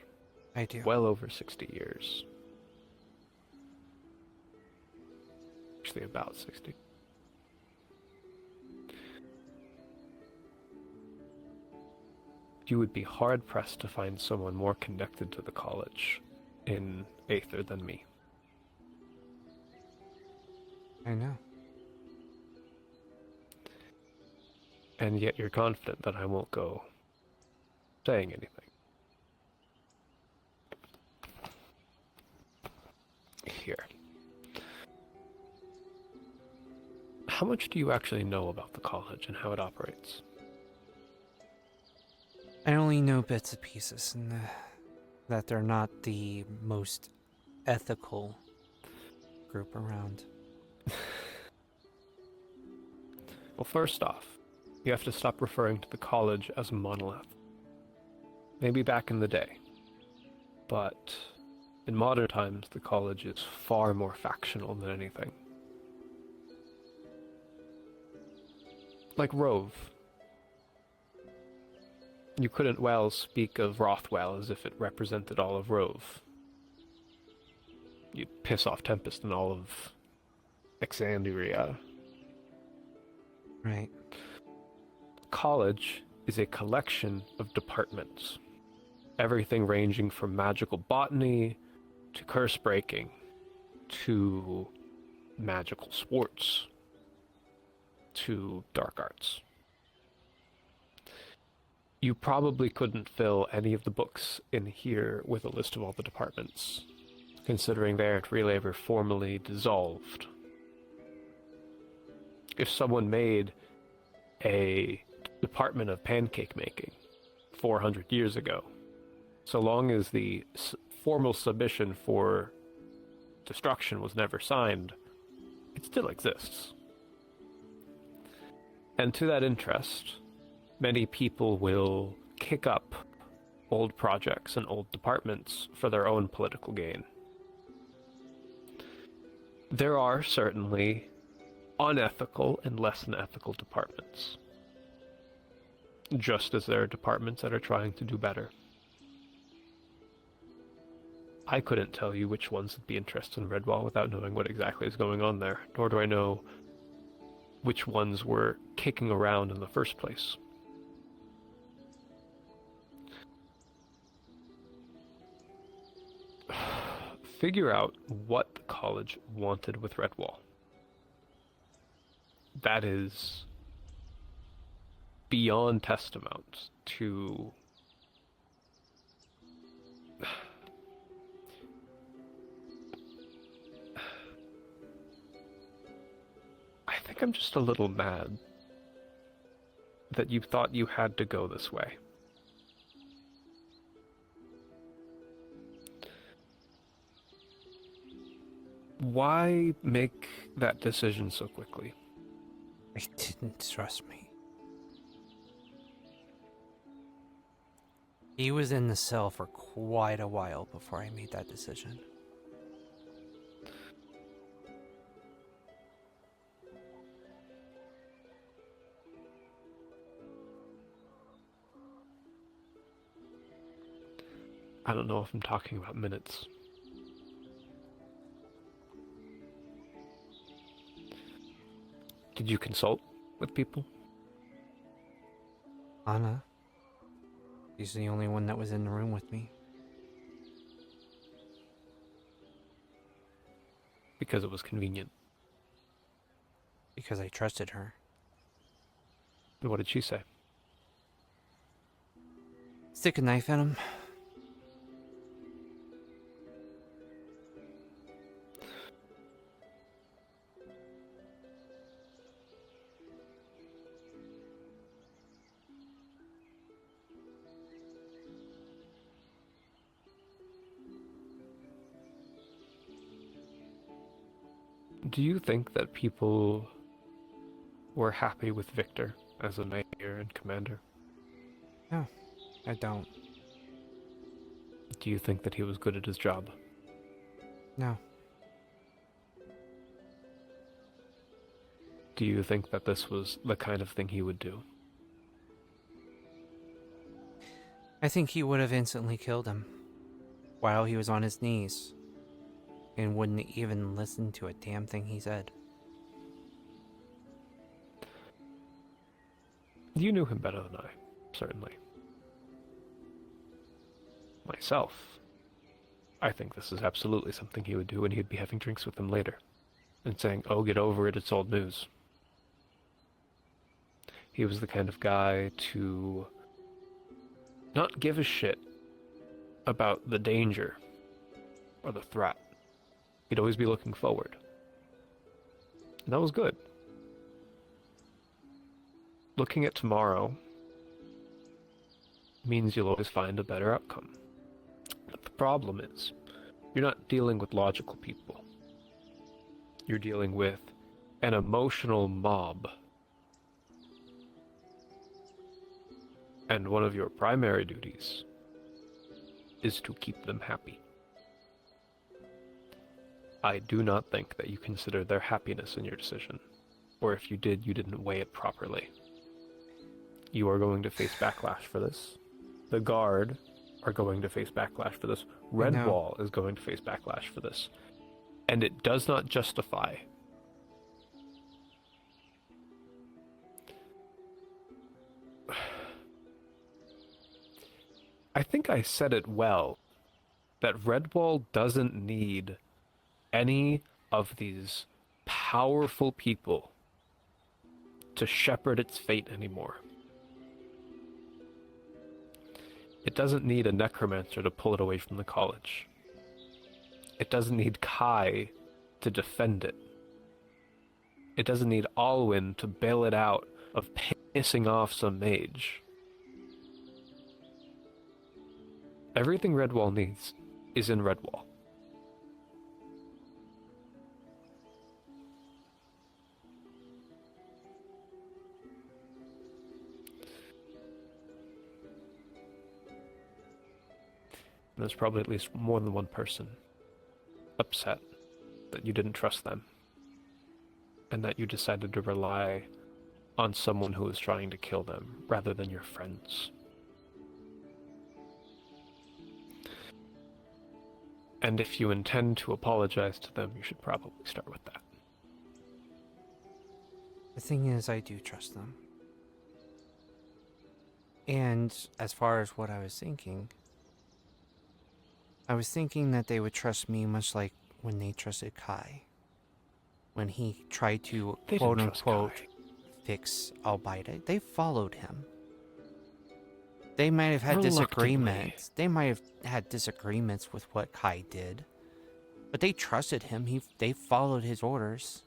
I do. Well over 60 years. Actually, about 60. You would be hard-pressed to find someone more connected to the college in Aether than me. I know. And yet you're confident that I won't go saying anything. Here. How much do you actually know about the college and how it operates? I only know bits and pieces, and that they're not the most ethical group around. Well, first off, you have to stop referring to the college as a monolith. Maybe back in the day. But in modern times, the college is far more factional than anything. Like Rove. You couldn't well speak of Rothwell as if it represented all of Rove. You'd piss off Tempest and all of Exandria. Right. College is a collection of departments. Everything ranging from magical botany to curse breaking to magical sports to dark arts. You probably couldn't fill any of the books in here with a list of all the departments, considering they aren't really ever formally dissolved. If someone made a department of pancake making 400 years ago, so long as the formal submission for destruction was never signed, it still exists. And to that interest, many people will kick up old projects and old departments for their own political gain. There are certainly unethical and less than ethical departments, just as there are departments that are trying to do better. I couldn't tell you which ones would be interested in Redwall without knowing what exactly is going on there, nor do I know which ones were kicking around in the first place. Figure out what the college wanted with Redwall. That is beyond testamount to I think I'm just a little mad that you thought you had to go this way. Why make that decision so quickly? I didn't trust me. He was in the cell for quite a while before I made that decision. I don't know if I'm talking about minutes. Did you consult with people? Anna. She's the only one that was in the room with me. Because it was convenient. Because I trusted her. What did she say? Stick a knife in him. Do you think that people were happy with Victor as a mayor and commander? No, I don't. Do you think that he was good at his job? No. Do you think that this was the kind of thing he would do? I think he would have instantly killed him while he was on his knees and wouldn't even listen to a damn thing he said. You knew him better than I, certainly. Myself, I think this is absolutely something he would do, and he'd be having drinks with him later. and saying, "Oh, get over it, it's old news." He was the kind of guy to not give a shit about the danger or the threat. He'd always be looking forward. And that was good. Looking at tomorrow means you'll always find a better outcome. But the problem is, you're not dealing with logical people. You're dealing with an emotional mob. And one of your primary duties is to keep them happy. I do not think that you consider their happiness in your decision. Or if you did, you didn't weigh it properly. You are going to face backlash for this. The Guard are going to face backlash for this. Redwall is going to face backlash for this. And it does not justify I think I said it well, that Redwall doesn't need any of these powerful people to shepherd its fate anymore. It doesn't need a necromancer to pull it away from the college. It doesn't need Kai to defend it. It doesn't need Alwyn to bail it out of pissing off some mage. Everything Redwall needs is in Redwall. There's probably at least more than one person upset that you didn't trust them, and that you decided to rely on someone who was trying to kill them rather than your friends. And if you intend to apologize to them, you should probably start with that. The thing is, I do trust them. And as far as what I was thinking that they would trust me much like when they trusted Kai. When he tried to, quote-unquote, fix Albaida, they followed him. They might have had disagreements. They might have had disagreements with what Kai did. But they trusted him. They followed his orders.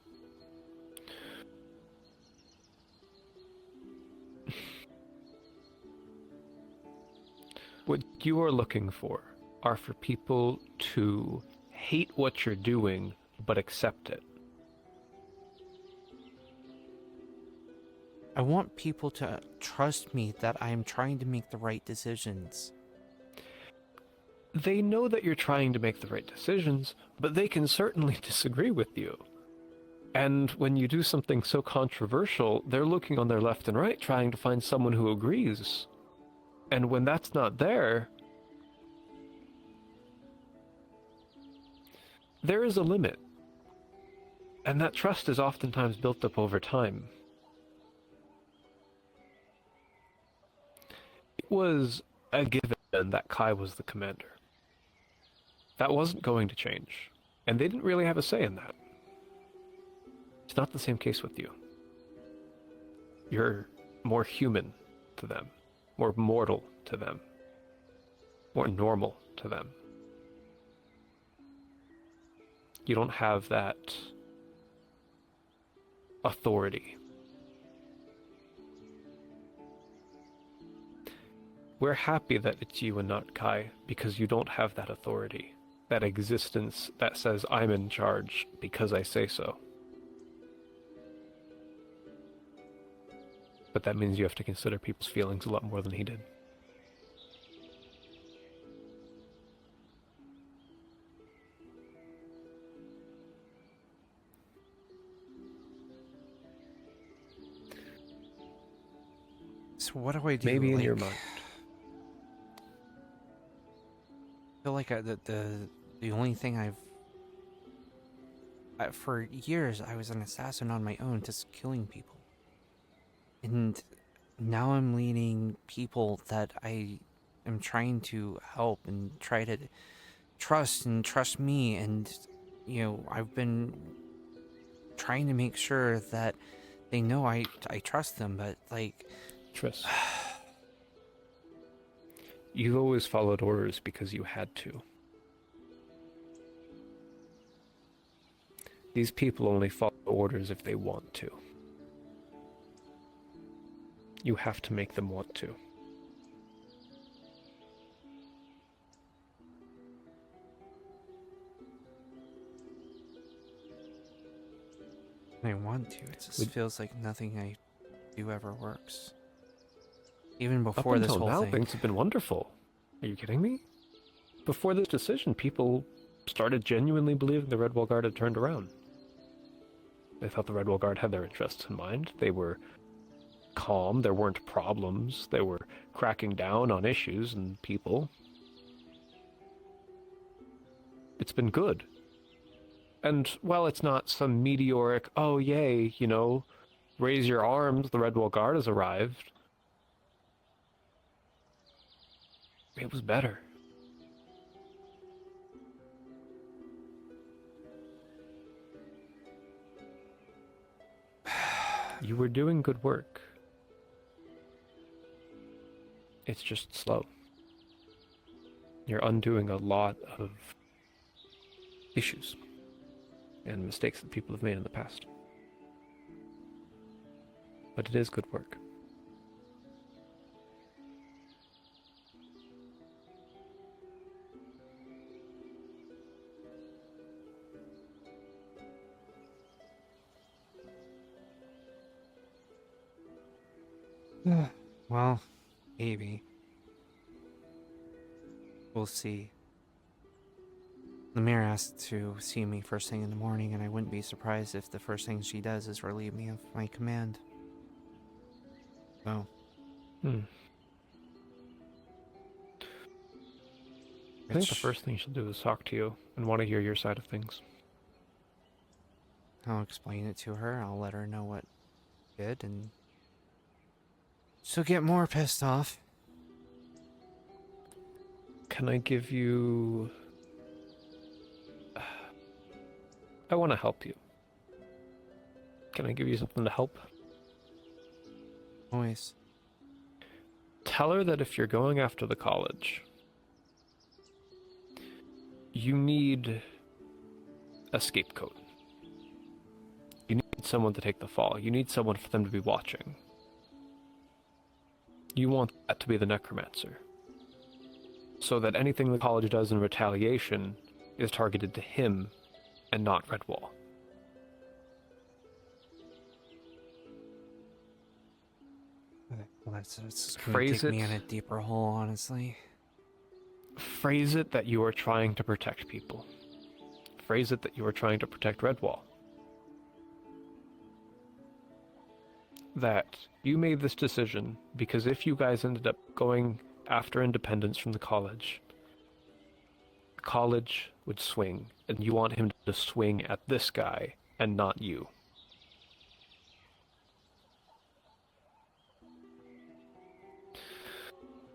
What you are looking for are for people to hate what you're doing, but accept it. I want people to trust me that I am trying to make the right decisions. They know that you're trying to make the right decisions, but they can certainly disagree with you. And when you do something so controversial, they're looking on their left and right trying to find someone who agrees. And when that's not there, there is a limit. And that trust is oftentimes built up over time. It was a given that Kai was the commander. That wasn't going to change. And they didn't really have a say in that. It's not the same case with you. You're more human to them, more mortal to them, more normal to them. You don't have that authority. We're happy that it's you and not Kai, because you don't have that authority, that existence that says I'm in charge because I say so. But that means you have to consider people's feelings a lot more than he did. So what do I do? Maybe in your mind. I feel like the only thing for years I was an assassin on my own, just killing people. And now I'm leading people that I am trying to help and try to trust me. And, I've been trying to make sure that they know I trust them, but like... Triss. You've always followed orders because you had to. These people only follow orders if they want to. You have to make them want to. I want to. It just feels like nothing I do ever works. Even before this whole now, thing. things have been wonderful. Are you kidding me? Before this decision, people started genuinely believing the Redwall Guard had turned around. They thought the Redwall Guard had their interests in mind. They were calm. There weren't problems. They were cracking down on issues and people. It's been good. And while it's not some meteoric, oh yay, you know, raise your arms, the Redwall Guard has arrived, it was better. You were doing good work. It's just slow. You're undoing a lot of issues and mistakes that people have made in the past. But it is good work. Well, maybe. We'll see. Lemire asked to see me first thing in the morning, and I wouldn't be surprised if the first thing she does is relieve me of my command. So. I think the first thing she'll do is talk to you and want to hear your side of things. I'll explain it to her. I'll let her know what I did, and she'll get more pissed off. Can I give you... I want to help you. Can I give you something to help? Always. Tell her that if you're going after the college, you need a scapegoat. You need someone to take the fall. You need someone for them to be watching. You want that to be the necromancer. So that anything the college does in retaliation is targeted to him and not Redwall. Well, it's going to take me in a deeper hole, honestly. Phrase it that you are trying to protect people. Phrase it that you are trying to protect Redwall. That you made this decision because if you guys ended up going after independence from the college would swing, and you want him to swing at this guy and not you.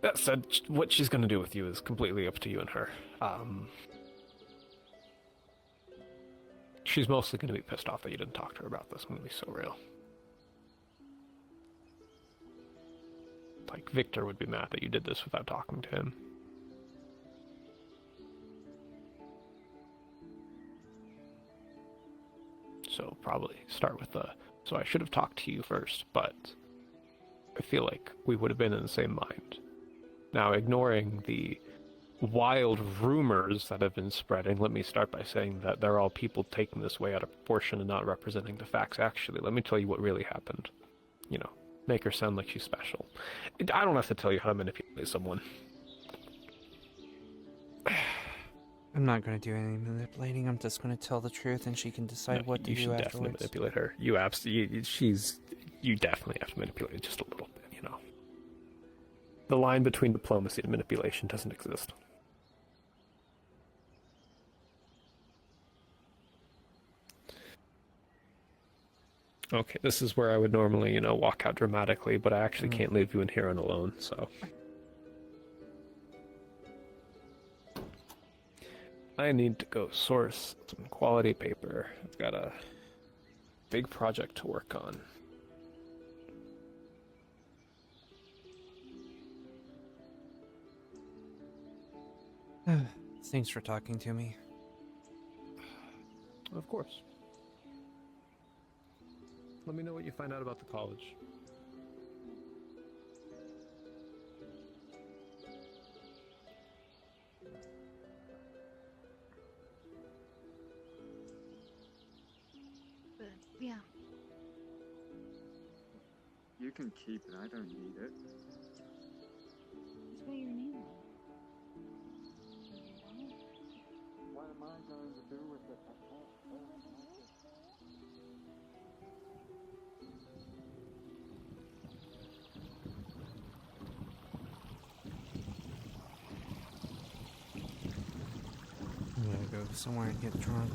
That said, what she's going to do with you is completely up to you and her. She's mostly going to be pissed off that you didn't talk to her about this. I'm going to be so real. Like, Victor would be mad that you did this without talking to him. So probably start with so I should have talked to you first, but I feel like we would have been in the same mind. Now, ignoring the wild rumors that have been spreading, let me start by saying that they're all people taking this way out of proportion and not representing the facts actually. Let me tell you what really happened. You know, make her sound like she's special. I don't have to tell you how to manipulate someone. I'm not going to do any manipulating. I'm just going to tell the truth, and she can decide what to do afterwards. You should definitely manipulate her. You definitely have to manipulate her just a little bit, you know. The line between diplomacy and manipulation doesn't exist. Okay, this is where I would normally, you know, walk out dramatically, but I actually can't leave you in here on alone, so... I need to go source some quality paper. I've got a big project to work on. Thanks for talking to me. Of course. Let me know what you find out about the college. But, yeah. You can keep it, I don't need it. Spell your name on What am I going to do with it? I can't spell it. I'm gonna go somewhere and get drunk.